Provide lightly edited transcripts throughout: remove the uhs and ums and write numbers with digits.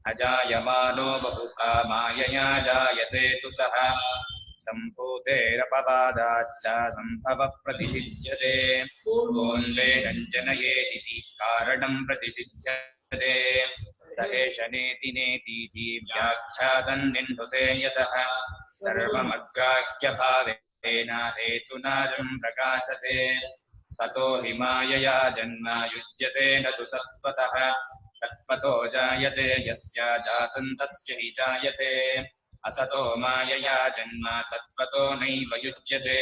अजायमानो बहुधा मायया जायते तु सः सम्भूतेरपवादाच्च सम्भवः प्रतिषिध्यते गोन्वेनं जनयेदिति कारणं प्रतिषिध्यते स एष नेति नेतीति व्याख्यातन्निन्नुते यतः सर्वमग्राह्यभावेन हेतुनाजं प्रकाशते सतो हि मायया जन्म युज्यते न तु तत्त्वतः तत्त्वतो जायते यस्य जातं तस्य हि जायते असतो मायया जन्म तत्त्वतो नैव युज्यते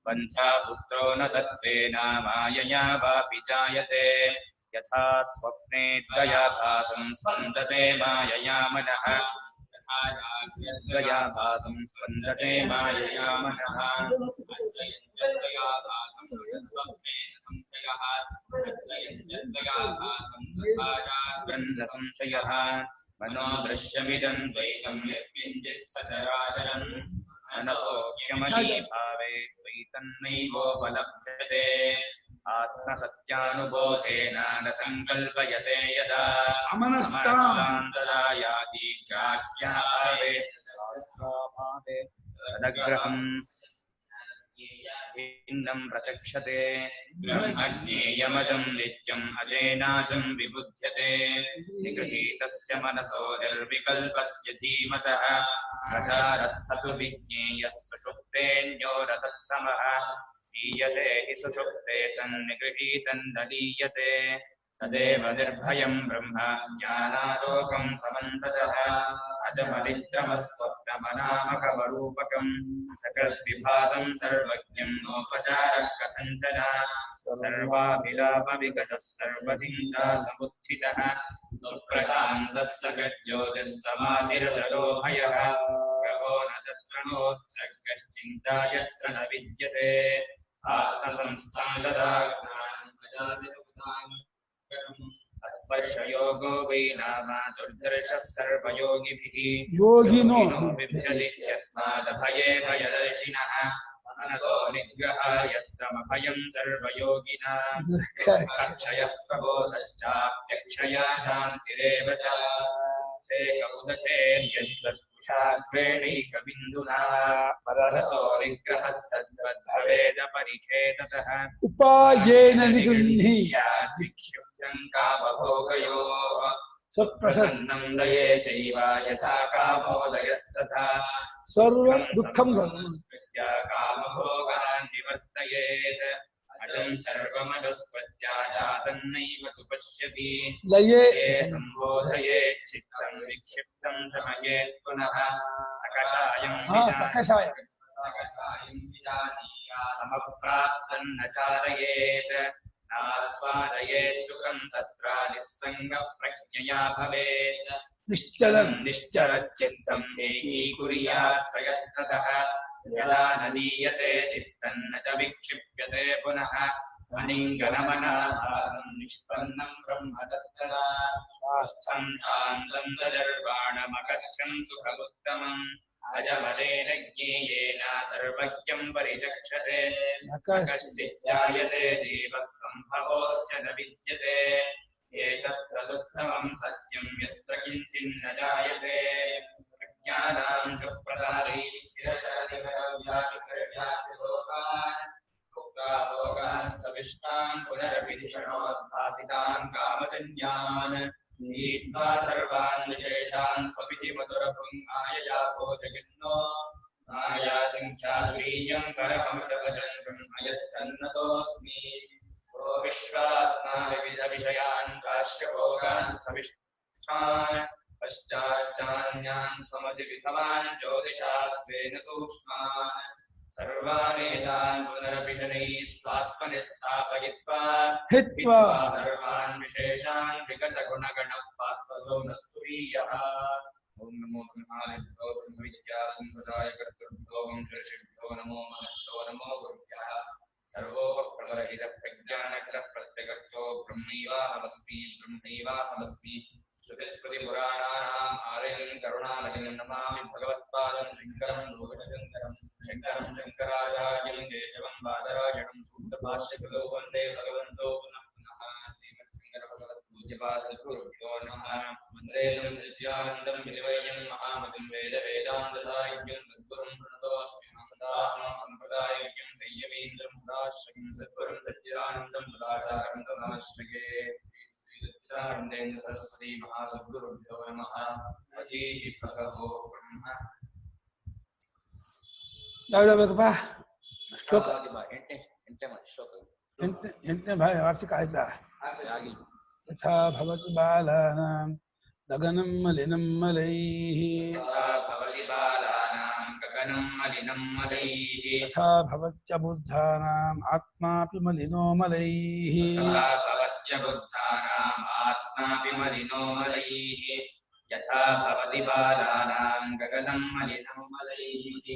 बन्धा पुत्रो न तत्त्वेन मायया वापि जायते यथा स्वप्ने द्वयाभासं स्पन्दते मायया मनः द्वयाभासं स्पन्दते मायया मनः संशयः मनो दृश्यमिदं द्वैतं यत्किञ्चित् सचराचरं मनसोऽप्यमनीभावे द्वैतन्नैवोपलभ्यते आत्मसत्यानुबोधेन न संकल्पयते यदा अमनस्तां तदा याति ग्राह्याभावे तदग्रहम् भिन्नं प्रचक्षते ब्रह्मज्ञेयमजं नित्यम् अजेनाजं विबुध्यते निगृहीतस्य मनसो निर्विकल्पस्य धीमतः सचारः स तु विज्ञेयः सुषुप्तेऽन्यो न तत्समः लीयते हि सुषुप्ते तन्निगृहीतं न लीयते तदेव निर्भयं ब्रह्म ज्ञानालोकं समन्ततः अजमनिद्रमस्वप्नमनामकमरूपकं सकद्विभातं सर्वज्ञं नोपचारः कथञ्चन सर्वाभिलापविगतः सर्वचिन्ता समुत्थितः सुप्रशान्तः सकज्ज्योतिः समाधिरचलोभयः ग्रहो न तत्र नोत्सर्गश्चिन्ता यत्र न विद्यते आत्मसंस्थां तदा अस्पर्शयोगो वै नाम दुर्दर्शः सर्वयोगिभिः योगिनो बिभ्यति यस्मादभये भयदर्शिनः मनसो निग्रहायत्तमभयं सर्वयोगिनां अक्षयः प्रबोधश्चाप्यक्षया शान्तिरेव च कुशाग्रेणैकबिन्दुना परसो निग्रहस्तद्वद्भवेदपरिखेततः उपायेन निगृह्णीय विक्षिप्तं कामभोगयोः सुप्रसन्नं लये चैव यथा कामोदयस्तथा सर्वं दुःखं कामभोगान् निवर्तयेत् अजं सर्वमनुस्पत्य जातन्नैव तु पश्यति लये सम्बोधयेत् चित्तं विक्षिप्तं शमयेत् पुनः सकषायं समप्राप्तं न चारयेत् नास्वादयेत् सुखं तत्र निस्सङ्गप्रज्ञया भवेत् निश्चलं निश्चरच्चित्तं एकीकुर्यात् प्रयत्नतः यदा न लीयते चित्तं न च विक्षिप्यते पुनः अनिङ्गनमनाभासं निष्पन्नं ब्रह्म तत्तदा स्वस्थं शान्तं सजर्वाणमगच्छं सुखमुत्तमम् अजमलेन ज्ञेयेन सर्वज्ञं परिचक्षते न कश्चित् जायते जीवः सम्भवोऽस्य न विद्यते एतत् तदुत्तमं सत्यं यत्र किञ्चिन्न जायते ज्ञानां च प्रदारैः स्थिरचरितव्यापिलोकान् भोगान् पुनरपि धिषणोद्भासितान् कामजन्यान् नीत्वा सर्वान् विशेषान् स्वपिति मधुरपुङ्गायया भोजगिन्नो माया संख्याद्वीयं परममृतवचनं ब्रह्मयत्तन्नतोऽस्मि ओ विश्वात्मा विविधविषयान् काश्यभोगान् स्थविष्ठान् पश्चाच्चान्यान् समधिविधवान् ज्योतिषास्तेन सूक्ष्मान् सर्वानेतान् पुनरपि शनैः स्वात्मनि स्थापयित्वा हित्वा सर्वान् विशेषान् विगतगुणगणः पात्वसो न स्तुरीयः ओम नमो ब्रह्मादिभ्यो ब्रह्मविद्यासम्प्रदायकर्तृभ्यो वंशऋषिभ्यो नमो महद्भ्यो नमो गुरुभ्यः सर्वोपप्रवरहितप्रज्ञानकलप्रत्यगर्थो ब्रह्मैवाहमस्मि श्रुतिस्मृतिपुराणानाम् आलयं करुणालयं नमामि भगवत्पादं शङ्करं लोकशङ्करं शङ्कराचार्यं केशवं बादरायणं सूत्रभाष्यकृतौ वन्दे भगवन्तो पुनः पुनः श्रीमच्छङ्करभगवत्पूज्यपादगुरुभ्यो नमः वन्दे सच्चिदानन्दं विधिवैयं महामतिं वेद वेदान्तसाहित्यं सद्गुरुं प्रणतोऽस्मि सदाहं सम्प्रदायज्ञं संयमीन्द्रं सदाश्रयं सद्गुरुं सच्चिदानन्दं सदाचारं तदाश्रये सच्चिदानन्देन्द्र सरस्वती महासद्गुरुभ्यो नमः अजीहि भगवो ब्रह्म ಯಾವ್ದಾಗಬೇಕಪ್ಪ ಶ್ಲೋಕ ಶ್ಲೋಕ ಎಂಟನೇ ಭಾಗ ವಾರ್ಷಿಕ ಆಯ್ತಾ ಯಥಾ ಭವತಿ ಬಾಲಾನಾಂ ಗಗನಂ ಮಲಿನಂ ಮಲೈಃ ಯಥಾ ಭವತ್ಯ ಬುದ್ಧಾನಾಂ ಆತ್ಮಾಪಿ ಮಲಿನೋ ಮಲೈಃ यथा भवति बालानां गगनं मलिनं मलैः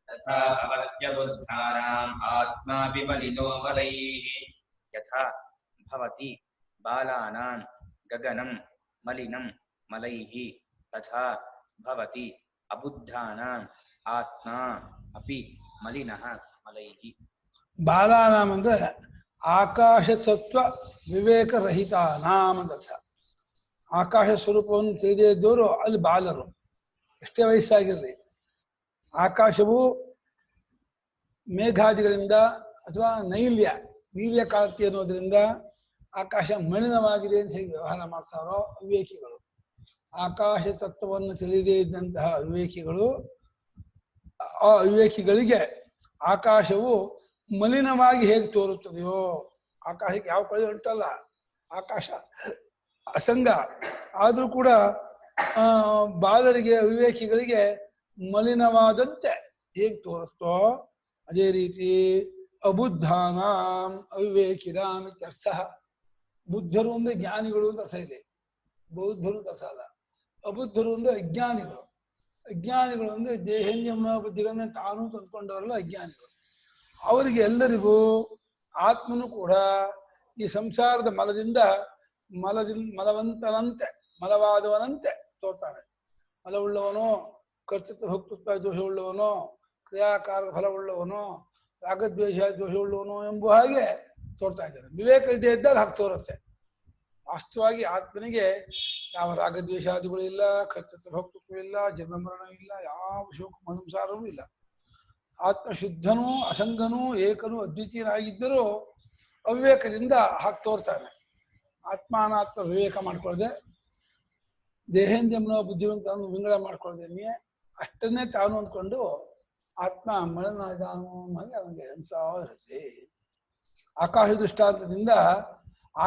तथा भवत्यबुद्धानाम् आत्मापि मलिनो मलैः यथा भवति बालानां गगनं मलिनं मलैः तथा भवति अबुद्धानाम् आत्मा अपि मलिनः मलैः ಬಾಲಾನಾಂ ಅಂದ್ರೆ ಆಕಾಶ ತತ್ವ ವಿವೇಕರಹಿತಾನಾಂ ಅಂತ ಅರ್ಥ. ಆಕಾಶ ಸ್ವರೂಪವನ್ನು ತಿಳಿದೇ ಇದ್ದವರು ಅಲ್ಲಿ ಬಾಲರು, ಎಷ್ಟೇ ವಯಸ್ಸಾಗಿರಲಿ. ಆಕಾಶವು ಮೇಘಾದಿಗಳಿಂದ ಅಥವಾ ನೀಲ್ಯ ಕಾಂತಿ ಅನ್ನೋದ್ರಿಂದ ಆಕಾಶ ಮಲಿನವಾಗಿದೆ ಅಂತ ಹೇಗೆ ವ್ಯವಹಾರ ಮಾಡ್ತಾರೋ ಅವಿವೇಕಿಗಳು, ಆಕಾಶ ತತ್ವವನ್ನು ತಿಳಿದೇ ಇದ್ದಂತಹ ಅವಿವೇಕಿಗಳು, ಆ ಅವಿವೇಕಿಗಳಿಗೆ ಆಕಾಶವು ಮಲಿನವಾಗಿ ಹೇಗೆ ತೋರುತ್ತದೆಯೋ, ಆಕಾಶಕ್ಕೆ ಯಾವ ಕಳೆ ಉಂಟಲ್ಲ, ಆಕಾಶ ಅಸಂಗ ಆದರೂ ಕೂಡ ಬಾಲರಿಗೆ ಅವಿವೇಕಿಗಳಿಗೆ ಮಲಿನವಾದಂತೆ ಹೇಗೆ ತೋರಿಸ್ತೋ ಅದೇ ರೀತಿ ಅಬುದ್ಧಾನಾಂ ಅವಿವೇಕಿನಾಂ ಇತ್ಯರ್ಥ. ಬುದ್ಧರು ಅಂದ್ರೆ ಜ್ಞಾನಿಗಳು ಅಂತ ಅರ್ಥ ಇದೆ, ಬೌದ್ಧರು ಅಂತ ಅರ್ಥ ಅಲ್ಲ. ಅಬುದ್ಧರು ಅಂದ್ರೆ ಅಜ್ಞಾನಿಗಳು. ಅಜ್ಞಾನಿಗಳು ಅಂದ್ರೆ ದೇಹೇಂದ್ರಿಯ ಬುದ್ಧಿಗಳನ್ನ ತಾನು ತಂದ್ಕೊಂಡವರಲ್ಲ ಅಜ್ಞಾನಿಗಳು. ಅವರಿಗೆ ಎಲ್ಲರಿಗೂ ಆತ್ಮನು ಕೂಡ ಈ ಸಂಸಾರದ ಮಲವಂತನಂತೆ ಮಲವಾದವನಂತೆ ತೋರ್ತಾನೆ. ಮಲವುಳ್ಳವನೋ, ಕರ್ತೃತ್ವ ಭೋಕ್ತೃತ್ವ ದೋಷವುಳ್ಳವನೋ, ಕ್ರಿಯಾಕಾರ ಫಲವುಳ್ಳವನೋ, ರಾಗದ್ವೇಷ ದೋಷವುಳ್ಳವನೋ ಎಂಬ ಹಾಗೆ ತೋರ್ತಾ ಇದ್ದಾನೆ. ವಿವೇಕ ಇದ್ದೇ ಇದ್ದಾಗ ಹಾಗೆ ತೋರುತ್ತೆ. ವಾಸ್ತವವಾಗಿ ಆತ್ಮನಿಗೆ ಯಾವ ರಾಗದ್ವೇಷಾದಿಗಳು ಇಲ್ಲ, ಕರ್ತೃತ್ವ ಭೋಕ್ತೃತ್ವ ಇಲ್ಲ, ಜನ್ಮ ಮರಣ ಇಲ್ಲ, ಯಾವ ಶೋಕ ಸಂಸಾರವೂ ಇಲ್ಲ. ಆತ್ಮ ಶುದ್ಧನೂ ಅಸಂಗನೂ ಏಕನೂ ಅದ್ವಿತೀಯನಾಗಿದ್ದರೂ ಅವಿವೇಕದಿಂದ ಹಾಗೆ ತೋರ್ತಾನೆ. ಆತ್ಮಾನಾತ್ಮ ವಿವೇಕ ಮಾಡ್ಕೊಳ್ಳದೆ, ದೇಹೇಂದ್ರಿಯ ಬುದ್ಧಿವಂತ ವಿಂಗಡ ಮಾಡ್ಕೊಳ್ಳದೇನೆ ಅಷ್ಟನ್ನೇ ತಾನು ಅಂದ್ಕೊಂಡು ಆತ್ಮ ಮಲಿನಾದಾನು ಹಾಗೆ ಅವನಿಗೆ ಅನ್ಸಾ ಇರುತ್ತೆ. ಆಕಾಶ ದೃಷ್ಟಾಂತದಿಂದ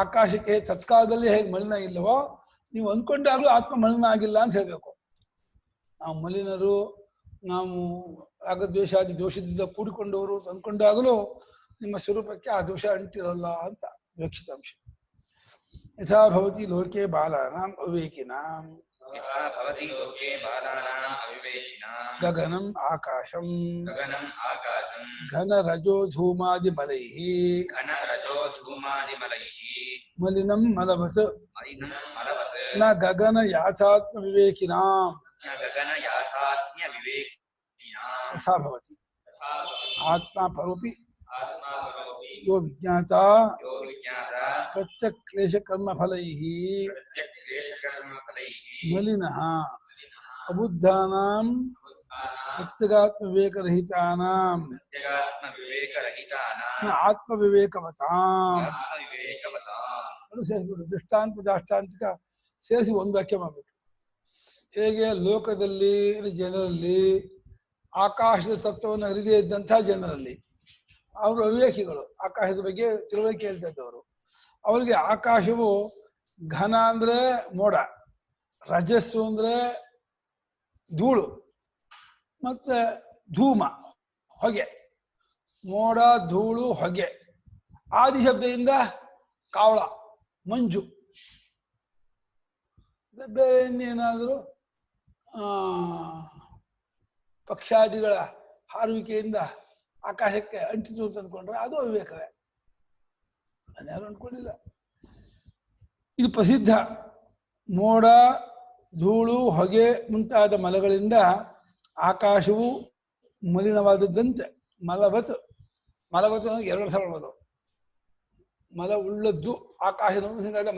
ಆಕಾಶಕ್ಕೆ ತತ್ಕಾಲದಲ್ಲಿ ಹೇಗೆ ಮಲಿನ ಇಲ್ಲವೋ ನೀವು ಅಂದ್ಕೊಂಡಾಗ್ಲೂ ಆತ್ಮ ಮಲಿನ ಆಗಿಲ್ಲ ಅಂತ ಹೇಳ್ಬೇಕು. ನಾವು ಮಲಿನರು, ನಾವು ರಾಗದ್ವೇಷಾದಿ ದೋಷದಿಂದ ಕೂಡಿಕೊಂಡವರು ಅಂದ್ಕೊಂಡಾಗಲೂ ನಿಮ್ಮ ಸ್ವರೂಪಕ್ಕೆ ಆ ದೋಷ ಅಂಟಿರಲ್ಲ ಅಂತ ವಿವಕ್ಷಿತಾಂಶ. ಯಥಾ ಭವತಿ ಲೋಕೆ ಬಾಲಾನಾಂ ಅವಿವೇಕಿನಾಂ ಗಗನಂ ಆಕಾಶಂ ಘನ ರಜೋ ಧೂಮಾದಿ ಮಲೈಃ ಮಲಿನಂ ಮಲವತ್ ನ ಗಗನ ಯಾಥಾತ್ಮ ವಿವೇಕಿನಾಂ ತಥಾ ಭವತಿ ಆತ್ಮ ಪರೋಪಿ ಯೋ ವಿಜ್ಞಾತ ಪ್ರತ್ಯಕ್ಲೇಶ ಕರ್ಮ ಫಲೈಃ ಮಲಿನಃ ಅಬುದ್ಧಾನಾಂ ಪ್ರತ್ಯಗಾತ್ಮ ವಿವೇಕರಹಿತಾನಾಂ ಆತ್ಮ ವಿವೇಕವತಾಂ. ದೃಷ್ಟಾಂತ ದಾಷ್ಟಾಂತಿಕ ಸೇರಿಸಿ ಒಂದು ವಾಕ್ಯ ಮಾಡಬೇಕು. ಹೇಗೆ ಲೋಕದಲ್ಲಿ ಜನರಲ್ಲಿ ಆಕಾಶದ ತತ್ವವನ್ನು ಅರಿದೇ ಇದ್ದಂತಹ ಜನರಲ್ಲಿ ಅವರು ಅವಿವೇಕಿಗಳು, ಆಕಾಶದ ಬಗ್ಗೆ ತಿಳುವಳಿಕೆ ಇಲ್ದದ್ದವರು. ಅವರಿಗೆ ಆಕಾಶವು ಘನ ಅಂದ್ರೆ ಮೋಡ, ರಜಸ್ಸು ಅಂದ್ರೆ ಧೂಳು, ಮತ್ತೆ ಧೂಮ ಹೊಗೆ. ಮೋಡ, ಧೂಳು, ಹೊಗೆ. ಆದಿ ಶಬ್ದದಿಂದ ಕಾವಳ, ಮಂಜು. ಬೇರೆ ಇನ್ನೇನಾದರೂ ಪಕ್ಷಾದಿಗಳ ಹಾರುವಿಕೆಯಿಂದ ಆಕಾಶಕ್ಕೆ ಅಂಟಿತು ಅಂತ ಅಂದ್ಕೊಂಡ್ರೆ ಅದು ಅವಿವೇಕವೇ. ಅದ್ಯಾರು ಅಂದ್ಕೊಂಡಿಲ್ಲ. ಇದು ಪ್ರಸಿದ್ಧ. ಮೋಡ, ಧೂಳು, ಹೊಗೆ ಮುಂತಾದ ಮಲಗಳಿಂದ ಆಕಾಶವು ಮಲಿನವಾದದ್ದಂತೆ ಮಲವತ್. ಮಲವತ್ ಎರಡು ಅರ್ಥ ಮಾಡ್ಬೋದು. ಮಲ ಉಳ್ಳದ್ದು, ಆಕಾಶದ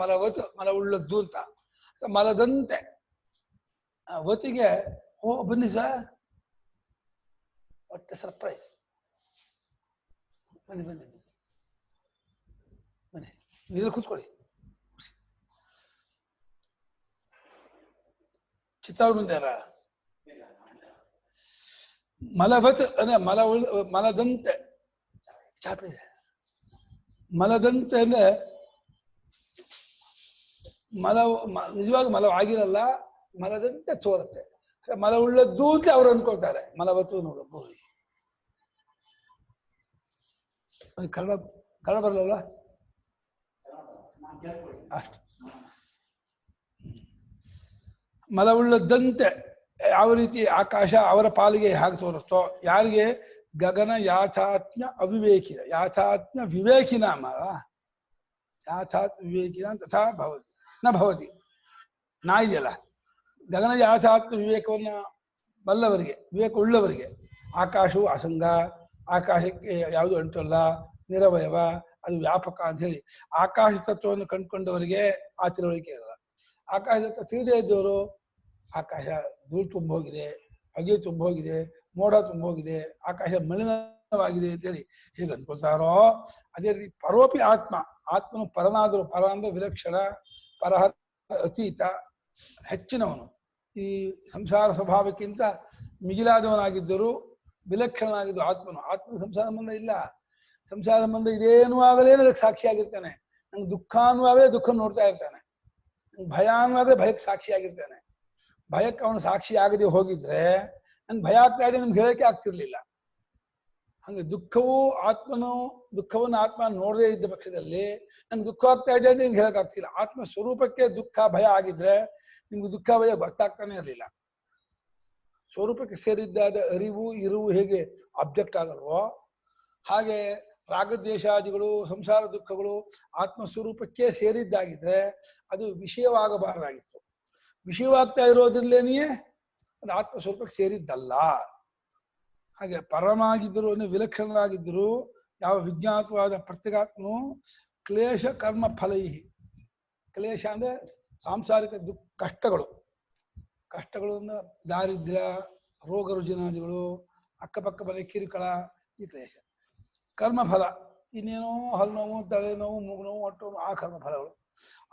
ಮಲವತ್ ಮಲ ಉಳ್ಳದ್ದು ಅಂತ. ಮಲದಂತೆ ಅವತ್ತಿಗೆ ಓ ಬನ್ನಿ ಸರ್, ಒಟ್ಟೆ ಸರ್ಪ್ರೈಸ್, ಬನ್ನಿ ಬನ್ನಿ ಬನ್ನಿ, ಇದ್ರಲ್ಲಿ ಕೂತ್ಕೊಳ್ಳಿ. ಚಿತ್ತಾವ್ರ ಮುಂದೆ ಮಲವತ್ ಅಂದ್ರೆ ಮಲದಂತೆ ಚಾಪೆ ಇದೆ. ಮಲದಂತೆ ಅಂದ್ರೆ ನಿಜವಾಗಿ ಮಲವಾಗಿರಲ್ಲ, ಮಲದಂತೆ ತೋರುತ್ತೆ. ಮಲ ಉಳ್ಳದ್ದು ಅಂತ ಅವ್ರು ಅನ್ಕೊಳ್ತಾರೆ. ಮಲವತ್ತು ನೋಡಬಹುದು. ಕನ್ನಡ ಬರಲ್ಲ ಅಷ್ಟು. ಮಲವುಳ್ಳದ್ದಂತೆ ಯಾವ ರೀತಿ ಆಕಾಶ ಅವರ ಪಾಲಿಗೆ ಹೇಗೆ ತೋರಿಸ್ತೋ, ಯಾರಿಗೆ ಗಗನ ಯಾಥಾತ್ಮ್ಯ ಅವಿವೇಕಿನ ಯಾಥಾತ್ಮ್ಯ ವಿವೇಕಿನ ಮಲ ಯಾಥಾತ್ಮ್ಯ ವಿವೇಕಿನ ತಥಾ ಭವತಿ ನ ಭವತಿ ನಾ ಇದೆಯಲ್ಲ. ಗಗನ ಯಾಥಾತ್ಮ್ಯ ವಿವೇಕವನ್ನ ಬಲ್ಲವರಿಗೆ, ವಿವೇಕ ಉಳ್ಳವರಿಗೆ ಆಕಾಶವು ಅಸಂಗ, ಆಕಾಶಕ್ಕೆ ಯಾವುದು ಅಂಟಲ್ಲ, ನಿರವಯವ, ಅದು ವ್ಯಾಪಕ ಅಂತ ಹೇಳಿ ಆಕಾಶ ತತ್ವವನ್ನು ಕಂಡುಕೊಂಡವರಿಗೆ ಆ ತಿಳುವಳಿಕೆ ಇರಲ್ಲ. ಆಕಾಶ ತತ್ವ ತಿಳಿದೇ ಇದ್ದವರು ಆಕಾಶ ಧೂಳು ತುಂಬ ಹೋಗಿದೆ, ಹೊಗೆ ತುಂಬ ಹೋಗಿದೆ, ಮೋಡ ತುಂಬ ಹೋಗಿದೆ, ಆಕಾಶ ಮಲಿನವಾಗಿದೆ ಅಂತೇಳಿ ಹೇಗೆ ಅನ್ಕೊಳ್ತಾರೋ, ಅದೇ ರೀತಿ ಪರೋಪಿ ಆತ್ಮನು ಪರನಾದರೂ, ಪರ ಅಂದ್ರೆ ವಿಲಕ್ಷಣ, ಪರಹ ಅತೀತ, ಹೆಚ್ಚಿನವನು, ಈ ಸಂಸಾರ ಸ್ವಭಾವಕ್ಕಿಂತ ಮಿಗಿಲಾದವನಾಗಿದ್ದರೂ ವಿಲಕ್ಷಣನಾಗಿದ್ದು ಆತ್ಮನು ಸಂಸಾರ ಸಂಬಂಧ ಇಲ್ಲ. ಸಂಸಾರ ಸಂಬಂಧ ಇದೇನು ಆಗಲೇನು ಅದಕ್ಕೆ ಸಾಕ್ಷಿಯಾಗಿರ್ತಾನೆ. ನಂಗೆ ದುಃಖ ಅನ್ನುವಾಗಲೇ ದುಃಖ ನೋಡ್ತಾ ಇರ್ತಾನೆ. ನಂಗೆ ಭಯ ಅನ್ನುವಾಗಲೇ ಭಯಕ್ಕೆ ಸಾಕ್ಷಿಯಾಗಿರ್ತಾನೆ. ಭಯಕ್ಕೆ ಅವನು ಸಾಕ್ಷಿ ಆಗದೆ ಹೋಗಿದ್ರೆ ನಂಗೆ ಭಯ ಆಗ್ತಾ ಇದೆ ನಿಮ್ಗೆ ಹೇಳಕ್ಕೆ ಆಗ್ತಿರ್ಲಿಲ್ಲ. ಹಂಗೆ ದುಃಖವನ್ನು ಆತ್ಮ ನೋಡದೇ ಇದ್ದ ಪಕ್ಷದಲ್ಲಿ ನಂಗೆ ದುಃಖ ಆಗ್ತಾ ಇದೆ ಅಂತ ನಿಮ್ಗೆ ಹೇಳಕ್ ಆಗ್ತಿಲ್ಲ. ಆತ್ಮ ಸ್ವರೂಪಕ್ಕೆ ದುಃಖ ಭಯ ಆಗಿದ್ರೆ ನಿಮ್ಗೆ ದುಃಖ ಭಯ ಗೊತ್ತಾಗ್ತಾನೆ ಇರಲಿಲ್ಲ. ಸ್ವರೂಪಕ್ಕೆ ಸೇರಿದ್ದಾದ ಅರಿವು ಇರುವು ಹೇಗೆ ಆಬ್ಜೆಕ್ಟ್ ಆಗಲ್ವೋ, ಹಾಗೆ ರಾಗದ್ವೇಷಾದಿಗಳು, ಸಂಸಾರ ದುಃಖಗಳು ಆತ್ಮ ಸ್ವರೂಪಕ್ಕೆ ಸೇರಿದ್ದಾಗಿದ್ರೆ ಅದು ವಿಷಯವಾಗಬಾರದಾಗಿತ್ತು. ವಿಷಯವಾಗ್ತಾ ಇರೋದ್ರಲ್ಲೇನೆಯೇ ಅದು ಆತ್ಮ ಸ್ವರೂಪಕ್ಕೆ ಸೇರಿದ್ದಲ್ಲ. ಹಾಗೆ ಪರಮಾಗಿದ್ದರು, ವಿಲಕ್ಷಣರಾಗಿದ್ದರು ಯಾವ ವಿಜ್ಞಾತವಾದ ಪ್ರತ್ಯೇಗಾತ್ಮನು ಕ್ಲೇಶ ಕರ್ಮ ಫಲೈಹಿ, ಕ್ಲೇಶ ಅಂದ್ರೆ ಸಾಂಸಾರಿಕ ಕಷ್ಟಗಳು ಅಂದ್ರೆ ದಾರಿದ್ರ್ಯ, ರೋಗ ರುಜಿನಾದಿಗಳು, ಅಕ್ಕಪಕ್ಕ ಮನೆ ಕಿರುಕಳ, ಈ ಕ್ಲೇಶ. ಕರ್ಮಫಲ ಇನ್ನೇನೋ ಹಲ್ಲು ನೋವು, ತಲೆ ನೋವು, ಮೂಗು ನೋವು, ಹೊಟ್ಟೆ ನೋವು, ಆ ಕರ್ಮಫಲಗಳು.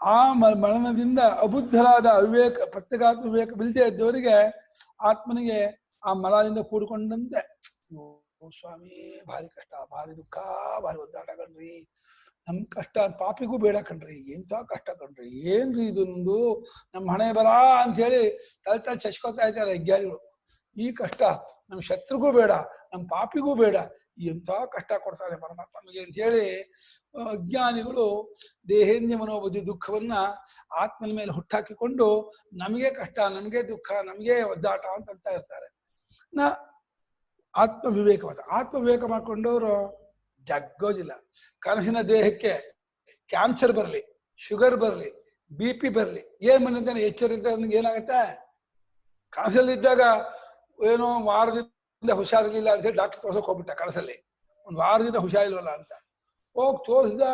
ಆ ಮರಣದಿಂದ ಅಬುದ್ಧರಾದ ಅವಿವೇಕ, ಪ್ರತ್ಯೇಗಾತ್ಮ ವಿವೇಕ ಬಿಲ್ದೇ ಇದ್ದವರಿಗೆ ಆತ್ಮನಿಗೆ ಆ ಮಲದಿಂದ ಕೂಡಿಕೊಂಡಂತೆ ಸ್ವಾಮಿ ಭಾರಿ ಕಷ್ಟ, ಭಾರಿ ದುಃಖ, ಭಾರಿ ಒದ್ದಾಟ ಕಣ್ರಿ, ನಮ್ ಕಷ್ಟ ಪಾಪಿಗೂ ಬೇಡ ಕಣ್ರಿ, ಎಂಥ ಕಷ್ಟ ಕಣ್ರಿ, ಏನ್ರಿ ಇದು ನಮ್ದು, ನಮ್ಮ ಹಣೆ ಬರ ಅಂತ ಹೇಳಿ ತಲೆ ಚಚ್ಕೋತಾ ಇದ್ದಾರೆ ಅಜ್ಞಾನಿಗಳು. ಈ ಕಷ್ಟ ನಮ್ ಶತ್ರುಗೂ ಬೇಡ, ನಮ್ ಪಾಪಿಗೂ ಬೇಡ, ಎಂಥ ಕಷ್ಟ ಕೊಡ್ತಾರೆ ಪರಮಾತ್ಮನಿಗೆ ಅಂತ ಹೇಳಿ ಅಜ್ಞಾನಿಗಳು ದೇಹೇಂದ್ಯ ಮನೋಬುದ್ಧಿ ದುಃಖವನ್ನ ಆತ್ಮನ ಮೇಲೆ ಹುಟ್ಟಾಕಿಕೊಂಡು ನಮಗೆ ಕಷ್ಟ, ನಮಗೆ ದುಃಖ, ನಮಗೆ ಒದ್ದಾಟ ಅಂತ ಇರ್ತಾರೆ. ಆತ್ಮವಿವೇಕ ಮಾಡ್ಕೊಂಡವರು ಜಗ್ಗೋದಿಲ್ಲ. ಕನಸಿನ ದೇಹಕ್ಕೆ ಕ್ಯಾನ್ಸರ್ ಬರಲಿ, ಶುಗರ್ ಬರಲಿ, BP ಬರಲಿ, ಏನ್ ಬಂದಂತಾನೆ ಎಚ್ಚರಿದ್ದ ಅವನಿಗೆ ಏನಾಗತ್ತೆ? ಕನಸಲ್ಲಿದ್ದಾಗ ಏನೋ ವಾರದಿಂದ ಹುಷಾರಿರ್ಲಿಲ್ಲ ಅಂತ ಹೇಳಿ ಡಾಕ್ಟರ್ ತೋರ್ಸಕ್ ಹೋಗ್ಬಿಟ್ಟ. ಕನಸಲ್ಲಿ ಒಂದು ವಾರದಿಂದ ಹುಷಾರಿಲ್ವಲ್ಲ ಅಂತ ಹೋಗಿ ತೋರಿಸಿದ.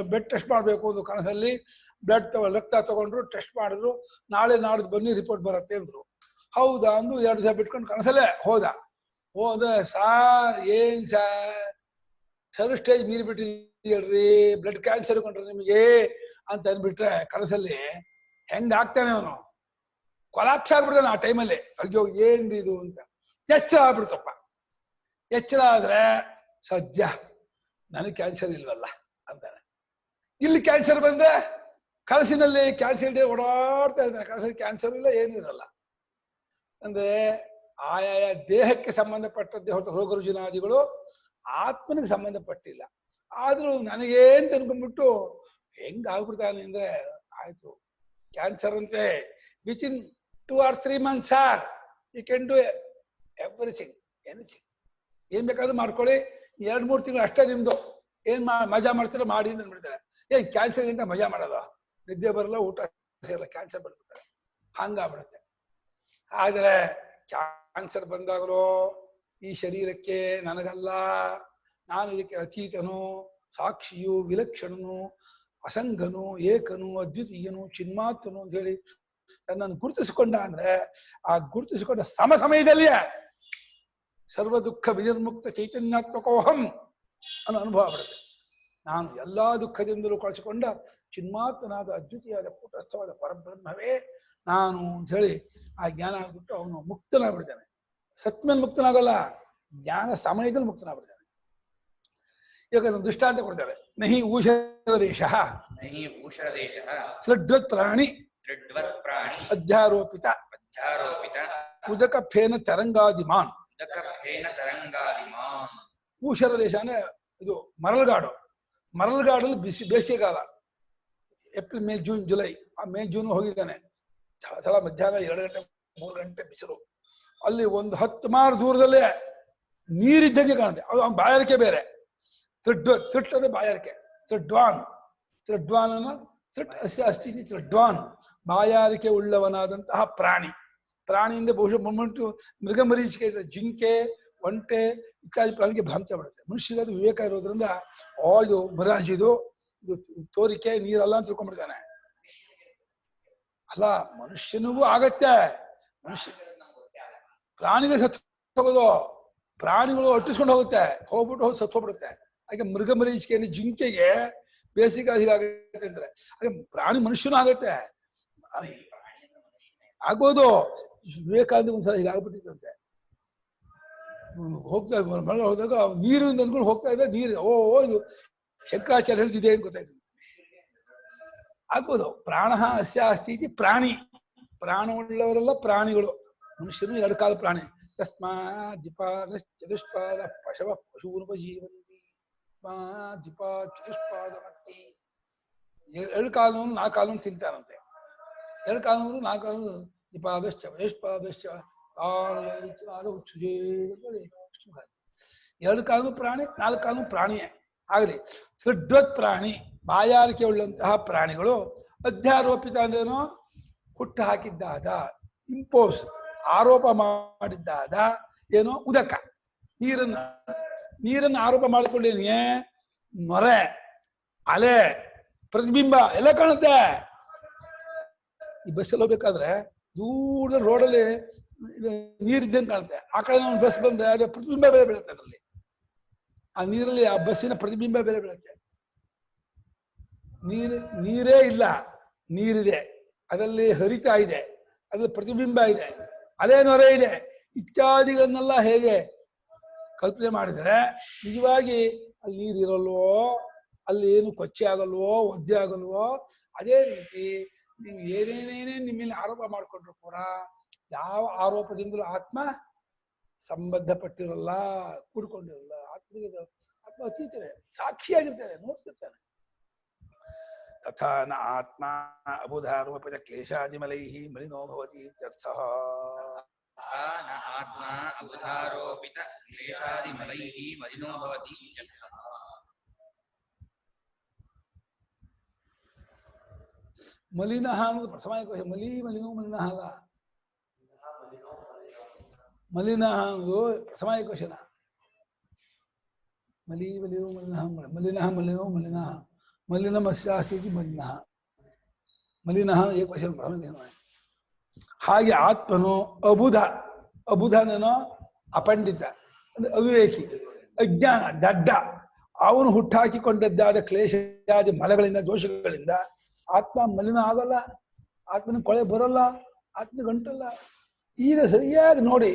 ಬ್ಲಡ್ ಟೆಸ್ಟ್ ಮಾಡ್ಬೇಕು ಒಂದು ಕನಸಲ್ಲಿ. ರಕ್ತ ತಗೊಂಡ್ರು, ಟೆಸ್ಟ್ ಮಾಡಿದ್ರು. ನಾಳೆ ನಾಡ್ದು ಬನ್ನಿ ರಿಪೋರ್ಟ್ ಬರುತ್ತೆ ಅಂದ್ರು. ಹೌದಾ ಅಂದು 2 ದಿವಸ ಬಿಟ್ಕೊಂಡು ಕನಸಲ್ಲೇ ಹೋದ ಸಾರ್, ಏನ್ ಸಾರ್ ಥರ್ಡ್ ಸ್ಟೇಜ್ ಮೀರಿ ಬಿಟ್ಟಿದ್ರಿ, ಬ್ಲಡ್ ಕ್ಯಾನ್ಸರ್ ಕೊಂಡ್ರೆ ನಿಮಗೆ ಅಂತ ಅಂದ್ಬಿಟ್ರೆ ಕನಸಲ್ಲಿ ಹೆಂಗ್ ಆಗ್ತಾನೆ ಅವನು, ಕೊಲಾಪ್ಸ್ ಆಗ್ಬಿಡ್ತಾನೆ ಆ ಟೈಮಲ್ಲಿ. ಅಯ್ಯೋ ಏನ್ರಿ ಇದು ಅಂತ ಎಚ್ಚರ ಆಗ್ಬಿಡ್ತಪ್ಪ. ಎಚ್ಚರ ಆದ್ರೆ ಸದ್ಯ ನನಗೆ ಕ್ಯಾನ್ಸರ್ ಇಲ್ವಲ್ಲ ಅಂತಾನೆ. ಇಲ್ಲಿ ಕ್ಯಾನ್ಸರ್ ಬಂದ್ರೆ ಕನಸಿನಲ್ಲಿ ಕ್ಯಾನ್ಸರ್ ಇಲ್ಲದೆ ಓಡಾಡ್ತಾ ಇದ್ದಾನೆ. ಕನಸಲ್ಲಿ ಕ್ಯಾನ್ಸರ್ ಇಲ್ಲ, ಏನಿರಲ್ಲ. ಅಂದ್ರೆ ಆಯಾಯ ದೇಹಕ್ಕೆ ಸಂಬಂಧಪಟ್ಟದ್ದೇ ಹೊರತು ರೋಗ ರುಜಿನಾದಿಗಳು ಆತ್ಮನಿಗೆ ಸಂಬಂಧಪಟ್ಟಿಲ್ಲ. ಆದ್ರೂ ನನಗೇಂತ ಅನ್ಕೊಂಡ್ಬಿಟ್ಟು ಹೆಂಗ್ ಆಗ್ಬಿಡ್ತಾನೆ ಅಂದ್ರೆ, ಆಯ್ತು ಕ್ಯಾನ್ಸರ್ ಅಂತೆ, within 2 or 3 months sir, you can do everything, anything, ಏನ್ ಬೇಕಾದ್ರೂ ಮಾಡ್ಕೊಳ್ಳಿ, 2-3 ತಿಂಗಳು ಅಷ್ಟೇ ನಿಮ್ದು, ಏನ್ ಮಜಾ ಮಾಡ್ತೀರೋ ಮಾಡಿ ಅಂತ ಅಂದ್ಬಿಡ್ತಾರೆ. ಏನ್ ಕ್ಯಾನ್ಸರ್ ಅಂತ ಮಜಾ ಮಾಡೋದು? ನಿದ್ದೆ ಬರಲ್ಲ, ಊಟ ಸಿಗಲ್ಲ, ಕ್ಯಾನ್ಸರ್ ಬಂದ್ಬಿಡ್ತಾರೆ. ಹಂಗಾಗ್ಬಿಡುತ್ತೆ. ಆದ್ರೆ ಕ್ಯಾನ್ಸರ್ ಬಂದಾಗಲೂ ಈ ಶರೀರಕ್ಕೆ ನನಗಲ್ಲ, ನಾನು ಇದಕ್ಕೆ ಅತೀತನು, ಸಾಕ್ಷಿಯು, ವಿಲಕ್ಷಣನು, ಅಸಂಗನು, ಏಕನು, ಅದ್ವಿತೀಯನು, ಚಿನ್ಮಾತ್ರನು ಅಂತ ಹೇಳಿ ತನ್ನನ್ನು ಗುರುತಿಸಿಕೊಂಡ ಅಂದ್ರೆ ಆ ಗುರುತಿಸಿಕೊಂಡ ಸಮಯದಲ್ಲಿಯೇ ಸರ್ವ ದುಃಖ ವಿನಿರ್ಮುಕ್ತ ಚೈತನ್ಯಾತ್ಮಕೋಹಂ ಅನ್ನೋ ಅನುಭವ ಬರುತ್ತೆ. ನಾನು ಎಲ್ಲಾ ದುಃಖದಿಂದಲೂ ಕಳಿಸಿಕೊಂಡ ಚಿನ್ಮಾತ್ಮನಾದ ಅದ್ವಿತೀಯಾದ ಕೂಟಸ್ಥವಾದ ಪರಬ್ರಹ್ಮವೇ ನಾನು ಅಂತ ಹೇಳಿ ಆ ಜ್ಞಾನ ಆಗ್ಬಿಟ್ಟು ಅವನು ಮುಕ್ತನಾಗ್ಬಿಡ್ತಾನೆ. ಸತ್ಮೇಲೆ ಮುಕ್ತನಾಗಲ್ಲ, ಜ್ಞಾನ ಸಮಯದಲ್ಲಿ ಮುಕ್ತನಾಗ್ಬಿಡ್ತಾನೆ. ಇವಾಗ ಒಂದು ದೃಷ್ಟಾಂತ ಕೊಡ್ತಾರೆ. ನಹಿ ಊಷರದೇಶ ಸೃಡ್ವತ್ ಪ್ರಾಣಿ ಅಧ್ಯಾರೋಪಿತ ಉದಕ ಫೇನ ತರಂಗಾದಿಮಾನ್. ಊಷರ ದೇಶ ಅಂದ್ರೆ ಇದು ಮರಳುಗಾಡು. ಮರಳುಗಾಡಲ್ಲಿ ಬೇಸಿಗೆಗಾಲ, ಏಪ್ರಿಲ್ ಮೇ ಜೂನ್ ಜುಲೈ. ಆ ಮೇ ಜೂನ್ ಹೋಗಿದ್ದಾನೆ. ಸ್ಥಳ ಮಧ್ಯಾಹ್ನ 2 ಗಂಟೆ 3 ಗಂಟೆ ಬಿಸಿಲು. ಅಲ್ಲಿ ಒಂದು 10 ಮಾರು ದೂರದಲ್ಲೇ ನೀರಿದ್ದಂಗೆ ಕಾಣುತ್ತೆ. ಅದು ಅವನ ಬಾಯಾರಿಕೆ ಬೇರೆ. ತ್ರಿಟ್ ಅಂದ್ರೆ ಬಾಯಾರಿಕೆ. ತ್ರಿಡ್ವಾನ್ ಅನ್ನೋ ತ್ರಿಡ್ವಾನ್ ಬಾಯಾರಿಕೆ ಉಳ್ಳವನಾದಂತಹ ಪ್ರಾಣಿ. ಪ್ರಾಣಿಯಿಂದ ಬಹುಶಃ ಮೊಮ್ಮಂಟು ಮೃಗಮರೀಚಿಕೆ, ಜಿಂಕೆ, ಒಂಟೆ ಇತ್ಯಾದಿ ಪ್ರಾಣಿಗೆ ಭ್ರಾಂತಿ ಬಿಡುತ್ತೆ. ಮನುಷ್ಯರಿಗೆ ವಿವೇಕ ಇರೋದ್ರಿಂದ ಇದು ಮಿರಾಜ್, ಇದು ತೋರಿಕೆ, ನೀರಲ್ಲ ಅಂತ ತಿಳ್ಕೊಂಡ್ಬಿಡ್ತಾನೆ. ಅಲ್ಲ, ಮನುಷ್ಯನಿಗೂ ಆಗತ್ತೆ. ಪ್ರಾಣಿಗಳು ಸತ್ತು ಹೋಗೋದು, ಪ್ರಾಣಿಗಳು ಒಟ್ಟಿಸ್ಕೊಂಡು ಹೋಗುತ್ತೆ, ಹೋಗ್ಬಿಟ್ಟು ಸತ್ತು ಹೋಗ್ಬಿಡುತ್ತೆ. ಹಾಗೆ ಮೃಗಮರೀಚಿಕೆಯಲ್ಲಿ ಜಿಂಕೆಗೆ ಬೇಸಿಗೆ ಹೀಗಾಗುತ್ತೆ ಅಂದ್ರೆ ಹಾಗೆ ಪ್ರಾಣಿ ಮನುಷ್ಯನೂ ಆಗತ್ತೆ, ಆಗ್ಬೋದು. ವಿವೇಕಾನಂದ ಒಂದ್ಸಲ ಹೀಗಾಗ್ಬಿಟ್ಟಿತ್ತಂತೆ. ಹೋಗ್ತಾ ಹೋದಾಗ ನೀರಿಂದ ಅಂದ್ಕೊಂಡು ಹೋಗ್ತಾ ಇದ್ದ. ನೀರು ಇದು ಶಂಕರಾಚಾರ್ಯ ಹೇಳ್ತಿದೆ ಅಂತ ಗೊತ್ತಾಯ್ತು. ಆಗ್ಬೋದು. ಪ್ರಾಣ ಅಸ್ಯ ಅಸ್ತಿ ಇತಿ ಪ್ರಾಣಿ. ಪ್ರಾಣವುಳ್ಳವರೆಲ್ಲ ಪ್ರಾಣಿಗಳು. ಮನುಷ್ಯನು 2 ಕಾಲ ಪ್ರಾಣಿ. ತಸ್ಮಾತ್ ದ್ವಿಪಾದ ಚತುಷ್ಪಾದ ಪಶವ ಪಶೂನುಪಜೀವಂತಿ ಚತುಷ್ಪಾದ ಮತ್ತಿ. 2 ಕಾಲವನ್ನು 4 ಕಾಲವನ್ನು ತಿಂತಾರಂತೆ. 2 ಕಾಲವರು 4 ಕಾಲ ದ್ವಿಪಾದಶ್ಚ ವಯಸ್ಪಾದಶ್ಚ 2 ಕಾಲೂ ಪ್ರಾಣಿ, 4 ಕಾಲೂ ಪ್ರಾಣಿಯೇ ಆಗಲಿ. ಸೃಡ್ವತ್ ಪ್ರಾಣಿ, ಬಾಯಾರಿಕೆ ಉಳ್ಳಂತಹ ಪ್ರಾಣಿಗಳು. ಅಧ್ಯಾರೋಪಿತ ಅಂದ್ರೇನೋ ಹುಟ್ಟು ಹಾಕಿದ್ದಾದ, ಇಂಪೋಸ್ ಆರೋಪ ಮಾಡಿದ್ದಾದ ಏನೋ ಉದಕ, ನೀರನ್ನು ಆರೋಪ ಮಾಡಿಕೊಂಡೇನೆ ನೊರೆ, ಅಲೆ, ಪ್ರತಿಬಿಂಬ ಎಲ್ಲ ಕಾಣುತ್ತೆ. ಈ ಬಸ್ಸಲ್ಲಿ ಹೋಗ್ಬೇಕಾದ್ರೆ ದೂರದ ರೋಡಲ್ಲಿ ನೀರಿದ್ದಂಗೆ ಕಾಣುತ್ತೆ. ಆ ಕಡೆ ನಾವು ಬಸ್ ಬಂದ್ರೆ ಅದೇ ಪ್ರತಿಬಿಂಬ ಬೇರೆ ಬೀಳುತ್ತೆ. ಅದರಲ್ಲಿ ಆ ನೀರಲ್ಲಿ ಆ ಬಸ್ಸಿನ ಪ್ರತಿಬಿಂಬ ಬೇರೆ ಬೀಳುತ್ತೆ. ನೀರೇ ಇಲ್ಲ, ನೀರಿದೆ, ಅದರಲ್ಲಿ ಹರಿತಾ ಇದೆ, ಅದ್ರಲ್ಲಿ ಪ್ರತಿಬಿಂಬ ಇದೆ, ಅಲೆ ನೊರೆ ಇದೆ ಇತ್ಯಾದಿಗಳನ್ನೆಲ್ಲ ಹೇಗೆ ಕಲ್ಪನೆ ಮಾಡಿದರೆ ನಿಜವಾಗಿ ಅಲ್ಲಿ ನೀರು ಇರಲ್ವೋ, ಅಲ್ಲಿ ಏನು ಕೊಚ್ಚೆ ಆಗಲ್ವೋ, ಒದ್ದೆ ಆಗಲ್ವೋ. ಅದೇ ರೀತಿ ನೀವು ಏನೇನೇನೇ ನಿಮ್ಮಲ್ಲಿ ಆರೋಪ ಮಾಡಿಕೊಂಡ್ರು ಕೂಡ ಯಾವ ಆರೋಪದಿಂದಲೂ ಆತ್ಮ ಸಂಬಂಧಪಟ್ಟಿರಲ್ಲ, ಕೂಡ್ಕೊಂಡಿರಲ್ಲ. ಆತ್ಮ ಅತೀತನೇ, ಸಾಕ್ಷಿಯಾಗಿರ್ತಾನೆ, ನೋಡ್ತಿರ್ತಾನೆ. ತಥಾ ನ ಆತ್ಮ ಅಬುಧಾರೋಪಿತ ಕ್ಲೇಶಾದಿಮಲೈ ಮಲಿನೋ ಭವತಿ ಇತ್ಯರ್ಥಃ. ಮಲಿನಃ ಅನ್ನೋದು ಪ್ರಥಮ ಕೋಶ. ಮಲಿನೋ ಮಲಿನಃ ಅಲ್ಲ. ಮಲಿನಃ ಅನ್ನೋದು ಪ್ರಥಮ ಕೋಶನ. ಮಲಿನೋ ಮಲಿನಃ ಮಲಿನಮಸ್ಯಾಸ್ತಿ ಮಲಿನಃ. ಮಲಿನಃ ಏಕವಶ. ಹಾಗೆ ಆತ್ಮನು ಅಬುಧನೇನೋ ಅಪಂಡಿತ ಅಂದ್ರೆ ಅವಿವೇಕಿ, ಅಜ್ಞಾನ, ದಡ್ಡ. ಅವನು ಹುಟ್ಟಾಕಿಕೊಂಡದ್ದಾದ ಕ್ಲೇಶಾದಿ ಮಲಗಳಿಂದ, ದೋಷಗಳಿಂದ ಆತ್ಮ ಮಲಿನ ಆಗಲ್ಲ, ಆತ್ಮನ ಕೊಳೆ ಬರಲ್ಲ, ಆತ್ಮ ಗಂಟಲ್ಲ. ಈಗ ಸರಿಯಾಗಿ ನೋಡಿ,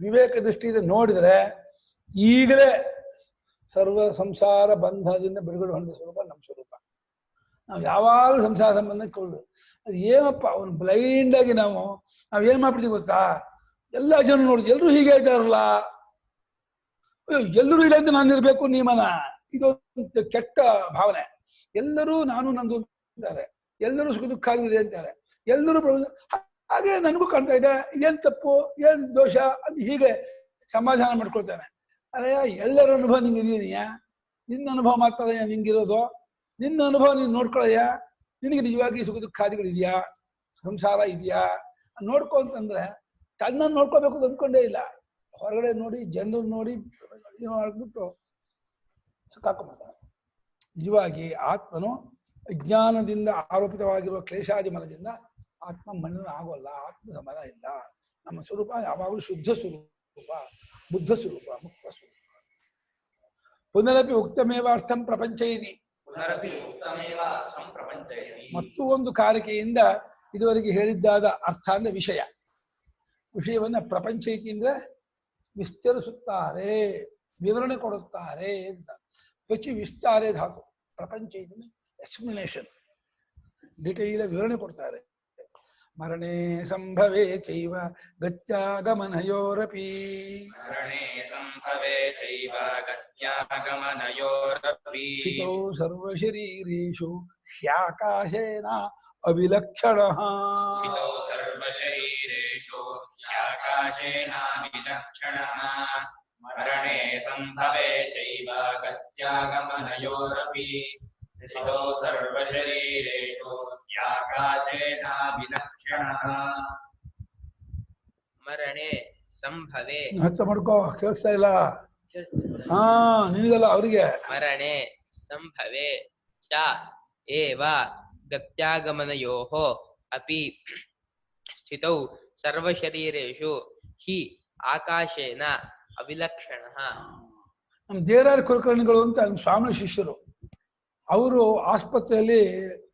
ವಿವೇಕ ದೃಷ್ಟಿಯಿಂದ ನೋಡಿದರೆ ಈಗಲೇ ಸರ್ವ ಸಂಸಾರ ಬಂಧದಿಂದ ಬಿಡುಗಡೆ ಹೊಂದಿದ ಸ್ವರೂಪ ನಮ್ಮ ಸ್ವರೂಪ. ನಾವು ಯಾವಾಗಲೂ ಸಂಸಾರ ಸಂಬಂಧ ಕೊಳ್ಳು. ಅದು ಏನಪ್ಪ, ಅವನು ಬ್ಲೈಂಡ್ ಆಗಿ ನಾವೇನ್ ಮಾಡ್ಬಿಡ್ತೀವಿ ಗೊತ್ತಾ? ಎಲ್ಲ ಜನ ನೋಡಿ ಎಲ್ಲರೂ ಹೀಗೆ ಇದ್ದಾರಲ್ಲ, ಎಲ್ಲರೂ ಇಲ್ಲ ಅಂತ ನಾನು ಇರ್ಬೇಕು ನಿಯಮನ, ಇದೊಂದು ಕೆಟ್ಟ ಭಾವನೆ. ಎಲ್ಲರೂ ನಾನು ನಂದು ಅಂತಾರೆ, ಎಲ್ಲರೂ ಸುಖ ದುಃಖ ಆಗಿದೆ ಅಂತಾರೆ, ಎಲ್ಲರೂ ಹಾಗೆ ನನಗೂ ಕಾಣ್ತಾ ಇದೆ, ಏನ್ ತಪ್ಪು ಏನ್ ದೋಷ ಅಂತ ಹೀಗೆ ಸಮಾಧಾನ ಮಾಡ್ಕೊಳ್ತಾನೆ. ಅರೆ, ಎಲ್ಲರ ಅನುಭವ ನಿಂಗೆ ಇದೀನಿಯಾ? ನಿನ್ನ ಅನುಭವ ಮಾತ್ರ ನಿಂಗಿರೋದು. ನಿನ್ನ ಅನುಭವ ನೀನು ನೋಡ್ಕೊಳ್ಳಯ್ಯ. ನಿನಗೆ ನಿಜವಾಗಿ ಸುಖ ದುಃಖಾದಿಗಳಿದೆಯಾ, ಸಂಸಾರ ಇದೆಯಾ ನೋಡ್ಕೊಂತಂದ್ರೆ ತನ್ನನ್ನು ನೋಡ್ಕೋಬೇಕು ಅಂತ ಅಂದ್ಕೊಂಡೇ ಇಲ್ಲ. ಹೊರಗಡೆ ನೋಡಿ, ಜನರನ್ನು ನೋಡಿ ಏನೋ ಆಗ್ಬಿಟ್ಟು ಸುಖಾಕೊಂಡ್ಬಿಡ್ತಾನೆ. ನಿಜವಾಗಿ ಆತ್ಮನು ಅಜ್ಞಾನದಿಂದ ಆರೋಪಿತವಾಗಿರುವ ಕ್ಲೇಶಾದಿ ಮಲದಿಂದ ಆತ್ಮ ಮಣ್ಣಿನ ಆಗೋಲ್ಲ, ಆತ್ಮ ಸಮಾನ ಇಲ್ಲ. ನಮ್ಮ ಸ್ವರೂಪ ಯಾವಾಗಲೂ ಶುದ್ಧ ಸ್ವರೂಪ, ಬುದ್ಧ ಸ್ವರೂಪ, ಮುಕ್ತ ಸ್ವರೂಪ. ಪುನರಪಿ ಉಕ್ತಮೇವಾರ್ಥಂ ಪ್ರಪಂಚ ಇರಿ. ಪುನರಪಿ ಉಕ್ತಮೇವ ಅರ್ಥಂ ಪ್ರಪಂಚ ಇತಿ. ಮತ್ತು ಒಂದು ಕಾರಿಕೆಯಿಂದ ಇದುವರೆಗೆ ಹೇಳಿದ್ದಾದ ಅರ್ಥ ಅಂದ್ರೆ ವಿಷಯ. ವಿಷಯವನ್ನ ಪ್ರಪಂಚ ಇತಿ ಅಂದ್ರೆ ವಿಸ್ತರಿಸುತ್ತಾರೆ, ವಿವರಣೆ ಕೊಡುತ್ತಾರೆ ಅಂತ. ಹೆಚ್ಚು ವಿಸ್ತಾರೆ ಧಾತು. ಪ್ರಪಂಚ ಇತಿ ಎಕ್ಸ್ಪ್ಲನೇಷನ್, ಡಿಟೈಲ್ ವಿವರಣೆ ಕೊಡ್ತಾರೆ. ಮರಣೆ ಸಂಭವೇ ಚೈವ ಗತ್ಯಾಗಮನಯೋರಪಿ. ಮರಣೆ ಸಂಭವೇ ಚೈವ ಗತ್ಯಾಗಮನಯೋರಪಿ. ಸ್ಥಿತೌ ಸರ್ವಶರೀರೇಷು ಹ್ಯಾಕಾಶೇನ ಅವಿಲಕ್ಷಣಃ. ಸ್ಥಿತೌ ಸರ್ವಶರೀರೇಷು ಹ್ಯಾಕಾಶೇನ ವಿಲಕ್ಷಣಃ. ಮರಣೆ ಸಂಭವೇ ಚೈವ ಗತ್ಯಾಗಮನಯೋರಪಿ. ಸ್ಥಿತೌ ಸರ್ವಶರೀರೇಷು ಹ್ಯಾಕಾಶೇನ ವಿಲಕ್ಷಣಃ. ಮರಣೆ ಸಂಭವೆ. ಹಚ್ಚ ಮಾಡ್ಕೋ, ಕೇಳಿಸ್ತಾ ಇಲ್ಲ. ಹಾ, ನಿನಗಲ್ಲ ಅವರಿಗೆ. ಮರಣೆ ಸಂಭವೆ ಚ ಏವ ಗತ್ಯಾಗಮನಯೋಃ ಅಪಿ ಸ್ಥಿತೌ ಸರ್ವಶರೀರೇಷು ಹಿ ಆಕಾಶೇನ ಅವಿಲಕ್ಷಣಃ. ನಮ್ಮ ದೇವರಾಯ ಕುಲಕರ್ಣಿಗಳು ಅಂತ ನಮ್ಮ ಸ್ವಾಮಿ ಶಿಷ್ಯರು. ಅವರು ಆಸ್ಪತ್ರೆಯಲ್ಲಿ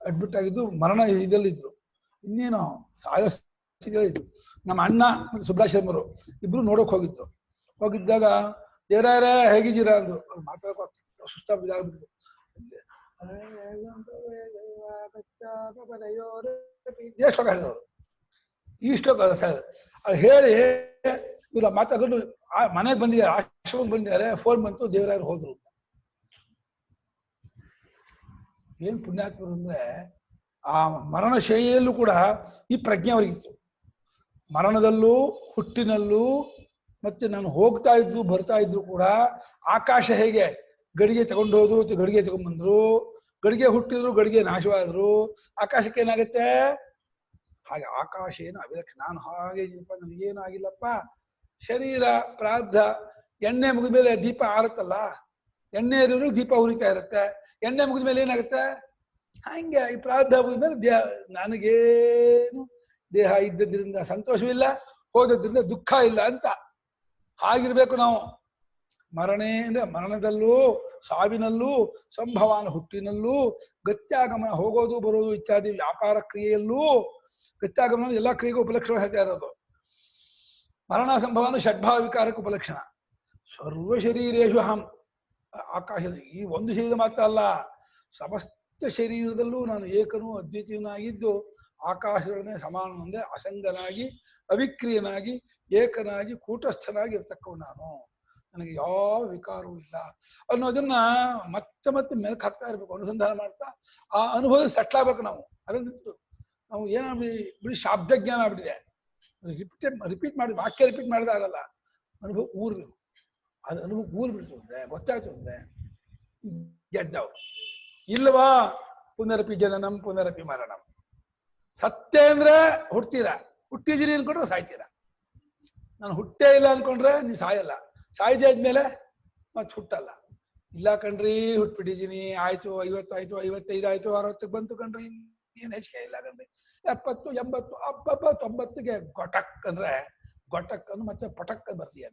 ಅಡ್ಮಿಟ್ ಆಗಿದ್ದು, ಮರಣ ಇದಲ್ಲಿದ್ರು, ಇನ್ನೇನು ಸಾಯೋ ಸ್ಥಿತಿಯಲ್ಲಿದ್ರು. ನಮ್ಮ ಅಣ್ಣ ಮತ್ತು ಸುಬ್ರಾಯ ಶರ್ಮರು ಇಬ್ರು ನೋಡೋಕೆ ಹೋಗಿದ್ರು. ಹೋಗಿದ್ದಾಗ ದೇವರಾಯರೇ ಹೇಗಿದ್ದೀರಾ ಅಂದ್ರು. ಅವ್ರು ಮಾತಾಡೋ ಸುಸ್ತಾಗ್ಬಿಟ್ಟು ಶ್ಲೋಕ ಹೇಳಿದವರು. ಈ ಶ್ಲೋಕ ಅದು ಹೇಳಿ ಇವ್ರು ಮಾತಾಡ್ಕೊಂಡು ಮನೆಗೆ ಬಂದಿದ್ದಾರೆ, ಆಶ್ರಮಕ್ಕೆ ಬಂದಿದ್ದಾರೆ. ಫೋನ್ ಬಂತು, ದೇವರಾಯರು ಹೋದ್ರು. ಏನ್ ಪುಣ್ಯಾತ್ಮರು ಅಂದ್ರೆ ಆ ಮರಣ ಶೈಲಿಯಲ್ಲೂ ಕೂಡ ಈ ಪ್ರಜ್ಞೆ ಅವರಿಗಿತ್ತು. ಮರಣದಲ್ಲೂ ಹುಟ್ಟಿನಲ್ಲೂ ಮತ್ತೆ ನಾನು ಹೋಗ್ತಾ ಇದ್ರು ಬರ್ತಾ ಇದ್ರು ಕೂಡ ಆಕಾಶ ಹೇಗೆ ಗಡಿಗೆ ತಗೊಂಡು ಹೋದ್ರು, ಗಡಿಗೆ ತಗೊಂಡ್ಬಂದ್ರು, ಗಡಿಗೆ ಹುಟ್ಟಿದ್ರು, ಗಡಿಗೆ ನಾಶವಾದ್ರು, ಆಕಾಶಕ್ಕೆ ಏನಾಗತ್ತೆ? ಹಾಗೆ ಆಕಾಶ ಏನು ಅವಿಲಕ್ಷಣ. ನಾನು ಹಾಗೆ ಇದೀನಪ್ಪ, ನನಗೇನು ಆಗಿಲ್ಲಪ್ಪ. ಶರೀರ ಪ್ರಾರಬ್ಧ, ಎಣ್ಣೆ ಮುಗಿದ ಮೇಲೆ ದೀಪ ಆರುತ್ತಲ್ಲ, ಎಣ್ಣೆ ಇರೋರು ದೀಪ ಉರಿತಾ ಇರುತ್ತೆ. ಎಣ್ಣೆ ಮುಗಿದ ಮೇಲೆ ಏನಾಗುತ್ತೆ? ಹಂಗೆ ಈ ಪ್ರಾರಬ್ಧ ಮುಗಿದ ಮೇಲೆ ನನಗೇನು ದೇಹ ಇದ್ದದ್ರಿಂದ ಸಂತೋಷವಿಲ್ಲ, ಹೋದದ್ರಿಂದ ದುಃಖ ಇಲ್ಲ ಅಂತ. ಹಾಗಿರ್ಬೇಕು ನಾವು. ಮರಣೆ ಅಂದ್ರೆ ಮರಣದಲ್ಲೂ ಸಾವಿನಲ್ಲೂ ಸಂಭವಾನ ಹುಟ್ಟಿನಲ್ಲೂ ಗತ್ಯಾಗಮನ ಹೋಗೋದು ಬರೋದು ಇತ್ಯಾದಿ ವ್ಯಾಪಾರ ಕ್ರಿಯೆಯಲ್ಲೂ ಗತ್ಯಾಗಮನ ಎಲ್ಲ ಕ್ರಿಯೆಗೂ ಉಪಲಕ್ಷಣ ಹೇಳ್ತಾ ಇರೋದು. ಮರಣ ಸಂಭವಾನ ಷಡ್ಭಾವ ವಿಕಾರಕ್ಕೆ ಉಪಲಕ್ಷಣ. ಸರ್ವ ಶರೀರೇಶು ಅಹಂ. ಆಕಾಶದ ಈ ಒಂದು ಶರೀರ ಮಾತ್ರ ಅಲ್ಲ, ಸಮಸ್ತ ಶರೀರದಲ್ಲೂ ನಾನು ಏಕನೂ ಅದ್ವಿತೀಯನಾಗಿದ್ದು ಆಕಾಶದೊಡನೆ ಸಮಾನ ಒಂದೇ ಅಸಂಗನಾಗಿ ಅವಿಕ್ರಿಯನಾಗಿ ಏಕನಾಗಿ ಕೂಟಸ್ಥನಾಗಿ ಇರ್ತಕ್ಕವ ನಾನು. ನನಗೆ ಯಾವ ವಿಕಾರವೂ ಇಲ್ಲ ಅನ್ನೋದನ್ನ ಮತ್ತೆ ಮತ್ತೆ ಮೆಲುಕು ಹಾಕ್ತಾ ಇರ್ಬೇಕು, ಅನುಸಂಧಾನ ಮಾಡ್ತಾ ಆ ಅನುಭವ ಸೆಟ್ಲ್ ಆಗ್ಬೇಕು ನಾವು. ಅದನ್ನ ನಾವು ಬಿಡಿ ಶಾಬ್ದಜ್ಞಾನ ಆಗ್ಬಿಟ್ಟಿದೆ. ರಿಪೀಟ್ ಮಾಡಿ ವಾಕ್ಯ ರಿಪೀಟ್ ಮಾಡಿದಾಗಲ್ಲ, ಅನುಭವ ಊರ್ಬೇಕು. ಅದು ಅನುಭವ ಊರ್ಬಿಡ್ತು ಅಂದ್ರೆ ಗೊತ್ತಾಯ್ತು ಅಂದ್ರೆ ಗೆದ್ದವ್ರು. ಇಲ್ವಾ ಪುನರಪಿ ಜನನಂ ಪುನರಪಿ ಮರಣಂ. ಸತ್ಯ ಅಂದ್ರೆ ಹುಡ್ತೀರಾ, ಹುಟ್ಟಿದೀನಿ ಅನ್ಕೊಂಡ್ರೆ ಸಾಯ್ತೀರಾ. ನಾನು ಹುಟ್ಟೇ ಇಲ್ಲ ಅನ್ಕೊಂಡ್ರೆ ನೀವು ಸಾಯಲ್ಲ, ಸಾಯ್ದೆ ಆದ್ಮೇಲೆ ಮತ್ತೆ ಹುಟ್ಟಲ್ಲ. ಇಲ್ಲ ಕಣ್ರಿ ಹುಟ್ಬಿಟ್ಟಿದ್ದೀನಿ, ಆಯ್ತು 50 ಆಯ್ತು, 55 ಆಯ್ತು, 60ಕ್ಕೆ ಬಂತು ಕಣ್ರಿ, ಏನ್ ಹೆಚ್ಚಿಗೆ ಇಲ್ಲ ಕಣ್ರಿ, 70 80 ಹಬ್ಬ 90ಗೆ ಗೊಟಕ್ ಅಂದ್ರೆ ಗೊಟಕ್ ಅನ್ನು ಮತ್ತೆ ಪಟಕ್ ಬರ್ತೀಯ.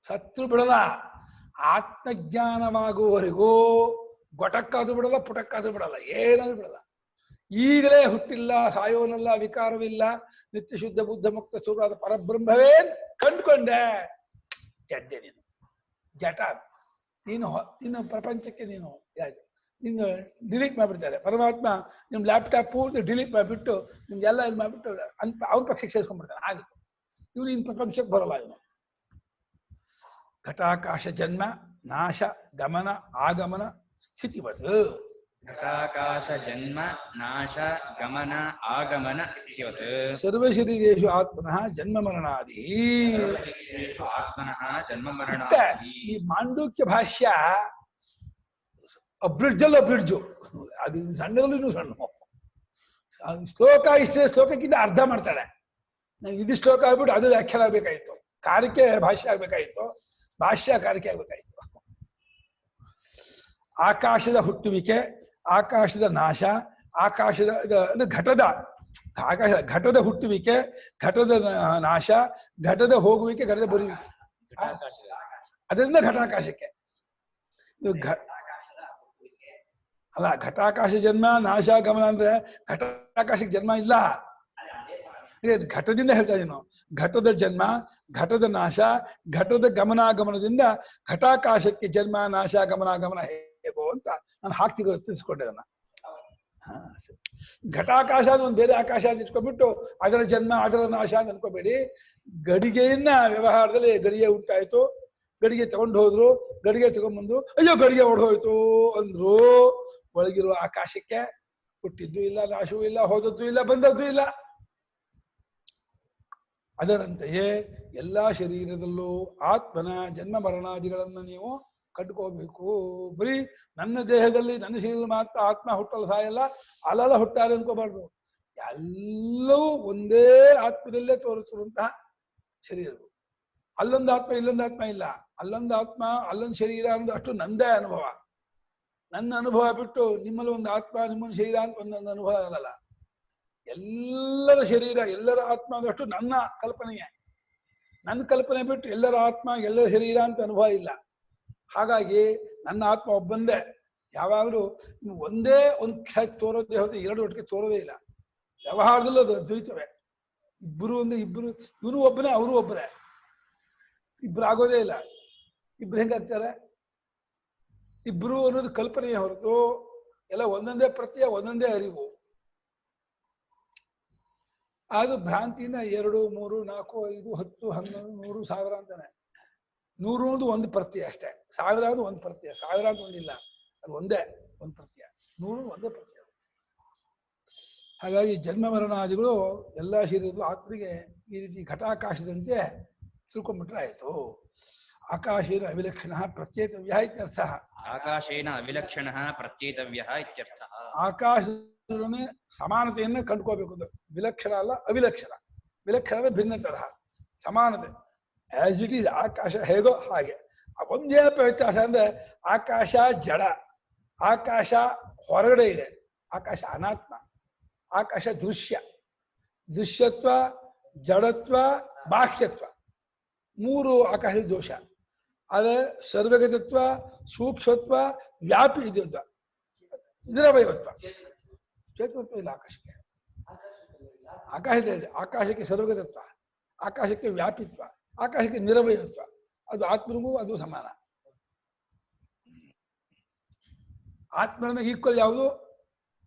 ಸತ್ರು ಬಿಡಲ್ಲ. ಆತ್ಮಜ್ಞಾನವಾಗುವವರೆಗೂ ಗೊಟಕ್ಕಾದ್ರೂ ಬಿಡಲ್ಲ, ಪುಟಕ್ಕಾದ್ರೂ ಬಿಡಲ್ಲ, ಏನಾದ್ರೂ ಬಿಡಲ್ಲ. ಈಗಲೇ ಹುಟ್ಟಿಲ್ಲ, ಸಾಯೋನಲ್ಲ, ವಿಕಾರವಿಲ್ಲ, ನಿತ್ಯ ಶುದ್ಧ ಬುದ್ಧ ಮುಕ್ತ ಸ್ವರೂಪವಾದ ಪರಬ್ರಹ್ಮವೇ ಕಂಡುಕೊಂಡೆ, ಗೆದ್ದೆ ನೀನು. ಜಟ ನೀನು ಪ್ರಪಂಚಕ್ಕೆ ನೀನು ಡಿಲೀಟ್ ಮಾಡಿಬಿಡ್ತಾರೆ. ಪರಮಾತ್ಮ ನಿಮ್ಮ ಲ್ಯಾಪ್ಟಾಪ್ ಪೂರ್ತಿ ಡಿಲೀಟ್ ಮಾಡಿಬಿಟ್ಟು ನಿಮ್ಗೆಲ್ಲ ಇದು ಮಾಡಿಬಿಟ್ಟು ಅವ್ನ ಪಕ್ಷಕ್ಕೆ ಸೇರಿಸ್ಕೊಂಡ್ಬಿಡ್ತಾನೆ. ಆಗಿತ್ತು. ಇವನು ಇನ್ನು ಪ್ರಪಂಚಕ್ಕೆ ಬರಲ್ಲ. ಇವನು ಘಟಾಕಾಶ ಜನ್ಮ ನಾಶ ಗಮನ ಆಗಮನ ಸ್ಥಿತಿವತ್. ಘಟಾಕಾಶ ಜನ್ಮ ನಾಶ ಗಮನ ಆಗಮನ ಸ್ಥಿತಿವತ್. ಸರ್ವಶರೀರೇಷು ಆತ್ಮನಃ ಜನ್ಮ ಮರಣಾದಿ. ಆತ್ಮನಃ ಜನ್ಮ ಮರಣಾದಿ. ಈ ಮಾಂಡೂಕ್ಯ ಭಾಷ್ಯ ಅಬ್ರಿಡ್ಜಲ್ಲಿ ಅಬ್ರಿಡ್ಜು, ಅದು ಸಣ್ಣದಲ್ಲೂ ಇನ್ನೂ ಸಣ್ಣ ಶ್ಲೋಕ. ಇಷ್ಟೇ ಶ್ಲೋಕಕ್ಕಿಂತ ಅರ್ಧ ಮಾಡ್ತಾರೆ. ನಂಗೆ ಇದು ಶ್ಲೋಕ ಆಗ್ಬಿಟ್ಟು ಅದು ವ್ಯಾಖ್ಯಾನ ಆಗ್ಬೇಕಾಯ್ತು, ಕಾರಿಕೆ ಭಾಷ್ಯ ಆಗ್ಬೇಕಾಯ್ತು, ಭಾಷ್ಯ ಕಾರಿಕೆ ಆಗ್ಬೇಕಾಯ್ತು. ಆಕಾಶದ ಹುಟ್ಟುವಿಕೆ, ಆಕಾಶದ ನಾಶ, ಆಕಾಶದ ಅದು ಘಟದ ಆಕಾಶ, ಘಟದ ಹುಟ್ಟುವಿಕೆ, ಘಟದ ನಾಶ, ಘಟದ ಹೋಗುವಿಕೆ, ಘಟದ ಬರುವಿಕೆ, ಅದರಿಂದ ಘಟಾಕಾಶಕ್ಕೆ. ಅಲ್ಲ, ಘಟಾಕಾಶ ಜನ್ಮ ನಾಶ ಗಮನ ಅಂದ್ರೆ ಘಟಾಕಾಶಕ್ಕೆ ಜನ್ಮ ಇಲ್ಲ. ಘಟದಿಂದ ಹೇಳ್ತಾ ಇದೀನಿ ನಾವು. ಘಟದ ಜನ್ಮ, ಘಟದ ನಾಶ, ಘಟದ ಗಮನಾಗಮನದಿಂದ ಘಟಾಕಾಶಕ್ಕೆ ಜನ್ಮ ನಾಶ ಗಮನಾಗಮನ ಹೇಗೋ ಅಂತ ನಾನು ಹಾಕ್ತಿರೋ ತಿಳಿಸ್ಕೊಂಡೆ ಅದನ್ನ. ಘಟಾಕಾಶ ಅದು ಒಂದು ಬೇರೆ ಆಕಾಶ ಅಂತ ಇಟ್ಕೊಂಡ್ಬಿಟ್ಟು ಅದರ ಜನ್ಮ ಅದರ ನಾಶ ಅಂತ ಅನ್ಕೋಬೇಡಿ. ಗಡಿಗೆಯನ್ನ ವ್ಯವಹಾರದಲ್ಲಿ ಗಡಿಗೆ ಉಂಟಾಯ್ತು, ಗಡಿಗೆ ತಗೊಂಡು ಹೋದ್ರು, ಗಡಿಗೆ ತಗೊಂಡ್ಬಂದು ಅಯ್ಯೋ ಗಡಿಗೆ ಹೊಡೆದೋಯ್ತು ಅಂದ್ರು. ಒಳಗಿರುವ ಆಕಾಶಕ್ಕೆ ಹುಟ್ಟಿದ್ದು ಇಲ್ಲ, ನಾಶವೂ ಇಲ್ಲ, ಹೋದದ್ದು ಇಲ್ಲ, ಬಂದದ್ದು ಇಲ್ಲ. ಅದರಂತೆಯೇ ಎಲ್ಲಾ ಶರೀರದಲ್ಲೂ ಆತ್ಮನ ಜನ್ಮ ಮರಣಾದಿಗಳನ್ನು ನೀವು ಕಟ್ಕೋಬೇಕು. ಬರೀ ನನ್ನ ದೇಹದಲ್ಲಿ ನನ್ನ ಶರೀರದಲ್ಲಿ ಮಾತ್ರ ಆತ್ಮ ಹುಟ್ಟಲು ಸಾಯಲ್ಲ, ಅಲ್ಲೆಲ್ಲ ಹುಟ್ಟಾರೆ ಅನ್ಕೋಬಾರ್ದು. ಎಲ್ಲವೂ ಒಂದೇ ಆತ್ಮದಲ್ಲೇ ತೋರುತ್ತಿರುವಂತಹ ಶರೀರಗಳು. ಅಲ್ಲೊಂದು ಆತ್ಮ ಇಲ್ಲೊಂದು ಆತ್ಮ ಇಲ್ಲ. ಅಲ್ಲೊಂದು ಆತ್ಮ ಅಲ್ಲೊಂದು ಶರೀರ ಅನ್ನೋದು ಅಷ್ಟು ನಂದೇ ಅನುಭವ. ನನ್ನ ಅನುಭವ ಬಿಟ್ಟು ನಿಮ್ಮಲ್ಲಿ ಒಂದು ಆತ್ಮ ನಿಮ್ಮೊಂದು ಶರೀರ ಅಂತ ಒಂದೊಂದು ಅನುಭವ ಆಗಲ್ಲ. ಎಲ್ಲರ ಶರೀರ ಎಲ್ಲರ ಆತ್ಮ ಅದಷ್ಟು ನನ್ನ ಕಲ್ಪನೆಯೇ. ನನ್ನ ಕಲ್ಪನೆ ಬಿಟ್ಟು ಎಲ್ಲರ ಆತ್ಮ ಎಲ್ಲರ ಶರೀರ ಅಂತ ಅನುಭವ ಇಲ್ಲ. ಹಾಗಾಗಿ ನನ್ನ ಆತ್ಮ ಒಬ್ಬಂದೇ. ಯಾವಾಗಲೂ ಒಂದೇ ಒಂದು ಕ್ಷ ತೋರೋದೇ ಹೊರತು ಎರಡು ಒಟ್ಟಿಗೆ ತೋರೋದೇ ಇಲ್ಲ. ವ್ಯವಹಾರದಲ್ಲೂ ಅದು ದ್ವೈತವೇ. ಇಬ್ಬರು ಅಂದ್ರೆ ಇಬ್ಬರು, ಇವನು ಒಬ್ಬನೇ ಅವರು ಒಬ್ಬರೇ, ಇಬ್ರು ಆಗೋದೇ ಇಲ್ಲ. ಇಬ್ರು ಹೆಂಗಾಗ್ತಾರೆ? ಇಬ್ರು ಅನ್ನೋದು ಕಲ್ಪನೆಯ ಹೊರತು ಎಲ್ಲ ಒಂದೊಂದೇ ಪ್ರತ್ಯಯ, ಒಂದೊಂದೇ ಅರಿವು. ಅದು ಭ್ರಾಂತಿನ 2, 3, 4, 5, 10, 11, 100, 1000 ಅಂತಾನೆ. 100 ಅನ್ನೋದು ಒಂದು ಪ್ರತ್ಯಯ ಅಷ್ಟೇ. 1000 ಅನ್ನೋದು ಒಂದು ಪ್ರತ್ಯಯ. 1000 ಅಂತ ಒಂದಿಲ್ಲ, ಅದು ಒಂದೇ ಒಂದು ಪ್ರತ್ಯಯ. 100 ಒಂದೇ ಪ್ರತ್ಯಯ. ಹಾಗಾಗಿ ಜನ್ಮ ಮರಣಾದಿಗಳು ಎಲ್ಲ ಶರೀರಗಳು ಆತ್ಮನಿಗೆ ಈ ರೀತಿ ಘಟಾಕಾಶದಂತೆ ತಿಳ್ಕೊಂಡ್ಬಿಟ್ರೆ ಆಯ್ತು. ಆಕಾಶೇನ ಅವಿಲಕ್ಷಣ ಪ್ರತ್ಯೇತವ್ಯ ಇತ್ಯರ್ಥ. ಆಕಾಶೇನ ಅವಿಲಕ್ಷಣ ಪ್ರತ್ಯೇತವ್ಯ ಇತ್ಯರ್ಥ. ಆಕಾಶದೊಡನೆ ಸಮಾನತೆಯನ್ನು ಕಂಡುಕೋಬೇಕು. ವಿಲಕ್ಷಣ ಅಲ್ಲ, ಅವಿಲಕ್ಷಣ. ವಿಲಕ್ಷಣ ಭಿನ್ನ ತರಹ, ಸಮಾನತೆ ಆಸ್ ಇಟ್ ಈಸ್. ಆಕಾಶ ಹೇಗೋ ಹಾಗೆ. ಒಂದೇನಪ್ಪ ವ್ಯತ್ಯಾಸ ಅಂದ್ರೆ ಆಕಾಶ ಜಡ, ಆಕಾಶ ಹೊರಗಡೆ ಇದೆ, ಆಕಾಶ ಅನಾತ್ಮ, ಆಕಾಶ ದೃಶ್ಯ. ದೃಶ್ಯತ್ವ, ಜಡತ್ವ, ಬಾಹ್ಯತ್ವ, 3 ಆಕಾಶದ ದೋಷ. ಆದರೆ ಸರ್ವಗತತ್ವ, ಸೂಕ್ಷ್ಮತ್ವ, ವ್ಯಾಪಿ ಇದತ್ವ, ನಿರವಯವತ್ವ. ಚೇತನತ್ವ ಇಲ್ಲ ಆಕಾಶಕ್ಕೆ. ಆಕಾಶದಲ್ಲಿ ಆಕಾಶಕ್ಕೆ ಸರ್ವಗತತ್ವ, ಆಕಾಶಕ್ಕೆ ವ್ಯಾಪಿತ್ವ, ಆಕಾಶಕ್ಕೆ ನಿರವಯವತ್ವ. ಅದು ಆತ್ಮನಿಗೂ ಅದು ಸಮಾನ. ಆತ್ಮನ ಈಕ್ವಲ್ ಯಾವುದು,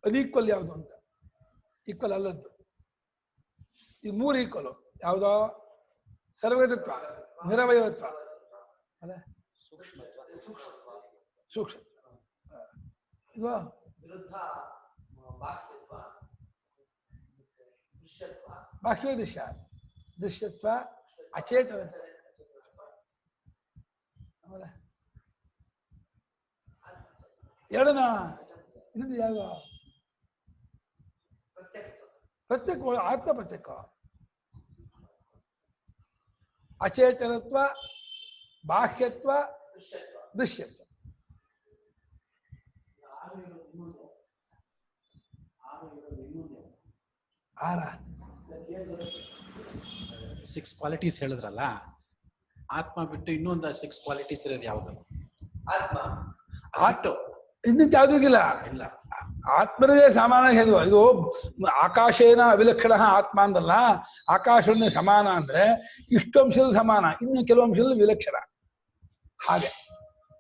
ಅನ್ಈಕ್ವಲ್ ಯಾವುದು ಅಂತ. ಈಕ್ವಲ್ ಅಲ್ಲದ್ದು. ಈ 3 ಈಕ್ವಲು ಯಾವುದೋ ಸರ್ವಗತತ್ವ, ನಿರವಯವತ್ವ, ಅಲ್ಲ ಸೂಕ್ಷ್ಮ ಇದು ಬಾಹ್ಯ ದೃಶ್ಯ, ದೃಶ್ಯತ್ವ, ಅಚೇತನ. ಎರಡನ ಇನ್ನೊಂದು ಯಾವ ಪ್ರತ್ಯೇಕ, ಆತ್ಮ ಪ್ರತ್ಯೇಕ. ಅಚೇತನತ್ವ, ಬಾಹ್ಯತ್ವ, ದೃಶ್ಯತ್ವ. ಆರ 6 ಕ್ವಾಲಿಟೀಸ್ ಹೇಳಿದ್ರಲ್ಲ, ಆತ್ಮ ಬಿಟ್ಟು ಇನ್ನೊಂದು 6 ಕ್ವಾಲಿಟೀಸ್ ಇರೋದು ಯಾವುದು? ಆಟೋ ಇನ್ನೊಂದು ಯಾವುದೂ ಇಲ್ಲ. ಆತ್ಮನಿಗೆ ಸಮಾನ ಹೇಳುವ. ಇದು ಆಕಾಶೇನ ಅವಿಲಕ್ಷಣ ಆತ್ಮ ಅಂದಲ್ಲ, ಆಕಾಶನೇ ಸಮಾನ ಅಂದ್ರೆ ಇಷ್ಟು ಅಂಶದಲ್ಲಿ ಸಮಾನ, ಇನ್ನು ಕೆಲವು ಅಂಶದಲ್ಲಿ ವಿಲಕ್ಷಣ. ಹಾಗೆ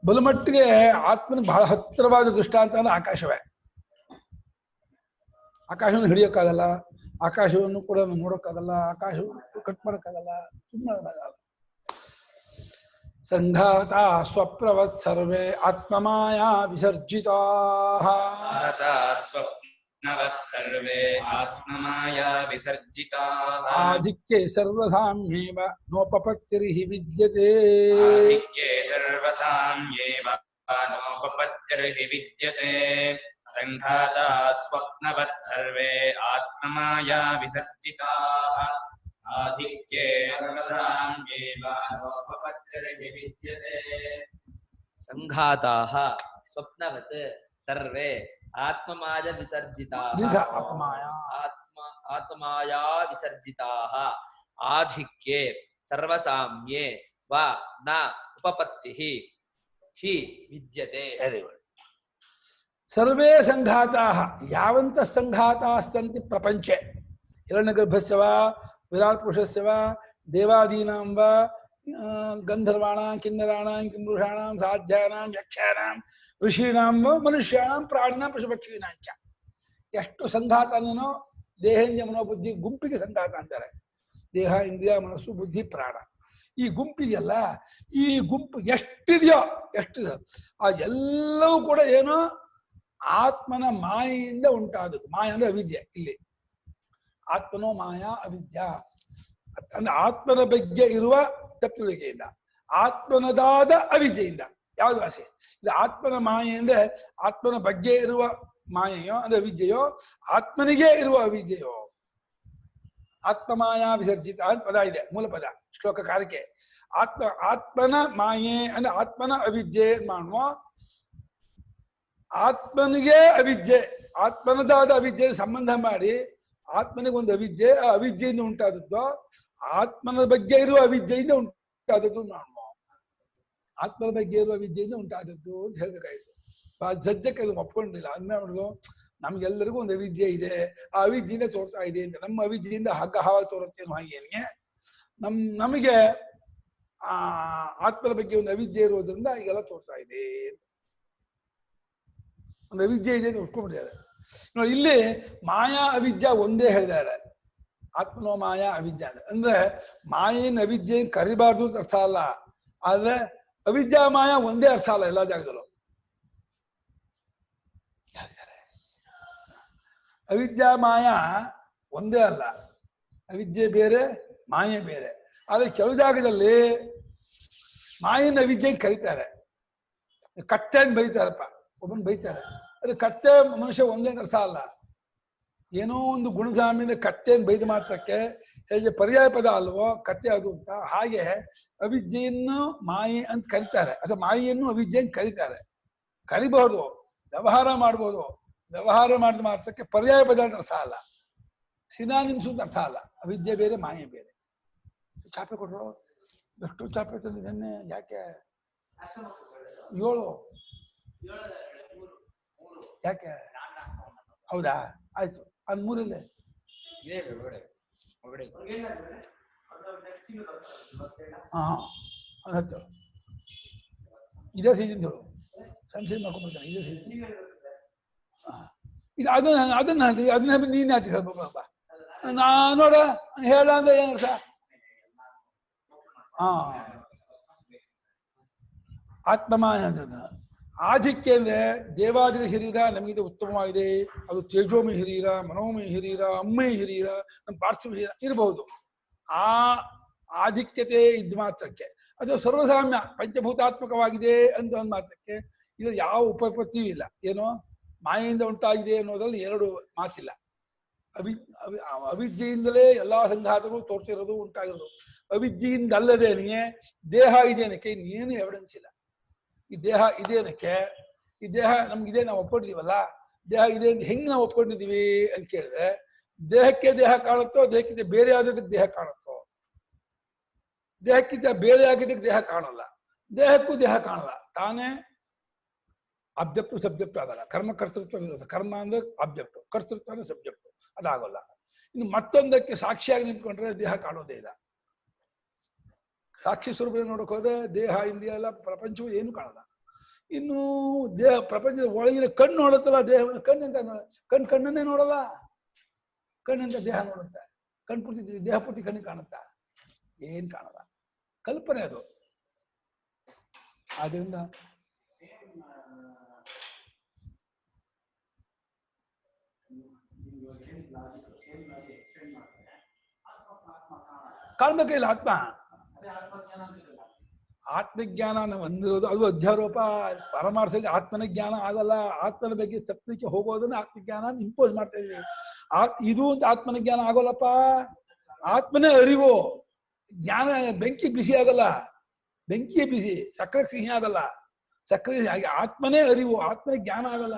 ಬಲಮಟ್ಟಿಗೆ ಆತ್ಮನಿಗೆ ಬಹಳ ಹತ್ತಿರವಾದ ದೃಷ್ಟಾಂತ ಅಂದ್ರೆ ಆಕಾಶವೇ. ಆಕಾಶವನ್ನು ಹಿಡಿಯೋಕ್ಕಾಗಲ್ಲ, ಆಕಾಶವನ್ನು ಕೂಡ ನೋಡೋಕ್ಕಾಗಲ್ಲ, ಆಕಾಶವನ್ನು ಕಟ್ ಮಾಡೋಕ್ಕಾಗಲ್ಲ, ಸುಮ್ಮನೆ ಸಂಘಾತ ಸ್ವಪ್ನವತ್ ಸರ್ವೇ ಆತ್ಮಮಾಯಾ ವಿಸರ್ಜಿತಾ. ಸ್ವಪ್ನವತ್ ಸರ್ವೇ ಆತ್ಮಮಾಯಾ ವಿಸರ್ಜಿತಾ. ಆಧಿಕ್ಯೆ ಸರ್ವಸಾಮ್ಯೇವ ನೋಪಪತ್ತಿರ್ಹಿ ವಿದ್ಯತೆ. ಆಧಿಕ್ಯೆ ಸರ್ವಸಾಮ್ಯೇವ ನೋಪಪತ್ತಿರ್ಹಿ ವಿದ್ಯತೆ. ಸಂಘಾತ ಸ್ವಪ್ನವತ್ ಸರ್ವೇ ಆತ್ಮಮಾಯಾ ವಿಸರ್ಜಿತಾ. ಆಧಿಕ್ಯೆ ಸರ್ವಸಾಮ್ಯೇವ ನೋಪಪತ್ತಿರ್ಹಿ ವಿದ್ಯತೆ. ಸಂಘಾತಾಃ ಸ್ವಪ್ನವತ್ ಸರ್ವೇ ಆತ್ಮಮಾಯ ವಿಸರ್ಜಿತಾಃ ದೀರ್ಘ ಅಪಮಾಯ ಆತ್ಮಾಯಾ ವಿಸರ್ಜಿತಾಃ ಆಧಿಕ್ಯೆ ಸರ್ವಸಾಮ್ಯೆ ವಾ ನ ಉಪಪತ್ತಿಃ ಹಿ ವಿದ್ಯತೆ. Very good. ಸರ್ವೇ ಸಂಘಾತಾಃ ಯಾವಂತಃ ಸಂಘಾತಾಃ ಸಂತಿ ಪ್ರಪಂಚೆ ಹಿರಣ್ಯಗರ್ಭಸ್ಯ ವಾ ವಿರಾಟ್ ಪುರುಷಸ್ಯ ವಾ ದೇವಾದೀನಾಂ ವಾ ಗಂಧರ್ವಾಣಾಂ ಕಿನ್ನರಾಣಾಂ ಕಿಂಪುರುಷಾಣಾಂ ಸಾಧ್ಯಾನಾಂ ಯಕ್ಷಾನಾಂ ಋಷೀಣಾಂ ವಾ ಮನುಷ್ಯಾಣಾಂ ಪ್ರಾಣಿನಾಂ ಪಶುಪಕ್ಷೀಣಾಂ ಚ. ಎಷ್ಟು ಸಂಘಾತ ಅನ್ನೋ ದೇಹೇಂದ್ರಿಯ ಮನೋಬುದ್ಧಿ ಗುಂಪಿಗೆ ಸಂಘಾತ ಅಂತಾರೆ. ದೇಹ ಇಂದ್ರಿಯ ಮನಸ್ಸು ಬುದ್ಧಿ ಪ್ರಾಣ ಈ ಗುಂಪಿದೆಯಲ್ಲ, ಈ ಗುಂಪು ಎಷ್ಟಿದೆಯೋ ಎಷ್ಟಿದೆ ಅದೆಲ್ಲವೂ ಕೂಡ ಏನೋ ಆತ್ಮನ ಮಾಯೆಯಿಂದ ಉಂಟಾದದ್ದು. ಮಾಯ ಅಂದ್ರೆ ಅವಿದ್ಯೆ. ಇಲ್ಲಿ ಆತ್ಮನೋ ಮಾಯಾ ಅವಿದ್ಯಾ ಅಂದ್ರೆ ಆತ್ಮನ ಬಗ್ಗೆ ಇರುವ ತಪ್ಪುಳಿಕೆಯಿಂದ, ಆತ್ಮನದಾದ ಅವಿದ್ಯೆಯಿಂದ. ಯಾವುದು ಆಸೆ? ಇದು ಆತ್ಮನ ಮಾಯೆ ಅಂದ್ರೆ ಆತ್ಮನ ಬಗ್ಗೆ ಇರುವ ಮಾಯೆಯೋ ಅಂದ್ರೆ ಅವಿದ್ಯೆಯೋ, ಆತ್ಮನಿಗೆ ಇರುವ ಅವಿದ್ಯೆಯೋ. ಆತ್ಮಮಾಯಾ ವಿಸರ್ಜಿತ ಅಂತ ಪದ ಇದೆ, ಮೂಲ ಪದ ಶ್ಲೋಕಕಾರಕ್ಕೆ. ಆತ್ಮನ ಮಾಯೆ ಅಂದ್ರೆ ಆತ್ಮನ ಅವಿದ್ಯೆ ಮಾಡುವ, ಆತ್ಮನಿಗೆ ಅವಿದ್ಯೆ, ಆತ್ಮನದಾದ ಅವಿದ್ಯೆ ಸಂಬಂಧ ಮಾಡಿ ಆತ್ಮನಿಗೆ ಒಂದು ಅವಿದ್ಯೆ, ಆ ಅವಿದ್ಯೆಯಿಂದ ಉಂಟಾದದ್ದು, ಆತ್ಮನ ಬಗ್ಗೆ ಇರುವ ಅವಿದ್ಯೆಯಿಂದ ಉಂಟಾದದ್ದು ಮಾಡುವ. ಆತ್ಮನ ಬಗ್ಗೆ ಇರುವ ವಿದ್ಯೆಯಿಂದ ಉಂಟಾದದ್ದು ಅಂತ ಹೇಳ್ಬೇಕಾಯ್ತು. ಸದ್ಯಕ್ಕೆ ಅದು ಒಪ್ಕೊಂಡಿಲ್ಲ. ಅದನ್ನ ಮಾಡೋದು, ನಮ್ಗೆಲ್ಲರಿಗೂ ಒಂದು ಅವಿದ್ಯೆ ಇದೆ, ಆ ಅವಿದ್ಯೆಯಿಂದ ತೋರ್ತಾ ಇದೆ ಅಂತ. ನಮ್ಮ ಅವಿದ್ಯೆಯಿಂದ ಹಗ್ಗ ಹಾವ ತೋರುತ್ತೇನೋ ಹಾಗೇನಿಗೆ ನಮಗೆ ಆ ಆತ್ಮನ ಬಗ್ಗೆ ಒಂದು ಅವಿದ್ಯೆ ಇರೋದ್ರಿಂದ ಈಗೆಲ್ಲ ತೋರ್ತಾ ಇದೆ ಅಂತ. ಒಂದು ಅವಿದ್ಯೆ ಇದೆ ಅಂತ ಉಟ್ಕೊಂಡ್ಬಿಟ್ಟಿದ್ದಾರೆ ನೋಡಿ. ಇಲ್ಲಿ ಮಾಯಾ ಅವಿದ್ಯಾ ಒಂದೇ ಹೇಳಿದ್ದಾರೆ. ಆತ್ಮನೋ ಮಾಯಾ ಅವಿದ್ಯಾ ಅಂದ್ರೆ ಮಾಯೇನ ಅವಿದ್ಯೆ ಕರಿಬಾರ್ದು ಅಂತ ಅರ್ಥ ಅಲ್ಲ, ಆದ್ರೆ ಅವಿದ್ಯಾ ಮಾಯಾ ಒಂದೇ ಅರ್ಥ ಅಲ್ಲ ಎಲ್ಲ ಜಾಗದಲ್ಲೂ. ಅವಿದ್ಯಾ ಮಾಯಾ ಒಂದೇ ಅಲ್ಲ, ಅವಿದ್ಯೆ ಬೇರೆ ಮಾಯೆ ಬೇರೆ. ಆದ್ರೆ ಕೆಲವು ಜಾಗದಲ್ಲಿ ಮಾಯನ ಅವಿದ್ಯೆ ಕರೀತಾರೆ, ಕಟ್ಟೆನ್ ಬೈತಾರಪ್ಪ, ಒಬ್ಬನ್ ಬೈತಾರೆ. ಅದು ಕತ್ತೆ ಮನುಷ್ಯ ಒಂದೇ ಅರ್ಥ ಅಲ್ಲ. ಏನೋ ಒಂದು ಗುಣಧಾಮಿನ ಕತ್ತೆಯನ್ನು ಬೈದ ಮಾತ್ರಕ್ಕೆ ಹೇಗೆ ಪರ್ಯಾಯ ಪದ ಅಲ್ವೋ ಕತ್ತೆ ಅದು ಅಂತ, ಹಾಗೆ ಅವಿದ್ಯೆಯನ್ನು ಮಾಯೆ ಅಂತ ಕರೀತಾರೆ, ಅಥವಾ ಮಾಯೆಯನ್ನು ಅವಿದ್ಯೆಯನ್ನು ಕರೀತಾರೆ. ಕರಿಬಹುದು, ವ್ಯವಹಾರ ಮಾಡ್ಬೋದು, ವ್ಯವಹಾರ ಮಾಡಿದ ಮಾತ್ರಕ್ಕೆ ಪರ್ಯಾಯ ಪದ ಅಂತ ಅರ್ಥ ಅಲ್ಲ, ಸಿನಾನಿಮ್ಸ್ ಅಂತ ಅರ್ಥ ಅಲ್ಲ. ಅವಿದ್ಯೆ ಬೇರೆ ಮಾಯೆ ಬೇರೆ. ಚಾಪೆ ಕೊಟ್ರು, ಎಷ್ಟು ಚಾಪೆ ತಂದಿದ್ದೇನೆ, ಯಾಕೆ 7 ಯಾಕೆ? ಹೌದಾ, ಆಯ್ತು. ಅದ್ 3 ಹಾ ಅದು ಇದೇ ಸೀಸನ್ ಹೇಳು, ಸಣ್ಣ ಸೀಸನ್ ಮಾಡ್ಕೊಂಡ್ಬಿಡ್ತಾನೆ ಇದೇ ಸೀಸನ್. ಇದು ಅದನ್ನ ನೀನ್ ಯಾಕೆ ಹೇಳ್ಬೇಕಪ್ಪ? ನೋಡ ಹೇಳ ಅಂದ್ರೆ ಏನರ್ಥ? ಹಾ, ಆತ್ಮಮಾಯ ಆಧಿಕ್ಯ ಅಂದ್ರೆ ದೇವಾದಿನ ಶರೀರ ನಮಗಿಂತ ಉತ್ತಮವಾಗಿದೆ, ಅದು ತೇಜೋಮಯ ಶರೀರ, ಮನೋಮಯ ಶರೀರ, ಅಮ್ಮಯ ಶರೀರ, ನಮ್ಮ ಪಾರ್ಥಿವ ಶರೀರ ಇರಬಹುದು. ಆ ಆಧಿಕ್ಯತೆ ಇದ್ದ ಮಾತ್ರಕ್ಕೆ ಅದು ಸರ್ವಸಾಮ್ಯ ಪಂಚಭೂತಾತ್ಮಕವಾಗಿದೆ ಅಂತ ಒಂದು ಮಾತ್ರಕ್ಕೆ ಇದು ಯಾವ ಉಪಪತ್ತಿಯೂ ಇಲ್ಲ. ಏನೋ ಮಾಯೆಯಿಂದ ಉಂಟಾಗಿದೆ ಅನ್ನೋದ್ರಲ್ಲಿ 2 ಮಾತಿಲ್ಲ. ಅವಿದ್ಯೆಯಿಂದಲೇ ಎಲ್ಲಾ ಸಂಘಾತಗಳು ತೋರ್ತಿರೋದು ಉಂಟಾಗಿರೋದು. ಅವಿದ್ಯೆಯಿಂದಲ್ಲದೇನೆಯೇ ದೇಹ ಇದೇನಕ್ಕೆ ಇನ್ನೇನು ಎವಿಡೆನ್ಸ್ ಇಲ್ಲ. ಈ ದೇಹ ಇದೇನಕ್ಕೆ, ಈ ದೇಹ ನಮ್ಗಿದೆ ನಾವು ಒಪ್ಕೊಂಡಿದೀವಲ್ಲ, ದೇಹ ಇದೆ ಅಂತ ಹೆಂಗ್ ನಾವು ಒಪ್ಕೊಂಡಿದೀವಿ ಅಂತ ಕೇಳಿದ್ರೆ, ದೇಹಕ್ಕೆ ದೇಹ ಕಾಣುತ್ತೋ, ದೇಹಕ್ಕಿಂತ ಬೇರೆ ಆದದಕ್ಕೆ ದೇಹ ಕಾಣುತ್ತೋ? ದೇಹಕ್ಕಿಂತ ಬೇರೆ ಆಗಿದ್ದಕ್ಕೆ ದೇಹ ಕಾಣಲ್ಲ, ದೇಹಕ್ಕೂ ದೇಹ ಕಾಣಲ್ಲ. ತಾನೇ ಅಬ್ಜೆಕ್ಟು ಸಬ್ಜೆಕ್ಟ್ ಆಗಲ್ಲ. ಕರ್ಮ ಕರ್ತೃತ್ವ ವಿರೋಧ. ಕರ್ಮ ಅಂದ್ರೆ ಅಬ್ಜೆಕ್ಟು, ಕರ್ತೃತ್ವ ಅಂದ್ರೆ ಸಬ್ಜೆಕ್ಟು, ಅದಾಗಲ್ಲ. ಇನ್ನು ಮತ್ತೊಂದಕ್ಕೆ ಸಾಕ್ಷಿಯಾಗಿ ನಿಂತ್ಕೊಂಡ್ರೆ ದೇಹ ಕಾಣೋದೇ ಇಲ್ಲ. ಸಾಕ್ಷಿ ಸ್ವರೂಪ ನೋಡಕ್ ಹೋದ್ರೆ ದೇಹ ಇಂದ್ರಿಯ ಎಲ್ಲ ಪ್ರಪಂಚವು ಏನು ಕಾಣಲ್ಲ. ಇನ್ನು ದೇಹ ಪ್ರಪಂಚದ ಒಳಗಿನ ಕಣ್ಣು ನೋಡುತ್ತಲ್ಲ, ದೇಹವನ್ನು ಕಣ್ಣಂತ ಕಣ್ಣನ್ನೇ ನೋಡಲ್ಲ, ಕಣ್ಣಂತ ದೇಹ ನೋಡುತ್ತೆ. ಕಣ್ ಪೂರ್ತಿ ದೇಹ ಪೂರ್ತಿ ಕಣ್ಣಿಗೆ ಕಾಣುತ್ತ? ಏನ್ ಕಾಣಲ್ಲ, ಕಲ್ಪನೆ ಅದು. ಆದ್ರಿಂದ ಕಾಣ್ಬೇಕೇ ಇಲ್ಲ ಆತ್ಮ. ಆತ್ಮಜ್ಞಾನ ನಾವು ಹೊಂದಿರೋದು ಅದು ಅಧ್ಯಾರೋಪ. ಪರಮಾರ್ಥದಲ್ಲಿ ಆತ್ಮನ ಜ್ಞಾನ ಆಗಲ್ಲ. ಆತ್ಮನ ಬಗ್ಗೆ ತಪ್ಪಲಿಕ್ಕೆ ಹೋಗೋದನ್ನ ಆತ್ಮಜ್ಞಾನ ಇಂಪೋಸ್ ಮಾಡ್ತಾ ಇದೀವಿ. ಇದು ಅಂತ ಆತ್ಮನ ಜ್ಞಾನ ಆಗೋಲ್ಲಪ್ಪ. ಆತ್ಮನೇ ಅರಿವು. ಜ್ಞಾನ ಬೆಂಕಿ ಬಿಸಿ ಆಗಲ್ಲ, ಬೆಂಕಿಯೇ ಬಿಸಿ, ಸಕ್ಕರೆ ಸಿಹಿ ಆಗಲ್ಲ. ಸಕ್ರಿಯ ಹಾಗೆ ಆತ್ಮನೇ ಅರಿವು, ಆತ್ಮನೇ ಜ್ಞಾನ ಆಗಲ್ಲ.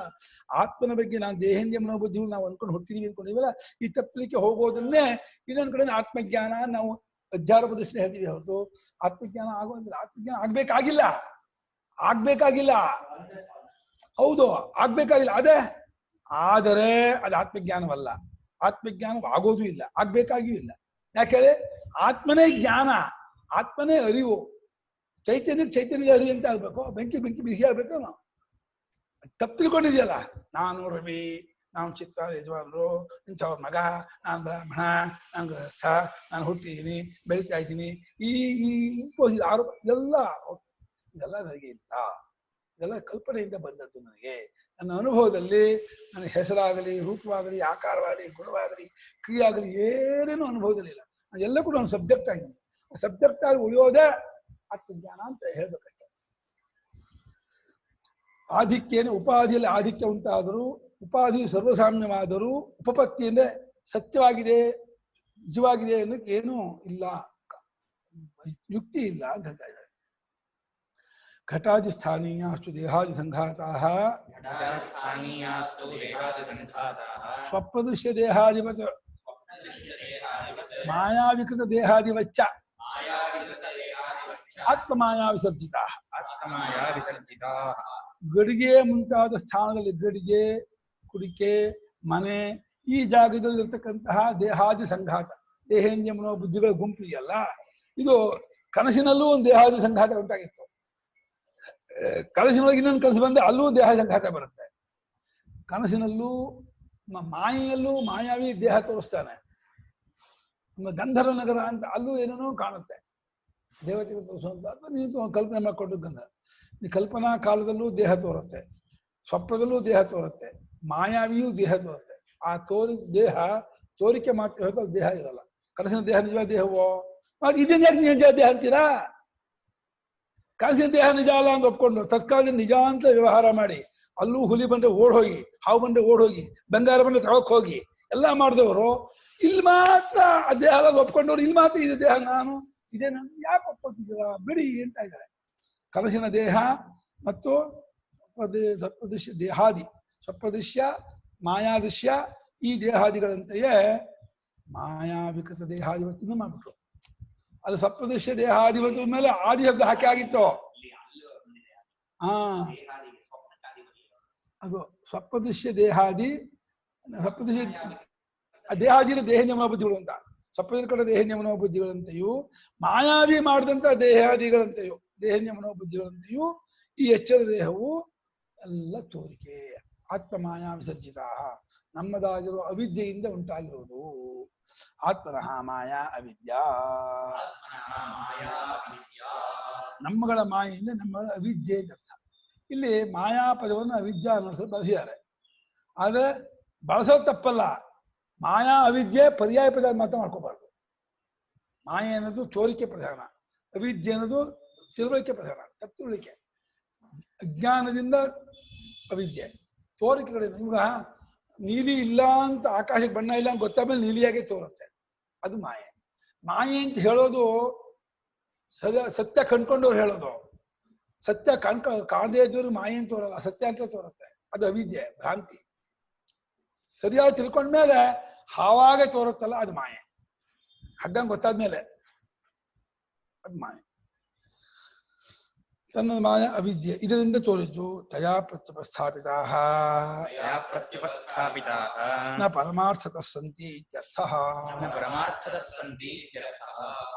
ಆತ್ಮನ ಬಗ್ಗೆ ನಾವು ದೇಹೇಂದ್ರಿಯ ಮನೋಬುದ್ಧಿಗಳು ನಾವು ಅಂದ್ಕೊಂಡು ಹುಟ್ಟಿದೀವಿ ಅಂದ್ಕೊಂಡಿವಲ್ಲ, ಈ ತಪ್ಪಲಿಕ್ಕೆ ಹೋಗೋದನ್ನೇ ಇನ್ನೊಂದ್ ಕಡೆ ಆತ್ಮಜ್ಞಾನ ನಾವು ಅಜ್ಜಾರ ಪ್ರದರ್ಶನ ಹೇಳ್ತೀವಿ ಹೊರತು ಆತ್ಮಜ್ಞಾನ ಆಗೋದಿಲ್ಲ. ಆತ್ಮಜ್ಞಾನ ಆಗ್ಬೇಕಾಗಿಲ್ಲ. ಹೌದು, ಆಗ್ಬೇಕಾಗಿಲ್ಲ. ಆದರೆ ಅದು ಆತ್ಮಜ್ಞಾನವಲ್ಲ. ಆತ್ಮಜ್ಞಾನವಾಗೋದು ಇಲ್ಲ, ಆಗ್ಬೇಕಾಗಿಯೂ ಇಲ್ಲ. ಯಾಕೆ ಹೇಳಿ, ಆತ್ಮನೇ ಜ್ಞಾನ, ಆತ್ಮನೇ ಅರಿವು. ಚೈತನ್ಯದ ಅರಿವು ಅಂತ ಆಗ್ಬೇಕು, ಬೆಂಕಿ ಬಿಸಿ ಆಗ್ಬೇಕು. ನಾವು ತಪ್ಪು ತಿಳ್ಕೊಂಡಿದ್ಯಲ್ಲ, ನಾನು ರವಿ, ನಾನು ಚಿತ್ರ ಯಜಮಾನರು, ಇಂಥವ್ರ ಮಗ, ನಾನು ಬ್ರಾಹ್ಮಣ, ನಾನು ಗೃಹಸ್ಥ, ನಾನು ಹುಟ್ಟಿದ್ದೀನಿ, ಬೆಳೀತಾ ಇದ್ದೀನಿ, ಈ ಇಂಪೋಸಿಟ್ ಆರೋಪ ಇದೆಲ್ಲ ನನಗೆ ಇಲ್ಲ. ಇದೆಲ್ಲ ಕಲ್ಪನೆಯಿಂದ ಬಂದದ್ದು. ನನಗೆ ನನ್ನ ಅನುಭವದಲ್ಲಿ ನನಗೆ ಹೆಸರಾಗಲಿ, ರೂಪವಾಗಲಿ, ಆಕಾರವಾಗಲಿ, ಗುಣವಾಗಲಿ, ಕ್ರಿಯೆ ಆಗಲಿ ಏನೇನೂ ಅನುಭವದಲ್ಲಿ ಇಲ್ಲ. ಎಲ್ಲ ಕೂಡ ನಾನು ಸಬ್ಜೆಕ್ಟ್ ಆಗಿದ್ದೀನಿ. ಸಬ್ಜೆಕ್ಟ್ ಆಗಿ ಉಳಿಯೋದೇ ಆತ್ಮಜ್ಞಾನ ಅಂತ ಹೇಳ್ಬೇಕಷ್ಟೆ. ಆಧಿಕ್ಯೇನೆ ಉಪಾಧಿಯಲ್ಲಿ ಆಧಿಕ್ಯ ಉಂಟಾದರೂ, ಉಪಾಧಿ ಸರ್ವಸಾಮ್ಯವಾದರೂ, ಉಪಪತ್ತಿ ಅಂದ್ರೆ ಸತ್ಯವಾಗಿದೆ, ನಿಜವಾಗಿದೆ ಅನ್ನೋಕೆ ಏನೂ ಇಲ್ಲ, ಯುಕ್ತಿ ಇಲ್ಲ ಅಂತ ಹೇಳ್ತಾ ಇದ್ದಾರೆ. ಘಟಾದಿ ಸ್ಥಾನೀಯಾಸ್ತು ದೇಹಾದಿ ಸಂಘಾತಾಃ ಸ್ವಪ್ರದೃಶ್ಯ ದೇಹಾದಿವತ್ ಮಾಯಾವಿಕೃತ ದೇಹಾದಿವಚ್ಚ ಆತ್ಮಮಾಯಾ ವಿಸರ್ಜಿತಾ. ಗಡಿಗೆ ಮುಂತಾದ ಸ್ಥಾನದಲ್ಲಿ ಗಡಿಗೆ, ಕುಡಿಕೆ, ಮನೆ, ಈ ಜಾಗದಲ್ಲಿರ್ತಕ್ಕಂತಹ ದೇಹಾದಿ ಸಂಘಾತ, ದೇಹೇಂದ್ರಿಯ ಮನೋಬುದ್ಧಿಗಳ ಗುಂಪು ಇದೆಯಲ್ಲ, ಇದು ಕನಸಿನಲ್ಲೂ ಒಂದು ದೇಹಾದಿ ಸಂಘಾತ ಉಂಟಾಗಿತ್ತು. ಕನಸಿನೊಳಗೆ ಇನ್ನೊಂದು ಕನಸು ಬಂದ್ರೆ ಅಲ್ಲೂ ದೇಹ ಸಂಘಾತ ಬರುತ್ತೆ. ಕನಸಿನಲ್ಲೂ ಮಾಯೆಯಲ್ಲೂ ಮಾಯಾವಿ ದೇಹ ತೋರಿಸ್ತಾನೆ. ನಮ್ಮ ಗಂಧರ್ವ ನಗರ ಅಂತ ಅಲ್ಲೂ ಏನೇನೋ ಕಾಣುತ್ತೆ, ದೇವತೆಗಳು ತೋರಿಸುವಂತ, ಅಥವಾ ನೀವು ಕಲ್ಪನೆ ಮಾಡಿಕೊಂಡು ಗಂಧ. ಈ ಕಲ್ಪನಾ ಕಾಲದಲ್ಲೂ ದೇಹ ತೋರುತ್ತೆ, ಸ್ವಪ್ನದಲ್ಲೂ ದೇಹ ತೋರುತ್ತೆ, ಮಾಯಾವಿಯೂ ದೇಹ ತೋರುತ್ತೆ. ಆ ದೇಹ ತೋರಿಕೆ ಮಾತ್ರ ಹೇಳ್ತಾ ದೇಹ ಇರಲ್ಲ. ಕನಸಿನ ದೇಹ ನಿಜವಾದ ದೇಹವೋ? ಇದನ್ನ ಯಾಕೆ ನಿಜ ದೇಹ ಅಂತೀರಾ? ಕನಸಿನ ದೇಹ ನಿಜ ಅಲ್ಲ ಅಂತ ಒಪ್ಕೊಂಡು ತತ್ಕಾಲದಿಂದ ನಿಜ ಅಂತ ವ್ಯವಹಾರ ಮಾಡಿ, ಅಲ್ಲೂ ಹುಲಿ ಬಂದ್ರೆ ಓಡ್ ಹೋಗಿ, ಹಾವು ಬಂದ್ರೆ ಓಡ್ ಹೋಗಿ, ಬಂಗಾರ ಬಂದ್ರೆ ತಗೊಕ್ ಹೋಗಿ ಎಲ್ಲ ಮಾಡಿದವರು, ಇಲ್ಲಿ ಮಾತ್ರ ಆ ದೇಹ ಒಪ್ಕೊಂಡವ್ರು, ಇಲ್ಲಿ ಮಾತ್ರ ಇದೆ ದೇಹ ನಾನು ಇದೇ ನಾನು ಯಾಕೆ ಒಪ್ಕೊಳ್ತಿದ್ದೀರಾ, ಬಿಡಿ ಅಂತ ಇದ್ದಾರೆ. ಕನಸಿನ ದೇಹ ಮತ್ತು ಸ್ವಪ್ರದೃಶ್ಯ ದೇಹಾದಿ, ಸ್ವಪ್ರದೃಶ್ಯ ಮಾಯಾದೃಶ್ಯ ಈ ದೇಹಾದಿಗಳಂತೆಯೇ ಮಾಯಾವಿಕೃತ ದೇಹಾಧಿಪತಿನೂ ಮಾಡ್ಬಿಟ್ರು. ಅದು ಸ್ವಪ್ರದೃಶ್ಯ ದೇಹಾಧಿಪತಿ ಮೇಲೆ ಆದಿ ಶಬ್ದ ಹಾಕಿ ಆಗಿತ್ತು. ಅದು ಸ್ವಪ್ರದೃಶ್ಯ ದೇಹಾದಿ, ಸ್ವಪ್ರದೃಶ್ಯ ದೇಹಾದಿನ ದೇಹೇಂದ್ರಿಯ ಮನೋಬುದ್ಧಿಗಳು ಅಂತ, ಸ್ವಪ್ನದ ಕಡೆ ದೇಹೇಂದ್ರಿಯ ಮನೋಬುದ್ಧಿಗಳಂತೆಯೂ, ಮಾಯಾವಿ ಮಾಡಿದಂತ ದೇಹಾದಿಗಳಂತೆಯೂ, ದೇಹೇಂದ್ರಿಯ ಮನೋಬುದ್ಧಿಗಳಂತೆಯೂ ಈ ಎಚ್ಚರ ದೇಹವು ಎಲ್ಲ ತೋರಿಕೆ. ಆತ್ಮ ಮಾಯಾ ವಿಸರ್ಜಿತ, ನಮ್ಮದಾಗಿರುವ ಅವಿದ್ಯೆಯಿಂದ ಉಂಟಾಗಿರುವುದು. ಆತ್ಮನಃ ಮಾಯಾ ಅವಿದ್ಯಾ, ನಮ್ಮಗಳ ಮಾಯೆಯಿಂದ ನಮ್ಮಗಳ ಅವಿದ್ಯೆ ಅಂತ ಅರ್ಥ. ಇಲ್ಲಿ ಮಾಯಾ ಪದವನ್ನು ಅವಿದ್ಯಾ ಅನ್ನೋ ಬಳಸಿದ್ದಾರೆ. ಆದ್ರೆ ಬಳಸೋದು ತಪ್ಪಲ್ಲ. ಮಾಯಾ ಅವಿದ್ಯೆ ಪರ್ಯಾಯ ಪದ ಮಾತ್ರ ಮಾಡ್ಕೋಬಾರ್ದು. ಮಾಯೆ ಅನ್ನೋದು ತೋರಿಕೆ ಪ್ರಧಾನ, ಅವಿದ್ಯೆ ಅನ್ನೋದು ತಿಳುವಳಿಕೆ ಪ್ರಧಾನ, ತಪ್ಪು ತಿಳುವಳಿಕೆ. ಅಜ್ಞಾನದಿಂದ ಅವಿದ್ಯೆ, ತೋರಿಕೆಗಳಿಂದ. ಇವಾಗ ನೀಲಿ ಇಲ್ಲ ಅಂತ, ಆಕಾಶಕ್ಕೆ ಬಣ್ಣ ಇಲ್ಲ ಅಂತ ಗೊತ್ತಾದ್ಮೇಲೆ ನೀಲಿಯಾಗೆ ತೋರುತ್ತೆ, ಅದು ಮಾಯೆ. ಮಾಯೆ ಅಂತ ಹೇಳೋದು ಸತ್ಯ ಕಂಡ್ಕೊಂಡವ್ರು ಹೇಳೋದು. ಸತ್ಯ ಕಾಣದೇ ಇದ್ದವ್ರು ಮಾಯೆ ಅಂತ ತೋರಲ್ಲ, ಸತ್ಯ ಅಂತ ತೋರುತ್ತೆ. ಅದು ಅವಿದ್ಯೆ, ಭ್ರಾಂತಿ. ಸರಿಯಾಗಿ ತಿಳ್ಕೊಂಡ್ಮೇಲೆ ಹಾವಾಗೆ ತೋರುತ್ತಲ್ಲ, ಅದು ಮಾಯೆ. ಹಗ್ಗಂಗೆ ಗೊತ್ತಾದ್ಮೇಲೆ ಅದು ಮಾಯೆ. ತನ್ನ ಮಾಯ ಅವಿದ್ಯೆ ಇದರಿಂದ ತೋರಿದ್ದು. ತಯಾ ಪ್ರತ್ಯುಪಸ್ಥಾಪಿತಾ ನ ಪರಮಾರ್ಥತಃ ಸಂತಿ ಇತ್ಯರ್ಥಃ.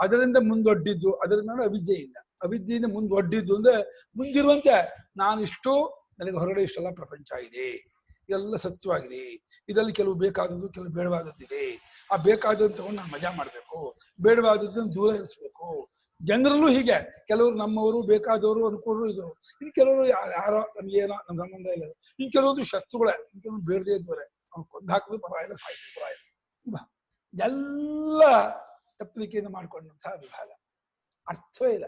ಅದರಿಂದ ಮುಂದೊಡ್ಡಿದ್ದು, ಅದರಿಂದ ಅವಿದ್ಯೆಯಿಂದ, ಅವಿದ್ಯೆಯಿಂದ ಮುಂದೊಡ್ಡಿದ್ದು ಅಂದ್ರೆ ಮುಂದಿರುವಂತೆ ನಾನಿಷ್ಟು, ನನಗೆ ಹೊರಗಡೆ ಇಷ್ಟೆಲ್ಲ ಪ್ರಪಂಚ ಇದೆ, ಇದೆಲ್ಲ ಸತ್ಯವಾಗಿದೆ, ಇದರಲ್ಲಿ ಕೆಲವು ಬೇಕಾದದ್ದು ಕೆಲವು ಬೇಡವಾದದ್ದಿದೆ. ಆ ಬೇಕಾದದ್ದು ತಗೊಂಡು ನಾನು ಮಜಾ ಮಾಡಬೇಕು, ಬೇಡವಾದದ್ದನ್ನು ದೂರ ಇರಿಸ್ಬೇಕು. ಜನರಲ್ಲೂ ಹೀಗೆ, ಕೆಲವರು ನಮ್ಮವರು ಬೇಕಾದವರು ಅನ್ಕೊಂಡ್ರು ಇದು, ಇನ್ನು ಕೆಲವರು ಯಾರೋ ನಮ್ಗೇನೋ ನಮ್ಮ ಸಂಬಂಧ ಇಲ್ಲ, ಇನ್ನು ಕೆಲವೊಂದು ಶತ್ರುಗಳೇ, ಇನ್ನು ಕೆಲವು ಬೇಡದೇ ಇದ್ದವರೇ, ಅವ್ನು ಕೊಂದು ಹಾಕಿದ್ರು ಪರವಾಗಿಲ್ಲ, ಸಾಯಿಸಿದ್ರು ಪರವಾಗಿಲ್ಲ. ಎಲ್ಲ ತಪ್ಪಲಿಕೆಯಿಂದ ಮಾಡ್ಕೊಂಡಂತಹ ವಿಭಾಗ, ಅರ್ಥವೇ ಇಲ್ಲ,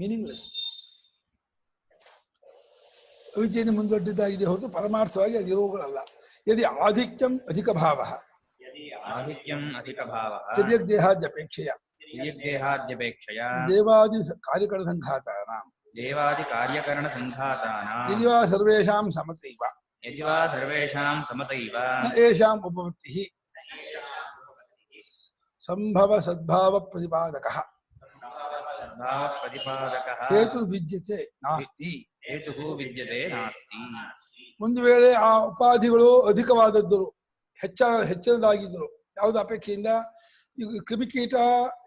ಮೀನಿಂಗ್ಲೆಸ್. ಅವಿದ್ಯೆಯನ್ನು ಮುಂದೊಡ್ಡಿದ್ದಾಗಿದೆ ಹೊರತು ಪರಮಾರ್ಥವಾಗಿ ಅದು ಇರುವುಗಳಲ್ಲ. ಯದಿ ಆಧಿಕ್ಯಂ ಅಧಿಕ ಭಾವ ದೇಹಾದ್ಯಪೇಕ್ಷೆಯ ದೇವಾದಿ ಕಾರ್ಯಕರ ಸಂಘಾತಾನಾಂ ದೇವಾದಿ ಕಾರ್ಯಕರಣ ಸಂಘಾತಾನಾಂ ಯದಿವಾ ಸರ್ವೇಷಾಂ ಸಮತೈವ ಯದಿವಾ ಸರ್ವೇಷಾಂ ಸಮತೈವ ನ ಏಷಾಂ ಉಪಪತ್ತಿಃ ಸಂಭವ ಸದ್ಭಾವ ಪ್ರತಿಪಾದಕಃ ಭಾವ ಪ್ರತಿಪಾದಕಃ ಹೇತುರ್ವಿದ್ಯತೆ ನಾಸ್ತಿ. ಹೇತುಃ ವಿದ್ಯತೆ ನಾಸ್ತಿ. ಒಂದು ವೇಳೆ ಆ ಉಪಾಧಿಗಳು ಅಧಿಕವಾದದ್ದು, ಹೆಚ್ಚಿನದಾಗಿದ್ದರು, ಯಾವುದೇ ಅಪೇಕ್ಷೆಯಿಂದ ಈಗ ಕ್ರಿಮಿಕೀಟ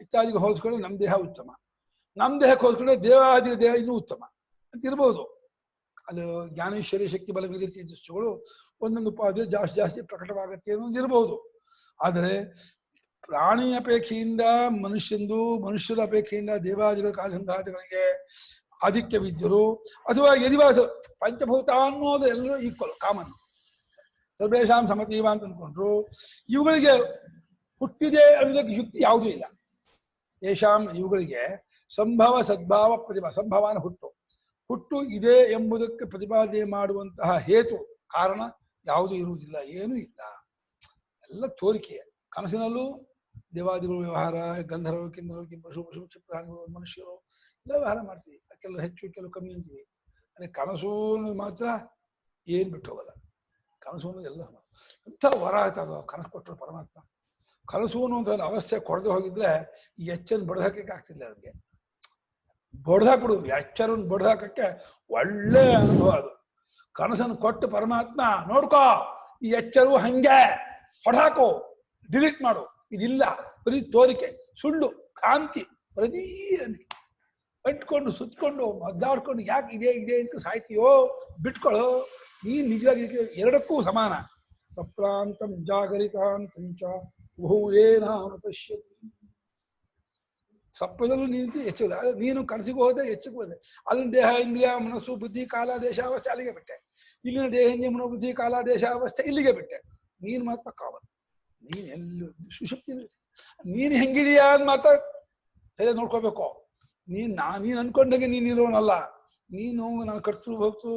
ಇತ್ಯಾದಿಗೆ ಹೋಲಿಸ್ಕೊಂಡ್ರೆ ನಮ್ಮ ದೇಹ ಉತ್ತಮ, ನಮ್ಮ ದೇಹಕ್ಕೆ ಹೋಲಿಸ್ಕೊಂಡ್ರೆ ದೇವಾದಿ ದೇಹ ಇನ್ನೂ ಉತ್ತಮ ಅಂತ ಇರ್ಬೋದು. ಅದು ಜ್ಞಾನೇಶ್ವರಿ ಶಕ್ತಿ ಬಲ ವಿರತಿ ದೃಷ್ಟಿಗಳು ಒಂದೊಂದು ಉಪಾಧಿ ಜಾಸ್ತಿ ಜಾಸ್ತಿ ಪ್ರಕಟವಾಗತ್ತೆ ಅನ್ನೋದು ಇರ್ಬೋದು. ಆದರೆ ಪ್ರಾಣಿ ಅಪೇಕ್ಷೆಯಿಂದ ಮನುಷ್ಯರ ಅಪೇಕ್ಷೆಯಿಂದ ದೇವಾದಿಗಳ ಕಾಲಸಂಘಾತಗಳಿಗೆ ಆಧಿಕ್ಯವಿದ್ದರು, ಅಥವಾ ಯದಿವಾಸ ಪಂಚಭೂತ ಅನ್ನೋದು ಎಲ್ಲರೂ ಈಕ್ವಲ್ ಕಾಮನ್, ಸರ್ವೇಷಾಂ ಸಮತೀವ ಅಂತ ಅಂದ್ಕೊಂಡ್ರು. ಇವುಗಳಿಗೆ ಹುಟ್ಟಿದೆ ಅನ್ನೋದಕ್ಕೆ ಯುಕ್ತಿ ಯಾವುದೂ ಇಲ್ಲ. ಯಶಾಂ ಇವುಗಳಿಗೆ ಸಂಭವ ಸದ್ಭಾವ ಪ್ರತಿಭಾ, ಸಂಭವನ ಹುಟ್ಟು ಇದೆ ಎಂಬುದಕ್ಕೆ ಪ್ರತಿಪಾದನೆ ಮಾಡುವಂತಹ ಹೇತು ಕಾರಣ ಯಾವುದೂ ಇರುವುದಿಲ್ಲ, ಏನೂ ಇಲ್ಲ, ಎಲ್ಲ ತೋರಿಕೆ. ಕನಸಿನಲ್ಲೂ ದೇವಾದಿಗಳು ವ್ಯವಹಾರ, ಗಂಧರ್ವರು ಕಿನ್ನರು ಕಿಂಪಶು ಪಶು ಕ್ಷಿಪ್ರಾಣಿಗಳು ಮನುಷ್ಯರು ಎಲ್ಲ ವ್ಯವಹಾರ ಮಾಡ್ತೀವಿ, ಕೆಲವು ಹೆಚ್ಚು ಕೆಲವು ಕಮ್ಮಿ ಅಂತೀವಿ. ಅದೇ ಕನಸು ಅನ್ನೋದು ಮಾತ್ರ ಏನು ಬಿಟ್ಟು ಹೋಗಲ್ಲ. ಕನಸು ಅನ್ನೋದು ಎಲ್ಲ ಎಂಥ ವರ ಆಯ್ತದ ಕನಸು ಕೊಟ್ಟರು ಪರಮಾತ್ಮ. ಕನಸು ಅನ್ನುವಂಥ ಅವಸ್ಥೆ ಕೊಡದೆ ಹೋಗಿದ್ರೆ ಈ ಎಚ್ಚರನ್ನು ಬಡ್ದಾಕಕ್ಕೆ ಆಗ್ತಿಲ್ಲ ಅವ್ರಿಗೆ. ಬಡ್ದಾಕ್ಬಿಡು, ಎಚ್ಚರನ್ನು ಬಡ್ದಾಕಕ್ಕೆ ಒಳ್ಳೆ ಅನುಭವ ಅದು. ಕನಸನ್ನು ಕೊಟ್ಟು ಪರಮಾತ್ಮ ನೋಡ್ಕೋ, ಈ ಎಚ್ಚರವು ಹಂಗೆ ಹೊಡಾಕೋ, ಡಿಲೀಟ್ ಮಾಡು, ಇದಿಲ್ಲ, ಬರೀ ತೋರಿಕೆ, ಸುಳ್ಳು, ಕ್ರಾಂತಿ, ಬರೀ ಅಂಟ್ಕೊಂಡು ಸುತ್ಕೊಂಡು ಮದ್ದಾಡ್ಕೊಂಡು ಯಾಕೆ ಇದೆ ಅಂತ ಸಾಯ್ತೀಯೋ, ಬಿಟ್ಕೊಳ್ಳೋ. ನೀನ್ ನಿಜವಾಗಿ ಎರಡಕ್ಕೂ ಸಮಾನ. ಸಪ್ರಾಂತಂ ಜಾಗರಿತಾಂತಂಚ ಬಹುವೇನಾಮ ಪಶ್ಯತಿ. ಸಪ್ಪದಲ್ಲೂ ನೀನು ಎಚ್ಚದ, ನೀನು ಕನಸಿಗೆ ಹೋದೆ ಎಚ್ಚಕ್ಕೆ ಹೋದೆ. ಅಲ್ಲಿನ ದೇಹ ಇಂದ್ರಿಯ ಮನಸ್ಸು ಬುದ್ಧಿ ಕಾಲ ದೇಶಾವಸ್ಥೆ ಅಲ್ಲಿಗೆ ಬಿಟ್ಟೆ, ಇಲ್ಲಿನ ದೇಹ ಇಂದ್ರಿಯ ಮನೋಬುದ್ಧಿ ಕಾಲ ದೇಶಾವಸ್ಥೆ ಇಲ್ಲಿಗೆ ಬಿಟ್ಟೆ. ನೀನು ಮಾತ್ರ ಕಾವಲ್, ನೀನ್ ಎಲ್ಲೂ ಸುಶಕ್ತಿ. ನೀನ್ ಹೆಂಗಿದೀಯಾ ಅಂತ ಮಾತ್ರ ಸರಿಯಾಗಿ ನೋಡ್ಕೋಬೇಕು. ನೀನ್ ಅನ್ಕೊಂಡಾಗೆ ನೀನ್ ಇರೋನಲ್ಲ. ನೀನು ನಾನು ಕರ್ತೃ ಭಕ್ತು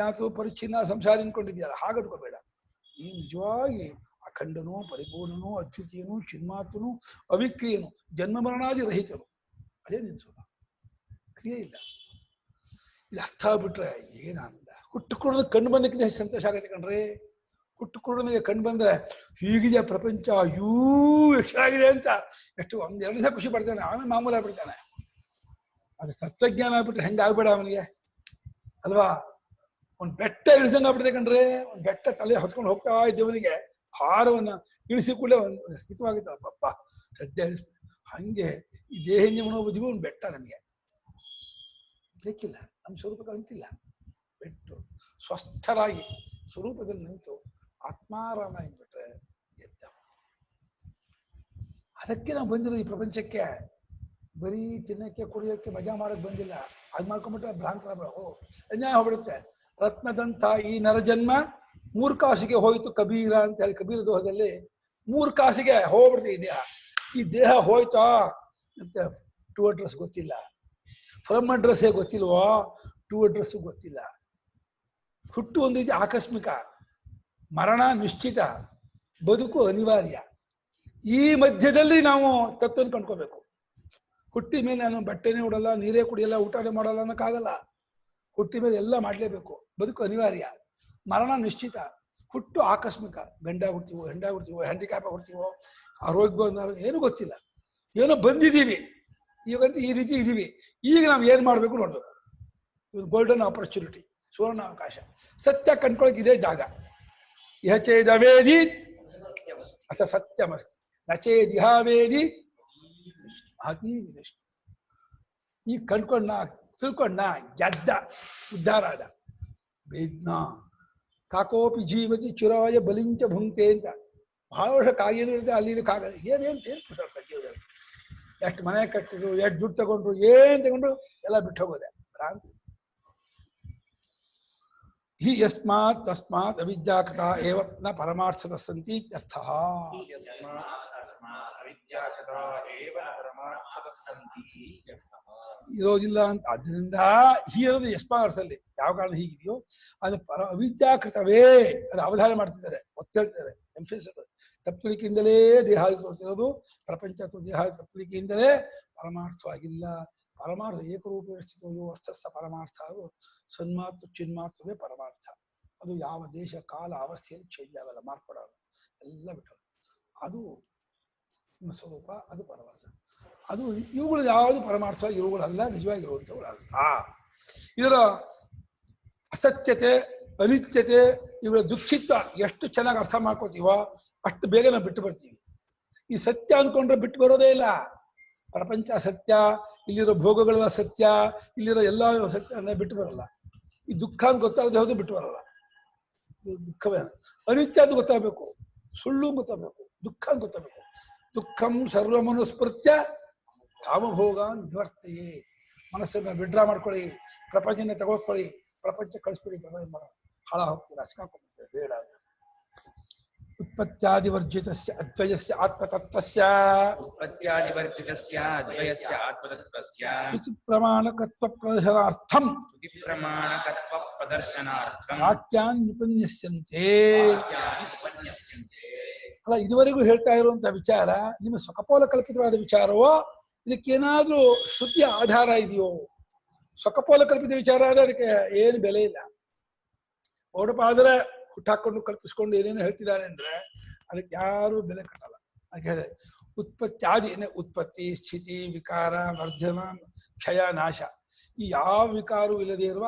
ಯಾತು ಪರಿಚ್ಛಿನ್ನ ಸಂಸಾರ ಅನ್ಕೊಂಡಿದ್ಯಲ್ಲ, ಹಾಗದ್ಕೋಬೇಡ. ನೀನು ನಿಜವಾಗಿ ಅಖಂಡನೂ ಪರಿಪೂರ್ಣನೂ ಅದ್ವಿತೀಯನೂ ಚಿನ್ಮಾತನು ಅವಿಕ್ರಿಯನು ಜನ್ಮ ಮರಣಾದಿ ರಹಿತನು. ಅದೇ ನಿನ್ ಸುಖ, ಕ್ರಿಯೆ ಇಲ್ಲ. ಇದು ಅರ್ಥ ಆಗ್ಬಿಟ್ರೆ ಏನಾನಂದ. ಹುಟ್ಟುಕೊಡೋದು ಕಣ್ಣು ಬಂದಕ್ಕಿಂತ ಹೆಚ್ಚು ಸಂತೋಷ ಆಗತ್ತೆ ಕಣ್ರಿ. ಹುಟ್ಟುಕೊಡೋನಿಗೆ ಕಣ್ಣು ಬಂದ್ರೆ ಹೀಗಿದೆ ಪ್ರಪಂಚ, ಎಷ್ಟಾಗಿದೆ ಅಂತ ಎಷ್ಟು ಒಂದೆರಡು ದಿವಸ ಖುಷಿ ಪಡ್ತಾನೆ, ಆಮೇಲೆ ಮಾಮೂಲಿ ಆಗ್ಬಿಡ್ತಾನೆ. ಅದು ತತ್ವಜ್ಞಾನ ಆಗ್ಬಿಟ್ರೆ ಹೆಂಗೆ ಆಗ್ಬೇಡ ಅವನಿಗೆ ಅಲ್ವಾ. ಒಂದು ಬೆಟ್ಟ ಇಳಿಸಂಗ ಆಗ್ಬಿಡ್ತೆ ಕಣ್ರಿ. ಒಂದು ಬೆಟ್ಟ ತಲೆ ಹೊತ್ಕೊಂಡು ಹೋಗ್ತಾ ಇದ್ದವನಿಗೆ ಭಾರವನ್ನ ಇಳಿಸಿ ಕೂಡಲೇ ಒಂದು ಹಿತವಾಗಿದ್ದ ಪಪ್ಪ ಸದ್ಯ ಇಳಿಸ್. ಹಂಗೆ ಈ ದೇಹಿಂದ ಮನೋಬುದ್ಧಿಗೂ ಒಂದು ಬೆಟ್ಟ ನಮಗೆ ಬೇಕಿಲ್ಲ, ನಮ್ಮ ಸ್ವರೂಪಕ್ಕೆ ಅಂತಿಲ್ಲ. ಬಿಟ್ಟು ಸ್ವಸ್ಥರಾಗಿ ಸ್ವರೂಪದಲ್ಲಿ ನಿಂತು ಆತ್ಮಾರಾಮ ಎಂದ್ಬಿಟ್ರೆ ಎದ್ದ. ಅದಕ್ಕೆ ನಾವು ಬಂದಿರೋದು ಈ ಪ್ರಪಂಚಕ್ಕೆ. ಬರೀ ತಿನ್ನಕ್ಕೆ ಕುಡಿಯೋಕ್ಕೆ ಮಜಾ ಮಾಡೋಕ್ಕೆ ಬಂದಿಲ್ಲ. ಅದು ಮಾಡ್ಕೊಂಡ್ಬಿಟ್ರೆ ಭ್ರಾಂತರ ಅನ್ಯಾಯ ಹೋಗ್ಬಿಡುತ್ತೆ. ರತ್ನದಂಥ ಈ ನರಜನ್ಮ 3 ಕಾಸಿಗೆ ಹೋಯ್ತು ಕಬೀರ ಅಂತ ಹೇಳಿ ಕಬೀರ ದೋಹದಲ್ಲಿ 3 ಕಾಸಿಗೆ ಹೋಗ್ಬಿಡ್ತೀವಿ ಈ ದೇಹ. ಈ ದೇಹ ಹೋಯ್ತಾ ಅಂತ ಟು ಅಡ್ರೆಸ್ ಗೊತ್ತಿಲ್ಲ, ಫ್ರಮ್ ಅಡ್ರೆಸ್ಸೇ ಗೊತ್ತಿಲ್ವೋ, ಟು ಅಡ್ರೆಸ್ ಗೊತ್ತಿಲ್ಲ. ಹುಟ್ಟು ಒಂದು ರೀತಿ ಆಕಸ್ಮಿಕ, ಮರಣ ನಿಶ್ಚಿತ, ಬದುಕು ಅನಿವಾರ್ಯ. ಈ ಮಧ್ಯದಲ್ಲಿ ನಾವು ತತ್ವವನ್ನು ಕಂಡ್ಕೋಬೇಕು. ಹುಟ್ಟಿ ಮೇಲೆ ನಾನು ಬಟ್ಟೆನೇ ಉಡಲ್ಲ, ನೀರೇ ಕುಡಿಯಲ್ಲ, ಊಟನೇ ಮಾಡಲ್ಲ ಅನ್ನೋಕ್ಕಾಗಲ್ಲ. ಹುಟ್ಟಿ ಮೇಲೆ ಎಲ್ಲ ಮಾಡಲೇಬೇಕು. ಬದುಕು ಅನಿವಾರ್ಯ, ಮರಣ ನಿಶ್ಚಿತ. ಹುಟ್ಟು ಆಕಸ್ಮಿಕ, ಗಂಡ ಹುಡ್ತೀವೋ ಹೆಂಡ ಹುಡ್ತೀವೋ ಹ್ಯಾಂಡಿಕ್ಯಾಪ್ ಹುಡ್ತೀವೋ ಆರೋಗ್ಯ ಬಂದ ಏನೂ ಗೊತ್ತಿಲ್ಲ. ಏನೋ ಬಂದಿದ್ದೀವಿ, ಈಗಂತೂ ಈ ರೀತಿ ಇದ್ದೀವಿ. ಈಗ ನಾವು ಏನು ಮಾಡಬೇಕು ನೋಡ್ಬೇಕು. ಇದು ಗೋಲ್ಡನ್ ಆಪರ್ಚುನಿಟಿ, ಸುವರ್ಣ ಅವಕಾಶ. ಸತ್ಯ ಕಂಡ್ಕೊಳಕ್ ಇದೇ ಜಾಗ. ಇಹ ಚೇದವೇದಿ ಅಥ ಸತ್ಯಮಸ್ತಿ ನಚೇದಿಹಾವೇದಿ ಅತಿ ವಿನಷ್ಟಿ. ಈಗ ಕಂಡ್ಕೊಂಡ ತಿಳ್ಕೊಂಡ ಗೆದ್ದ, ಉದ್ಧಾರ ಆದ. ವೇದ್ನ ಕಾಕೋಪಿ ಜೀವತಿ ಚಿರಾಯ ಬಲಿಂಚ ಭುಂಕ್ತೆ ಅಂತ ಬಹಳ ವರ್ಷ ಕಾಗೇನಿರುತ್ತೆ, ಅಲ್ಲಿ ಕಾಗಲ್ಲ. ಏನೇನು ಪುರುಷಾರ್ಥ ಜೀವದಲ್ಲಿ. ಎಷ್ಟು ಮನೆ ಕಟ್ಟಿದ್ರು, ಎಷ್ಟು ದುಡ್ಡು ತಗೊಂಡ್ರು, ಏನ್ ತಗೊಂಡ್ರು ಎಲ್ಲ ಬಿಟ್ಟು ಹೋಗೋದೆ ಕ್ರಾಂತಿ. ಹಿ ಯಸ್ಮಾತ್ ತಸ್ಮಾತ್ ಅವಿದ್ಯಾಕೃತ ಏವ ನ ಪರಮಾರ್ಥದ ಸಂತಿ ಇತ್ಯರ್ಥ. ಇರೋದಿಲ್ಲ ಅಂತ. ಆದ್ದರಿಂದ ಹೀರೋದು ಯಸ್ಮಾರ್ಥಲ್ಲಿ ಯಾವ ಕಾರಣ ಹೀಗಿದೆಯೋ ಅದು ಅವಿದ್ಯಾಕೃತವೇ. ಅದು ಅವಧಾನ ಮಾಡ್ತಿದ್ದಾರೆ, ಒತ್ತೇಳ್ತಿದ್ದಾರೆ, ತಪ್ಪಲಿಕೆಯಿಂದಲೇ ದೇಹ ತೋರಿಸಿರೋದು. ಪ್ರಪಂಚ ಅಥವಾ ದೇಹ ತಪ್ಪಲಿಕೆಯಿಂದಲೇ ಪರಮಾರ್ಥವಾಗಿಲ್ಲ. ಪರಮಾರ್ಥ ಏಕರೂಪೇಣ ಸ್ಥಿತೋ ಅರ್ಥಸ್ಥ ಪರಮಾರ್ಥ ಅದು ಸನ್ಮಾತ್ರ ಚಿನ್ಮಾತ್ರವೇ ಪರಮಾರ್ಥ. ಅದು ಯಾವ ದೇಶ ಕಾಲ ಅವಸ್ಥೆಯಲ್ಲಿ ಚೇಂಜ್ ಆಗಲ್ಲ, ಮಾರ್ಪಡೋದು ಎಲ್ಲ ಬಿಟ್ಟು ಅದು ನಿಮ್ಮ ಸ್ವರೂಪ, ಅದು ಪರಮಾರ್ಥ. ಅದು ಇವುಗಳು ಯಾವುದು ಪರಮಾರ್ಥವಾಗಿ ಇರುವುಗಳಲ್ಲ, ನಿಜವಾಗಿರುವಂಥವುಗಳಲ್ಲ. ಇದರ ಅಸತ್ಯತೆ ಅನಿತ್ಯತೆ ಇವುಗಳ ದುಃಖಿತ್ವ ಎಷ್ಟು ಚೆನ್ನಾಗಿ ಅರ್ಥ ಮಾಡ್ಕೋತೀವೋ ಅಷ್ಟು ಬೇಗ ನಾವು ಬಿಟ್ಟು ಬರ್ತೀವಿ. ಈ ಸತ್ಯ ಅಂದ್ಕೊಂಡ್ರೆ ಬಿಟ್ಟು ಬರೋದೇ ಇಲ್ಲ. ಪ್ರಪಂಚ ಸತ್ಯ, ಇಲ್ಲಿರೋ ಭೋಗಗಳೆಲ್ಲ ಸತ್ಯ, ಇಲ್ಲಿರೋ ಎಲ್ಲ ಸತ್ಯ ಅಂದರೆ ಬಿಟ್ಟು ಬರಲ್ಲ. ಈ ದುಃಖ ಅಂತ ಗೊತ್ತಾಗದೆ ಹೋದ್ರೆ ಬಿಟ್ಟು ಬರಲ್ಲ. ಇದು ದುಃಖವೇ. ಅನಿತ್ಯ ಅಂತ ಗೊತ್ತಾಗಬೇಕು, ಸುಳ್ಳು ಗೊತ್ತಾಗಬೇಕು, ದುಃಖ ಅಂತ ಗೊತ್ತಾಗಬೇಕು. ದುಃಖಂ ಸರ್ವಮನುಸ್ಮೃತ್ಯ ಕಾಮಭೋಗ ನಿವರ್ತಯೇ. ಮನಸ್ಸನ್ನು ವಿಡ್ರಾ ಮಾಡ್ಕೊಳ್ಳಿ, ಪ್ರಪಂಚನ ತಗೊಳ್ಕೊಳ್ಳಿ, ಪ್ರಪಂಚ ಕಳಿಸ್ಬಿಡಿ, ಪ್ರಪಂಚ ಹಾಳ ಹೋಗ್ತೀರ, ಹಸ್ಕಾಕೊಂಡ್ಬಿಡ್ತೀರ, ಬೇಡ. ಉತ್ಪತ್ತ್ಯಾದಿವರ್ಜಿತಸ್ಯ ಅದ್ವಯಸ್ಯ ಆತ್ಮತತ್ವಸ್ಯ ಉತ್ಪತ್ತ್ಯಾದಿವರ್ಜಿತಸ್ಯ ಅದ್ವಯಸ್ಯ ಆತ್ಮತತ್ವಸ್ಯ ಶುಚಿ ಪ್ರಮಾಣಕತ್ವ ಪ್ರದರ್ಶನಾರ್ಥಂ ಶ್ರುತಿ ಪ್ರಮಾಣಕತ್ವ ಪ್ರದರ್ಶನಾರ್ಥಂ ವಾಕ್ಯಾನ್ ನಿಪನ್ಯಸ್ಯಂತೆ. ವಾಕ್ಯಾನಿ ಉಪನ್ಯಸ್ಯಂತೆ. ಅಲ್ಲ, ಇದುವರೆಗೂ ಹೇಳ್ತಾ ಇರುವಂತಹ ವಿಚಾರ ನಿಮ್ಮ ಸ್ವಕಪೋಲ ಕಲ್ಪಿತವಾದ ವಿಚಾರವೋ, ಇದಕ್ಕೇನಾದ್ರೂ ಶ್ರುತಿಯ ಆಧಾರ ಇದೆಯೋ? ಸ್ವಕಪೋಲ ಕಲ್ಪಿತ ವಿಚಾರ ಆದ್ರೆ ಅದಕ್ಕೆ ಏನು ಬೆಲೆ ಇಲ್ಲ. ಓಡಪಾದ್ರೆ ಹುಟ್ಟಾಕೊಂಡು ಕಲ್ಪಿಸ್ಕೊಂಡು ಏನೇನು ಹೇಳ್ತಿದ್ದಾರೆ ಅಂದ್ರೆ ಅದಕ್ಕೆ ಯಾರು ಬೆಲೆ ಕಟ್ಟಲ್ಲ. ಹಾಗೆ ಉತ್ಪತ್ತಿ ಆದಿ ಉತ್ಪತ್ತಿ, ಸ್ಥಿತಿ, ವಿಕಾರ, ವರ್ಧನ, ಕ್ಷಯ, ನಾಶ, ಈ ಯಾವ ವಿಕಾರವೂ ಇಲ್ಲದೆ ಇರುವ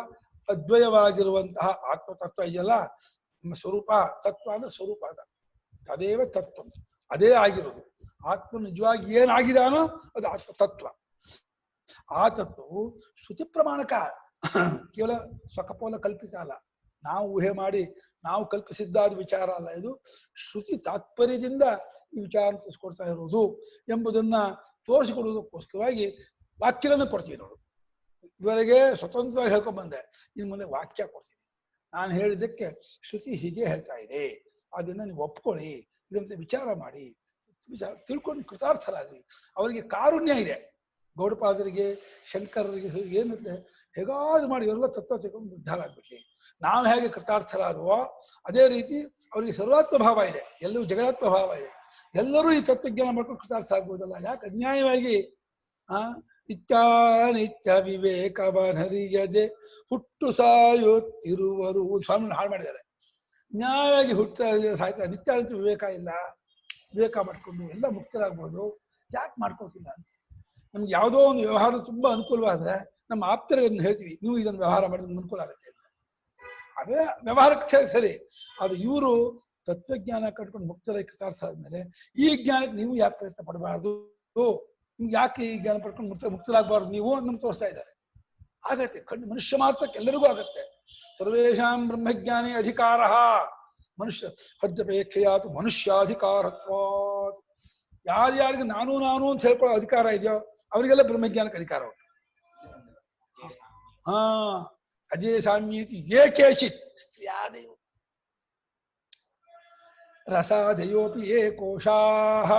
ಅದ್ವಯವಾಗಿರುವಂತಹ ಆತ್ಮತತ್ವ ಇದೆಯಲ್ಲ, ನಿಮ್ಮ ಸ್ವರೂಪ. ತತ್ವ ಅಂದ್ರೆ ಸ್ವರೂಪ, ಅದ ತದೇವ ತತ್ವ, ಅದೇ ಆಗಿರೋದು. ಆತ್ಮ ನಿಜವಾಗಿ ಏನಾಗಿದಾನೋ ಅದು ಆತ್ಮತತ್ವ. ಆ ತತ್ವವು ಶ್ರುತಿ ಪ್ರಮಾಣಕ, ಕೇವಲ ಸ್ವಕಪೋಲ ಕಲ್ಪಿತ ಅಲ್ಲ, ನಾವು ಊಹೆ ಮಾಡಿ ನಾವು ಕಲ್ಪಿಸಿದ್ದಾದ ವಿಚಾರ ಅಲ್ಲ. ಇದು ಶ್ರುತಿ ತಾತ್ಪರ್ಯದಿಂದ ಈ ವಿಚಾರ ತಿಳಿಸ್ಕೊಡ್ತಾ ಇರೋದು ಎಂಬುದನ್ನ ತೋರಿಸಿಕೊಡುವುದಕ್ಕೋಸ್ಕರವಾಗಿ ವಾಕ್ಯಗಳನ್ನು ಕೊಡ್ತೀವಿ. ನೋಡು, ಇದುವರೆಗೆ ಸ್ವತಂತ್ರವಾಗಿ ಹೇಳ್ಕೊಂಡ್ ಬಂದೆ, ಇನ್ನು ಮುಂದೆ ವಾಕ್ಯ ಕೊಡ್ತೀನಿ. ನಾನು ಹೇಳಿದ್ದಕ್ಕೆ ಶ್ರುತಿ ಹೀಗೆ ಹೇಳ್ತಾ ಇದೆ, ಅದನ್ನ ನೀವು ಒಪ್ಕೊಳ್ಳಿ, ಇದಂತೆ ವಿಚಾರ ಮಾಡಿ, ವಿಚಾರ ತಿಳ್ಕೊಂಡು ಕೃತಾರ್ಥರಾಗ್ರಿ. ಅವರಿಗೆ ಕಾರುಣ್ಯ ಇದೆ, ಗೌಡಪಾದರಿಗೆ, ಶಂಕರರಿಗೆ, ಏನಂತೆ ಹೇಗಾದ್ರು ಮಾಡಿ ಇವರೆಲ್ಲ ತತ್ವ ತಿಳ್ಕೊಂಡು ಉದ್ಧಾರ ಆಗ್ಬಿಟ್ಲಿ. ನಾವು ಹೇಗೆ ಕೃತಾರ್ಥರಾದವೋ ಅದೇ ರೀತಿ ಅವರಿಗೆ ಸರ್ವಾತ್ಮ ಭಾವ ಇದೆ, ಎಲ್ಲರೂ ಜಗದಾತ್ಮ ಭಾವ ಇದೆ. ಎಲ್ಲರೂ ಈ ತತ್ವಜ್ಞಾನ ಮಾಡ್ಕೊಂಡು ಕೃತಾರ್ಥ ಆಗ್ಬೋದಲ್ಲ. ಯಾಕೆ ಅನ್ಯಾಯವಾಗಿ ನಿತ್ಯ ವಿವೇಕವನರಿಯದೆ ಹುಟ್ಟು ಸಾಯುತ್ತಿರುವರು ಸ್ವಾಮಿ ಹಾಳು ಮಾಡಿದ್ದಾರೆ. ನ್ಯಾಯವಾಗಿ ಹುಟ್ಟ ಸಾಯ್ತಾರೆ. ನಿತ್ಯ ಅಂತ ವಿವೇಕ ಇಲ್ಲ, ವಿವೇಕ ಮಾಡ್ಕೊಂಡು ಎಲ್ಲ ಮುಕ್ತರಾಗ್ಬೋದು. ಯಾಕೆ ಮಾಡ್ಕೋತಿಲ್ಲ ಅಂತ. ನಮ್ಗೆ ಯಾವುದೋ ಒಂದು ವ್ಯವಹಾರ ತುಂಬಾ ಅನುಕೂಲವಾದ್ರೆ ನಮ್ಮ ಆಪ್ತರಿಗೆ ಹೇಳ್ತೀವಿ, ನೀವು ಇದನ್ನು ವ್ಯವಹಾರ ಮಾಡಿದ್ರೆ ಅನುಕೂಲ ಆಗುತ್ತೆ ಅಂತ. ಅದೇ ವ್ಯವಹಾರಕ್ಕೆ ಸರಿ. ಅದು ಇವರು ತತ್ವಜ್ಞಾನ ಕಟ್ಕೊಂಡು ಮುಕ್ತರಾಗಿ ಕೃತಾರ್ಥ ಆದ್ಮೇಲೆ ಈ ಜ್ಞಾನಕ್ಕೆ ನೀವು ಯಾಕೆ ಪ್ರಯತ್ನ ಪಡಬಾರ್ದು, ನಿಮ್ಗೆ ಯಾಕೆ ಈ ಜ್ಞಾನ ಪಡ್ಕೊಂಡು ಮುಕ್ತರಾಗಬಾರ್ದು ನೀವು ನಮ್ಗೆ ತೋರಿಸ್ತಾ ಇದ್ದಾರೆ. ಆಗತ್ತೆ, ಕಣ್ಣು ಮನುಷ್ಯ ಮಾತ್ರಕ್ಕೆ ಎಲ್ಲರಿಗೂ ಆಗತ್ತೆ. ಸರ್ವೇಷಾಂ ಬ್ರಹ್ಮಜ್ಞಾನಿ ಅಧಿಕಾರ ಮನುಷ್ಯ ಹರ್ಜಪೇಕ್ಷೆಯಾತು ಮನುಷ್ಯಾಧಿಕಾರತ್ವಾತ್. ಯಾರ್ಯಾರಿಗೆ ನಾನು ಅಂತ ಹೇಳ್ಕೊಳ್ಳೋ ಅಧಿಕಾರ ಇದೆಯೋ ಅವರಿಗೆಲ್ಲ ಬ್ರಹ್ಮಜ್ಞಾನಕ್ಕೆ ಅಧಿಕಾರ ಉಂಟು. ಅಜೇ ಸಾಮ್ಯೇತಿ ಏಕೇಚಿತ್ ಸ್ತ್ರೀಯಾದಯೋ ರಸಾದಯೋಪಿ ಏಕೋಶಾಃ.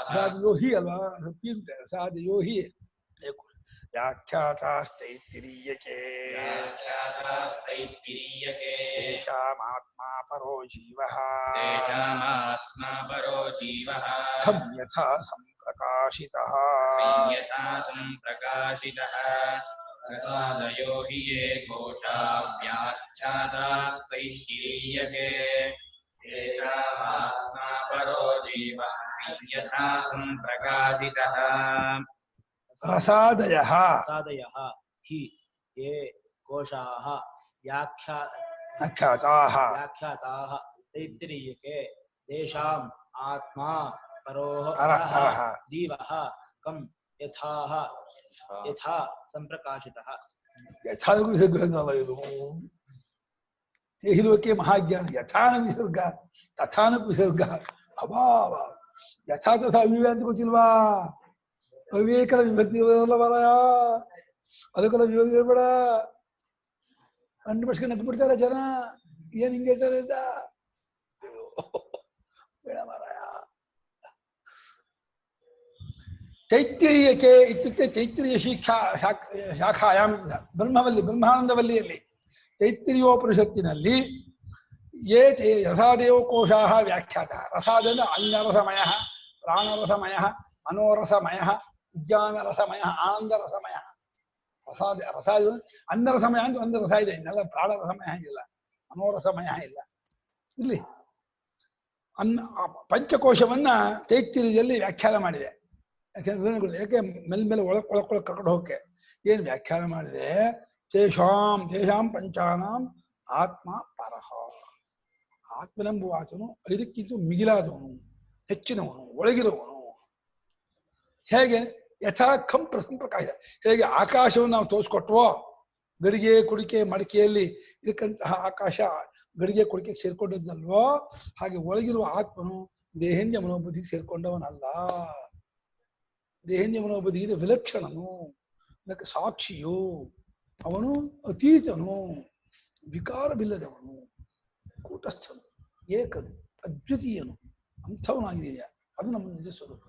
ರಸಾದಯೋ ಹಿ ಅಲ್ವಾ, ರಸಾದಯೋ ಹಿ ವ್ಯಾಖ್ಯಾತಾಸ್ತೈತ್ತಿರೀಯಕೆ ತೇಷಾಮಾತ್ಮಾ ಪರೋ ಜೀವಃ ಖಂ ಯಥಾ ಸಂಪ್ರಕಾಶಿತಃ. ರಸಾದಯೋ ಹಿ ಏಕೋಶಾ ವ್ಯಾಖ್ಯಾತಾಸ್ತೈತ್ತಿರೀಯಕೆ ತೇಷಾಮಾತ್ಮಾ ಪರೋ ಜೀವಃ ಯಥಾ ಸಂಪ್ರಕಾಶಿತಃ. ರಸಾದಯಃ ಹಿ ಯೇ ಕೋಶಾಃ ವ್ಯಾಖ್ಯಾತಾಃ ತೈತ್ತಿರೀಯಕೆ ತೇಷಾಂ ಆತ್ಮಾ ಪರೋಃ ಜೀವಃ ಕಂ ಯಥಾ ಸಂಪ್ರಕಾಶಿತಃ. ಯಥಾನ ವಿಸರ್ಗ ಇದು ದೇಹಿಲೋಕೆ ಮಹಾಜ್ಞಾನ. ಯಥಾನ ವಿಸರ್ಗ ತಥಾನ ವಿಸರ್ಗ ಅಭಾವ. ಯಥಾ ತಥಾ ಅವಿವೆ ಅಂತ ಗೊತ್ತಿಲ್ವಾ? ಅವಿವೇಕನ ವಿಭಕ್ತಿ ಇರೋದಲ್ಲ ಮಾರಾಯ, ಅದಕ್ಕೆಲ್ಲ ವಿವೇಕ ಹೇಳ್ಬೇಡ. ಅಂಡು ಬಸ್ಗೆ ನಟ್ಟು ಬಿಡ್ತಾರೆ ಜನ, ಏನ್ ಹಿಂಗೆ ಹೇಳ್ತಾರೆ ಅಂತ. ಬೇಡ ಮಾರಾಯ. ತೈತ್ತಿರೀಯಕೆ ಇತ್ಯುಕ್ತೆ ತೈತ್ತಿರೀಯ ಶಾಖಾಯಾಮ್ ಬ್ರಹ್ಮಾನಂದವಲ್ಲಿಯಲ್ಲಿ ತೈತ್ತಿರಿಯೋಪನಿಷತ್ತಿನಲ್ಲಿ ರಸಾದೇವ ಕೋಶಾಃ ವ್ಯಾಖ್ಯಾತ. ರಸಾದ ಅನ್ಯರಸಮಯ, ಪ್ರಾಣರಸಮಯ, ಮನೋರಸಮಯ, ವಿಜ್ಞಾನ ರಸಮಯ, ಆನಂದ ರಸಮಯ. ರಸ ಅನ್ನ ರಸಮಯ ಅಂತ ಒಂದು ರಸ ಇದೆ, ಇನ್ನೆಲ್ಲ ಪ್ರಾಣ ರಸಮಯ ಇಲ್ಲ, ಮನೋರಸಮಯ ಇಲ್ಲ. ಇಲ್ಲಿ ಪಂಚಕೋಶವನ್ನ ತೈತ್ತಿರಿಯಲ್ಲಿ ವ್ಯಾಖ್ಯಾನ ಮಾಡಿದೆ. ಯಾಕೆಂದ್ರೆ ಯಾಕೆ ಮೇಲ್ಮೇಲೆ ಒಳಕ್ ಕರ್ಕೊಂಡು ಹೋಗಕ್ಕೆ ಏನು ವ್ಯಾಖ್ಯಾನ ಮಾಡಿದೆ? ತೇಷಾಂ ಪಂಚಾನಾಂ ಆತ್ಮ ಪರಹ. ಆತ್ಮನೆಂಬುವ ಆತನು ಇದಕ್ಕಿಂತ ಮಿಗಿಲಾದವನು, ಹೆಚ್ಚಿನವನು, ಒಳಗಿರುವವನು. ಹೇಗೆ? ಯಥಾ ಖಂ ಪ್ರಕಾಶ. ಹೇಗೆ ಆಕಾಶವನ್ನು ನಾವು ತೋರಿಸ್ಕೊಟ್ವೋ, ಗಡಿಗೆ ಕುಡಿಕೆ ಮಡಿಕೆಯಲ್ಲಿ ಇದಕ್ಕಂತಹ ಆಕಾಶ ಗಡಿಗೆ ಕುಡಿಕೆ ಸೇರ್ಕೊಂಡಿದ್ದಲ್ವೋ, ಹಾಗೆ ಒಳಗಿರುವ ಆತ್ಮನು ದೇಹೇಂದ್ಯ ಮನೋಬುದ್ಧಿಗೆ ಸೇರ್ಕೊಂಡವನಲ್ಲ. ದೇಹೇಂದ್ಯ ಮನೋಬುದ್ಧಿಗೆ ವಿಲಕ್ಷಣನು, ಅದಕ್ಕೆ ಸಾಕ್ಷಿಯು. ಅವನು ಅತೀತನು, ವಿಕಾರವಿಲ್ಲದವನು, ಕೂಟಸ್ಥನು, ಏಕನು, ಅದ್ವಿತೀಯನು, ಅಂಥವನಾಗಿದೆಯಾ. ಅದು ನಮ್ಮ ನಿಜ ಸ್ವರೂಪ.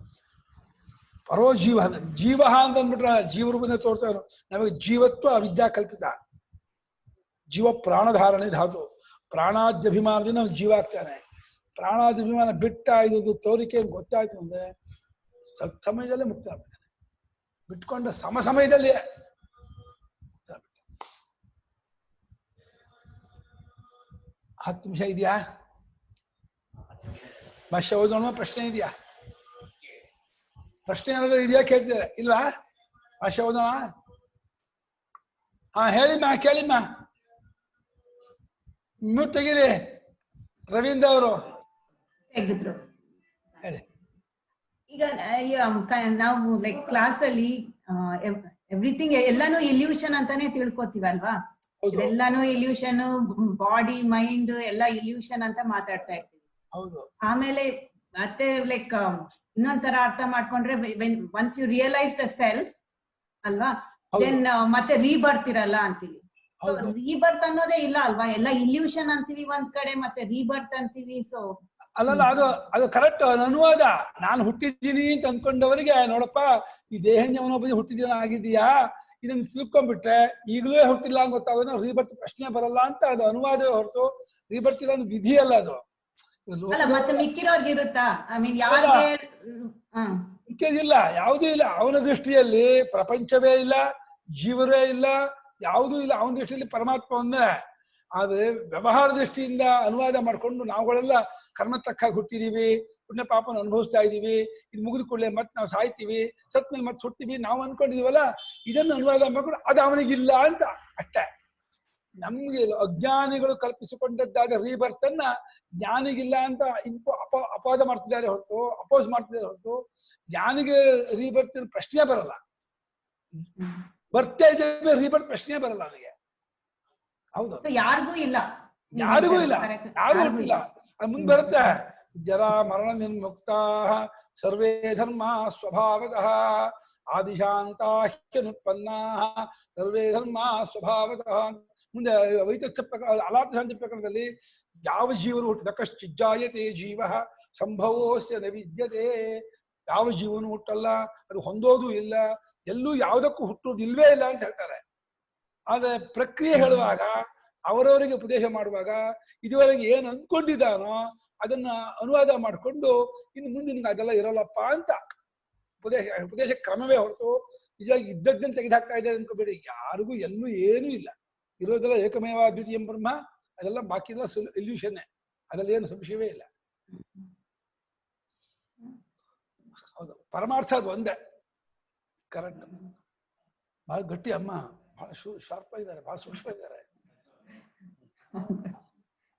ಪರೋ ಜೀವ. ಜೀವ ಅಂತ ಅಂದ್ಬಿಟ್ರೆ ಜೀವರೂಪದಿಂದ ತೋರ್ತಾನು. ನಮಗೆ ಜೀವತ್ವ ಅವಿದ್ಯಾ ಕಲ್ಪಿತ. ಜೀವ ಪ್ರಾಣಧಾರಣೆ ಧಾತು. ಪ್ರಾಣಾದ್ಯಭಿಮಾನದಿಂದ ನಾವು ಜೀವ ಆಗ್ತಾನೆ. ಪ್ರಾಣಾದ್ಯಭಿಮಾನ ಬಿಟ್ಟ ಇದು ತೋರಿಕೆ ಗೊತ್ತಾಯ್ತು ಅಂದ್ರೆ ಸಮಯದಲ್ಲೇ ಮುಕ್ತ ಆಗ್ತಾನೆ. ಬಿಟ್ಕೊಂಡ ಸಮಯದಲ್ಲಿ 10 ನಿಮಿಷ ಇದೆಯಾ? ಭಾಷ್ಯ ಓದೋಣ. ಪ್ರಶ್ನೆ ಇದೆಯಾ? ಪ್ರಶ್ನೆ ಏನಾದ್ರು ಇದೆಯಾ ಕೇಳ್ತಿದ್ದಾರೆ? ಇಲ್ವಾ? ಭಾಷ್ಯ ಓದೋಣ. ಹಾ ಹೇಳಿಮ್ಮ, ಕೇಳಿಮ್ಮ. ಮ್ಯೂಟ್ ತೆಗೀರಿ. ರವೀಂದ್ರ ಅವರು ತೆಗೆದ್ರು. ಹೇಳಿ. ಈಗ ನಾವು ಲೈಕ್ ಕ್ಲಾಸ್ ಅಲ್ಲಿ ಎವ್ರಿಥಿಂಗ್ ಎಲ್ಲಾನು ಇಲ್ಯೂಷನ್ ಅಂತಾನೆ ತಿಳ್ಕೊತೀವಲ್ವಾ? ಎಲ್ಲಾನು ಇಲ್ಯೂಷನ್, ಬಾಡಿ ಮೈಂಡ್ ಎಲ್ಲ ಇಲ್ಯೂಷನ್ ಅಂತ ಮಾತಾಡ್ತಾ ಇರ್ತೀವಿ. ಹೌದು. ಆಮೇಲೆ ಮತ್ತೆ ಲೈಕ್ ಇನ್ನೊಂಥರ ಅರ್ಥ ಮಾಡ್ಕೊಂಡ್ರೆ once you realise the self ಅಲ್ವಾ, ದೆನ್ ಮತ್ತೆ ರೀಬರ್ತ್ ಇರಲ್ಲ ಅಂತೀವಿ. ರೀಬರ್ತ್ ಅನ್ನೋದೇ ಇಲ್ಲ ಅಲ್ವಾ? ಎಲ್ಲ ಇಲ್ಯೂಷನ್ ಅಂತೀವಿ ಒಂದ್ ಕಡೆ, ಮತ್ತೆ ರೀಬರ್ತ್ ಅಂತೀವಿ. ಸೊ ಅಲ್ಲಲ್ಲ, ಅದು ಕರೆಕ್ಟ್ ಅನುವಾದ. ನಾನು ಹುಟ್ಟಿದ್ದೀನಿ ಅಂತ ಅಂದ್ಕೊಂಡವರಿಗೆ ನೋಡಪ್ಪ, ಈ ದೇಹನ್ಯವನೊಬ್ಬ ಹುಟ್ಟಿದೀನ ಆಗಿದೀಯಾ, ಇದನ್ನ ತಿಳ್ಕೊಂಡ್ಬಿಟ್ರೆ ಈಗಲೂ ಹುಟ್ಟಿಲ್ಲ ಅಂತ ಗೊತ್ತಾಗೋದು. ರೀಬರ್ತ್ ಪ್ರಶ್ನೆ ಬರಲ್ಲ ಅಂತ ಅದು ಅನುವಾದವೇ ಹೊರತು ರೀಬರ್ತ್ ಇಲ್ಲ ಒಂದು ವಿಧಿ ಅಲ್ಲ ಅದು. ಅಲ್ಲ, ಮತ್ತೆ ಮಿಕ್ಕಿರೋರ್ಗೆ ಇರುತ್ತಾ? ಐ ಮೀನ್ ಯಾರಿಗೆ ಮಿಕ್ಕಿದಿಲ್ಲ, ಯಾವುದೂ ಇಲ್ಲ. ಅವನ ದೃಷ್ಟಿಯಲ್ಲಿ ಪ್ರಪಂಚವೇ ಇಲ್ಲ, ಜೀವರೇ ಇಲ್ಲ, ಯಾವುದೂ ಇಲ್ಲ. ಅವನ ದೃಷ್ಟಿಯಲ್ಲಿ ಪರಮಾತ್ಮ ಒಂದೇ. ಆದ್ರೆ ವ್ಯವಹಾರ ದೃಷ್ಟಿಯಿಂದ ಅನುವಾದ ಮಾಡ್ಕೊಂಡು ನಾವುಗಳೆಲ್ಲ ಕರ್ಮ ತಕ್ಕ ಹುಟ್ಟಿದೀವಿ, ಪುಣ್ಯ ಪಾಪನ ಅನುಭವಿಸ್ತಾ ಇದೀವಿ, ಇದು ಮುಗಿದ ಕೂಡಲೇ ಮತ್ತೆ ನಾವು ಸಾಯ್ತೀವಿ, ಸತ್ ಮೇಲೆ ಮತ್ತೆ ಹುಡ್ತೀವಿ ನಾವು ಅನ್ಕೊಂಡಿದೀವಲ್ಲ, ಇದನ್ನು ಅನುವಾದ ಮಾಡ್ಕೊಂಡು ಅದು ಅವನಿಗಿಲ್ಲ ಅಂತ ಅಷ್ಟೇ. ನಮ್ಗೆ ಅಜ್ಞಾನಿಗಳು ಕಲ್ಪಿಸಿಕೊಂಡದ್ದಾದ ರೀಬರ್ತನ್ನ ಜ್ಞಾನಿಗಿಲ್ಲ ಅಂತ ಅಪವಾದ ಮಾಡ್ತಿದ್ದಾರೆ ಹೊರತು, ಅಪೋಸ್ ಮಾಡ್ತಿದ್ದಾರೆ ಹೊರತು, ಜ್ಞಾನಿಗೆ ರೀಬರ್ತ್ ಪ್ರಶ್ನೆ ಬರಲ್ಲ. ಬರ್ತಾ ಇದ್ದೇವೆ, ರೀಬರ್ತ್ ಪ್ರಶ್ನೆ ಬರಲ್ಲ ಅವನಿಗೆ. ಹೌದು, ಯಾರಿಗೂ ಇಲ್ಲ, ಯಾರಿಗೂ ಇಲ್ಲ, ಯಾರು ಹುಟ್ಟಿಲ್ಲ. ಅದು ಮುಂದೆ ಬರುತ್ತೆ. ಜರಾ ಮರಣ ನಿರ್ಮುಕ್ತಾ ಸರ್ವೇ ಧರ್ಮ ಸ್ವಭಾವತಃ ಆದಿಶಾಂತಾಹ್ಯನುತ್ಪನ್ನಾ ಸರ್ವೇ ಧರ್ಮ ಸ್ವಭಾವತಃ. ಮುಂದೆ ವೈತಥ್ಯ ಪ್ರಕರಣ, ಅಲಾರ್ಥಶಾಂತಿ ಪ್ರಕರಣದಲ್ಲಿ ಯಾವ ಜೀವರು ಹುಟ್ಟಿದ ಕಶ್ಚಿಜ್ಜಾಯತೆ ಜೀವ ಸಂಭವೋಸ್ಯ ನ ವಿದ್ಯತೆ. ಯಾವ ಜೀವನು ಹುಟ್ಟಲ್ಲ, ಅದು ಹೊಂದೋದು ಇಲ್ಲ, ಎಲ್ಲೂ ಯಾವುದಕ್ಕೂ ಹುಟ್ಟೋದು ಇಲ್ವೇ ಇಲ್ಲ ಅಂತ ಹೇಳ್ತಾರೆ. ಆದ್ರೆ ಪ್ರಕ್ರಿಯೆ ಹೇಳುವಾಗ, ಅವರವರಿಗೆ ಉಪದೇಶ ಮಾಡುವಾಗ ಇದುವರೆಗೆ ಏನು ಅಂದ್ಕೊಂಡಿದ್ದಾನೋ ಅದನ್ನ ಅನುವಾದ ಮಾಡಿಕೊಂಡು ಇನ್ನು ಮುಂದೆ ನಿಮ್ಗೆ ಅದೆಲ್ಲ ಇರಲ್ಲಪ್ಪ ಅಂತ ಉಪದೇಶ ಕ್ರಮವೇ ಹೊರತು ನಿಜವಾಗಿ ಇದ್ದದ್ದನ್ನು ತೆಗೆದುಹಾಕ್ತಾ ಇದೆ ಅನ್ಕೋಬೇಡಿ. ಯಾರಿಗೂ ಎಲ್ಲೂ ಏನೂ ಇಲ್ಲ, ಇರೋದೆಲ್ಲ ಏಕಮೇವ ದ್ವಿತೀಯ ಬ್ರಹ್ಮ. ಅದೆಲ್ಲ ಬಾಕಿದೆಲ್ಲ ಇಲ್ಯೂಷನ್ನೇ, ಅದರಲ್ಲಿ ಏನು ಸಂಶಯವೇ ಇಲ್ಲ. ಹೌದು, ಪರಮಾರ್ಥ ಅದು ಒಂದೇ. ಕರೆಕ್ಟ್. ಬಹಳ ಗಟ್ಟಿ ಅಮ್ಮ, ಬಹಳ ಶಾರ್ಪ್ ಆಗಿದ್ದಾರೆ, ಬಹಳ ಸೂಕ್ಷ್ಮ ಇದ್ದಾರೆ.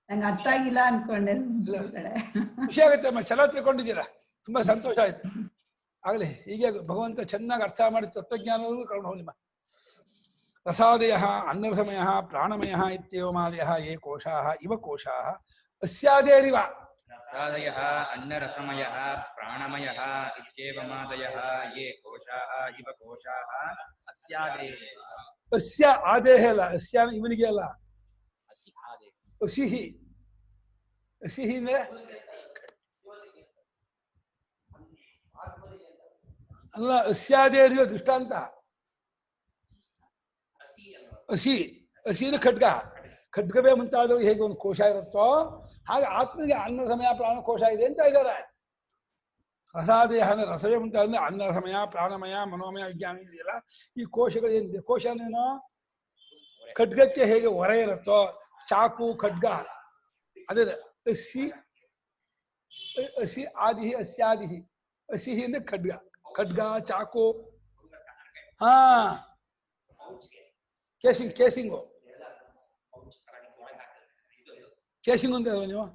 ನಂಗೆ ಅರ್ಥ ಆಗಿಲ್ಲ ಅನ್ಕೊಂಡೆ. ಖುಷಿ ಆಗುತ್ತೆ ಅಮ್ಮ, ಚೆನ್ನಾಗಿ ತಿಳ್ಕೊಂಡಿದ್ದೀರಾ, ತುಂಬಾ ಸಂತೋಷ ಆಯ್ತು. ಆಗ್ಲಿ, ಹೀಗೆ ಭಗವಂತ ಚೆನ್ನಾಗಿ ಅರ್ಥ ಮಾಡಿ ತತ್ವಜ್ಞಾನವೂ ಕರ್ಕೊಂಡು ಹೋಗ್ಲಿಮ್ಮ. ರಸಾದಯ ಅನ್ನರಸಮಯ ಪ್ರಾಣಮಯ ಇತ್ಯೇವಮಾದಯ ಯೇ ಕೋಶಾಃ ಇವ ಕೋಶಾಃ ಅಸ್ಯಾದೇರಿವ. ರಸಾದಯಃ ಅನ್ನರಸಮಯಃ ಪ್ರಾಣಮಯಃ ಇತ್ಯೇವಮಾದಯಃ ಯೇ ಕೋಶಾಃ ಇವ ಕೋಶಾಃ ಅಸ್ಯಾದೇವ. ಅಸ್ಯ ಆದೇಹ ಅಲ್ಲ, ಅಸ್ಯ ಇವನಿಗೆ ಅಲ್ಲ. ಅಸಿಹಿ, ಅಸಿಹಿ ಅಂದ್ರೆ ಅಲ್ಲ, ಅಸ್ಯಾದೇರಿವ ದೃಷ್ಟಾಂತ. ಹಸಿ ಹಸಿನ ಖಡ್ಗ, ಖಡ್ಗವೇ ಮುಂತಾದವು ಹೇಗೆ ಒಂದು ಕೋಶ ಇರುತ್ತೋ ಹಾಗೆ ಆತ್ಮನಿಗೆ ಅನ್ನ ಸಮಯ ಪ್ರಾಣ ಕೋಶ ಇದೆ ಅಂತ ಇದ್ದಾರೆ. ರಸಾದೇಹ ಅಂದ್ರೆ ರಸವೇ ಉಂಟು ಅಂದ್ರೆ ಅನ್ನರಸಮಯ ಪ್ರಾಣಮಯ ಮನೋಮಯ ವಿಜ್ಞಾನ ಇದೆಯಲ್ಲ. ಈ ಕೋಶಗಳು ಏನಿದೆ, ಕೋಶ ಅಂದ್ರೇನು? ಖಡ್ಗಕ್ಕೆ ಹೇಗೆ ಹೊರೆ ಇರುತ್ತೋ, ಚಾಕು ಖಡ್ಗ ಅದೇ ಅಸಿ ಅಸಿ ಆದಿಹಿ ಅಸ್ಯಾದಿಹಿ. ಅಸಿಹಿ ಅಂದ್ರೆ ಖಡ್ಗ, ಖಡ್ಗ ಚಾಕು. ಹಾ ಕೇಸಿಂಗ್, ಕೇಸಿಂಗು ಕೇಸಿಂಗ್ ಅಂತ ನೀವು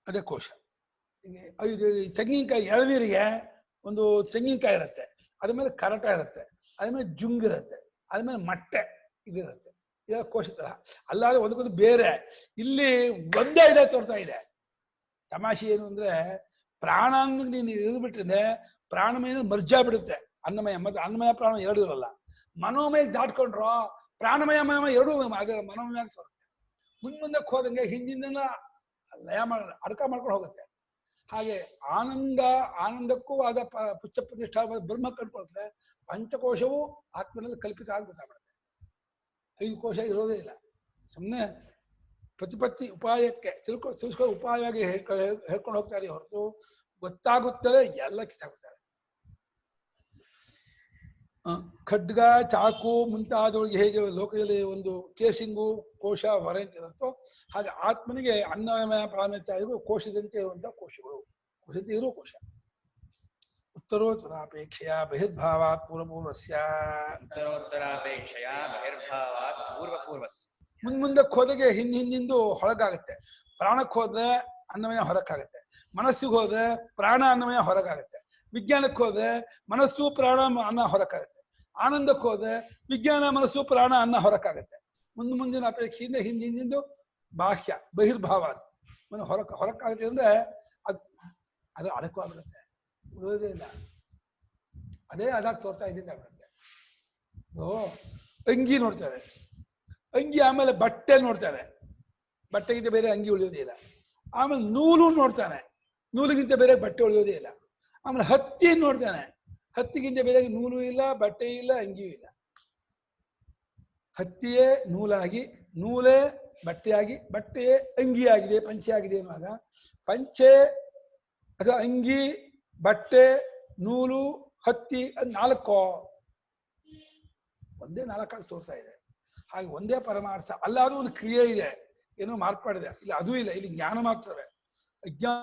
ಅದೇ ಕೋಶ. ಇದು ತೆಂಗಿನಕಾಯಿ ಎಳನೀರಿಗೆ ಒಂದು ತೆಂಗಿನಕಾಯಿ ಇರುತ್ತೆ, ಅದ್ರ ಮೇಲೆ ಕರಟ ಇರುತ್ತೆ, ಅದ್ರ ಮೇಲೆ ಜುಂಗಿರುತ್ತೆ, ಅದ್ರ ಮೇಲೆ ಮೊಟ್ಟೆ ಇದಿರುತ್ತೆ. ಇದ ಕೋಶ ತರ. ಅಲ್ಲಾದ್ರೆ ಒಂದಕ್ಕೊಂದು ಬೇರೆ. ಇಲ್ಲಿ ಒಂದೇ ಇದೆ ತೋರ್ತಾ ಇದೆ. ತಮಾಷೆ ಏನು ಅಂದ್ರೆ ಪ್ರಾಣ ನೀನು ಇಳಿದ್ಬಿಟ್ಟಿದ್ರೆ ಪ್ರಾಣಮಯ ಮರ್ಜಾ ಬಿಡುತ್ತೆ. ಅನ್ನಮಯ ಮತ್ತೆ ಅನ್ನಮಯ ಪ್ರಾಣ ಎರಡು ಇರಲ್ಲ. ಮನೋಮಯ ದಾಟ್ಕೊಂಡ್ರು ಪ್ರಾಣಮಯ ಮನೋಮಯ ಎರಡು ಅದೇ ಮನೋಮಯ ತೋರುತ್ತೆ. ಮುಂದಕ್ಕೆ ಹೋದಂಗೆ ಹಿಂದಿನ ಲಯ ಅಡಕ ಮಾಡ್ಕೊಂಡು ಹೋಗುತ್ತೆ. ಹಾಗೆ ಆನಂದಕ್ಕೂ ಆದ ಪುಚ್ಚ ಪ್ರತಿಷ್ಠಾ ಬ್ರಹ್ಮ ಕಂಡುಕೊಳ್ತದೆ. ಪಂಚಕೋಶವು ಆತ್ಮನಲ್ಲಿ ಕಲ್ಪಿತ ಆಗ್ಬೇಕಾಗ್ಬಿಡುತ್ತೆ. 5 ಕೋಶ ಇರೋದೇ ಇಲ್ಲ. ಸುಮ್ಮನೆ ಪ್ರತಿಪತ್ತಿ ಉಪಾಯಕ್ಕೆ ತಿಳಿಸ್ಕೊ ಉಪಾಯವಾಗಿ ಹೇಳ್ಕೊಂಡು ಹೋಗ್ತಾರೆ ಹೊರತು ಗೊತ್ತಾಗುತ್ತದೆ ಎಲ್ಲ ಕಿತ್ತಾಗ್ಬಿಡ್ತಾರೆ. ಖಡ್ಗ ಚಾಕು ಮುಂತಾದವರಿಗೆ ಹೇಗೆ ಲೋಕದಲ್ಲಿ ಒಂದು ಕೇಸಿಂಗು ಕೋಶ ಹೊರೆ ಅಂತ ಇರುತ್ತೋ ಹಾಗೆ ಆತ್ಮನಿಗೆ ಅನ್ನಮಯ ಪ್ರಾಣಮಯ ಇರುವ ಕೋಶದಂತೆ ಇರುವಂತಹ ಕೋಶಗಳು, ಕೋಶದಂತೆ ಇರುವ ಕೋಶ. ಉತ್ತರೋತ್ತರಾಪೇಕ್ಷೆಯ ಬಹಿರ್ಭಾವಾತ್ ಪೂರ್ವಪೂರ್ವಸ್ಯ. ಉತ್ತರೋತ್ತರಾಪೇಕ್ಷೆಯ ಬಹಿರ್ಭಾವಾತ್ ಪೂರ್ವಪೂರ್ವಸ್ಯ. ಮುಂದಕ್ಕೆ ಹೋದಾಗೆ ಹಿಂದಿಂದು ಹೊರಗಾಗುತ್ತೆ. ಪ್ರಾಣಕ್ಕೆ ಹೋದ್ರೆ ಅನ್ನಮಯ ಹೊರಕ್ಕಾಗತ್ತೆ, ಮನಸ್ಸಿಗೆ ಹೋದ್ರೆ ಪ್ರಾಣ ಅನ್ನಮಯ ಹೊರಗಾಗುತ್ತೆ, ವಿಜ್ಞಾನಕ್ಕೆ ಹೋದ್ರೆ ಮನಸ್ಸು ಪ್ರಾಣ ಅನ್ನ ಹೊರಕ್ಕಾಗತ್ತೆ, ಆನಂದಕ್ಕೆ ಹೋದ್ರೆ ವಿಜ್ಞಾನ ಮನಸ್ಸು ಪ್ರಾಣ ಅನ್ನ ಹೊರಕ್ಕಾಗತ್ತೆ. ಮುಂದಿನ ಅಪೇಕ್ಷೆಯಿಂದ ಹಿಂದಿಂದು ಬಾಹ್ಯ ಬಹಿರ್ಭಾವ ಹೊರಕ್ಕಾಗುತ್ತೆ ಅಂದ್ರೆ ಅದು ಅಡಕವಾಗ್ಬಿಡುತ್ತೆ, ಉಳಿಯೋದೇ ಇಲ್ಲ. ಅದೇ ಅದಾಗ ತೋರ್ತಾ ಇದ್ದಿದ್ದಾಗ್ಬಿಡುತ್ತೆ. ಅಂಗಿ ನೋಡ್ತಾರೆ, ಅಂಗಿ ಆಮೇಲೆ ಬಟ್ಟೆ ನೋಡ್ತಾನೆ, ಬಟ್ಟೆಗಿಂತ ಬೇರೆ ಅಂಗಿ ಉಳಿಯೋದೇ ಇಲ್ಲ. ಆಮೇಲೆ ನೂಲು ನೋಡ್ತಾನೆ, ನೂಲಿಗಿಂತ ಬೇರೆ ಬಟ್ಟೆ ಉಳಿಯೋದೇ ಇಲ್ಲ. ಆಮೇಲೆ ಹತ್ತಿ ನೋಡ್ತಾನೆ, ಹತ್ತಿಗಿಂತ ಬೇರೆ ನೂಲು ಇಲ್ಲ, ಬಟ್ಟೆ ಇಲ್ಲ, ಅಂಗಿಯೂ ಇಲ್ಲ. ಹತ್ತಿಯೇ ನೂಲಾಗಿ, ನೂಲೇ ಬಟ್ಟೆಯಾಗಿ, ಬಟ್ಟೆಯೇ ಅಂಗಿಯಾಗಿದೆ, ಪಂಚೆ ಆಗಿದೆ ಅನ್ನುವಾಗ ಪಂಚೆ ಅಥವಾ ಅಂಗಿ, ಬಟ್ಟೆ, ನೂಲು, ಹತ್ತಿ ಅದು 4 ಒಂದೇ 4 ತೋರ್ತಾ ಇದೆ. ಹಾಗೆ ಒಂದೇ ಪರಮಾರ್ಥ. ಅಲ್ಲಾದ್ರೂ ಒಂದು ಕ್ರಿಯೆ ಇದೆ, ಏನೋ ಮಾರ್ಪಾಡಿದೆ. ಇಲ್ಲ ಅದೂ ಇಲ್ಲ, ಇಲ್ಲಿ ಜ್ಞಾನ ಮಾತ್ರವೇ. ಅಜ್ಞಾನ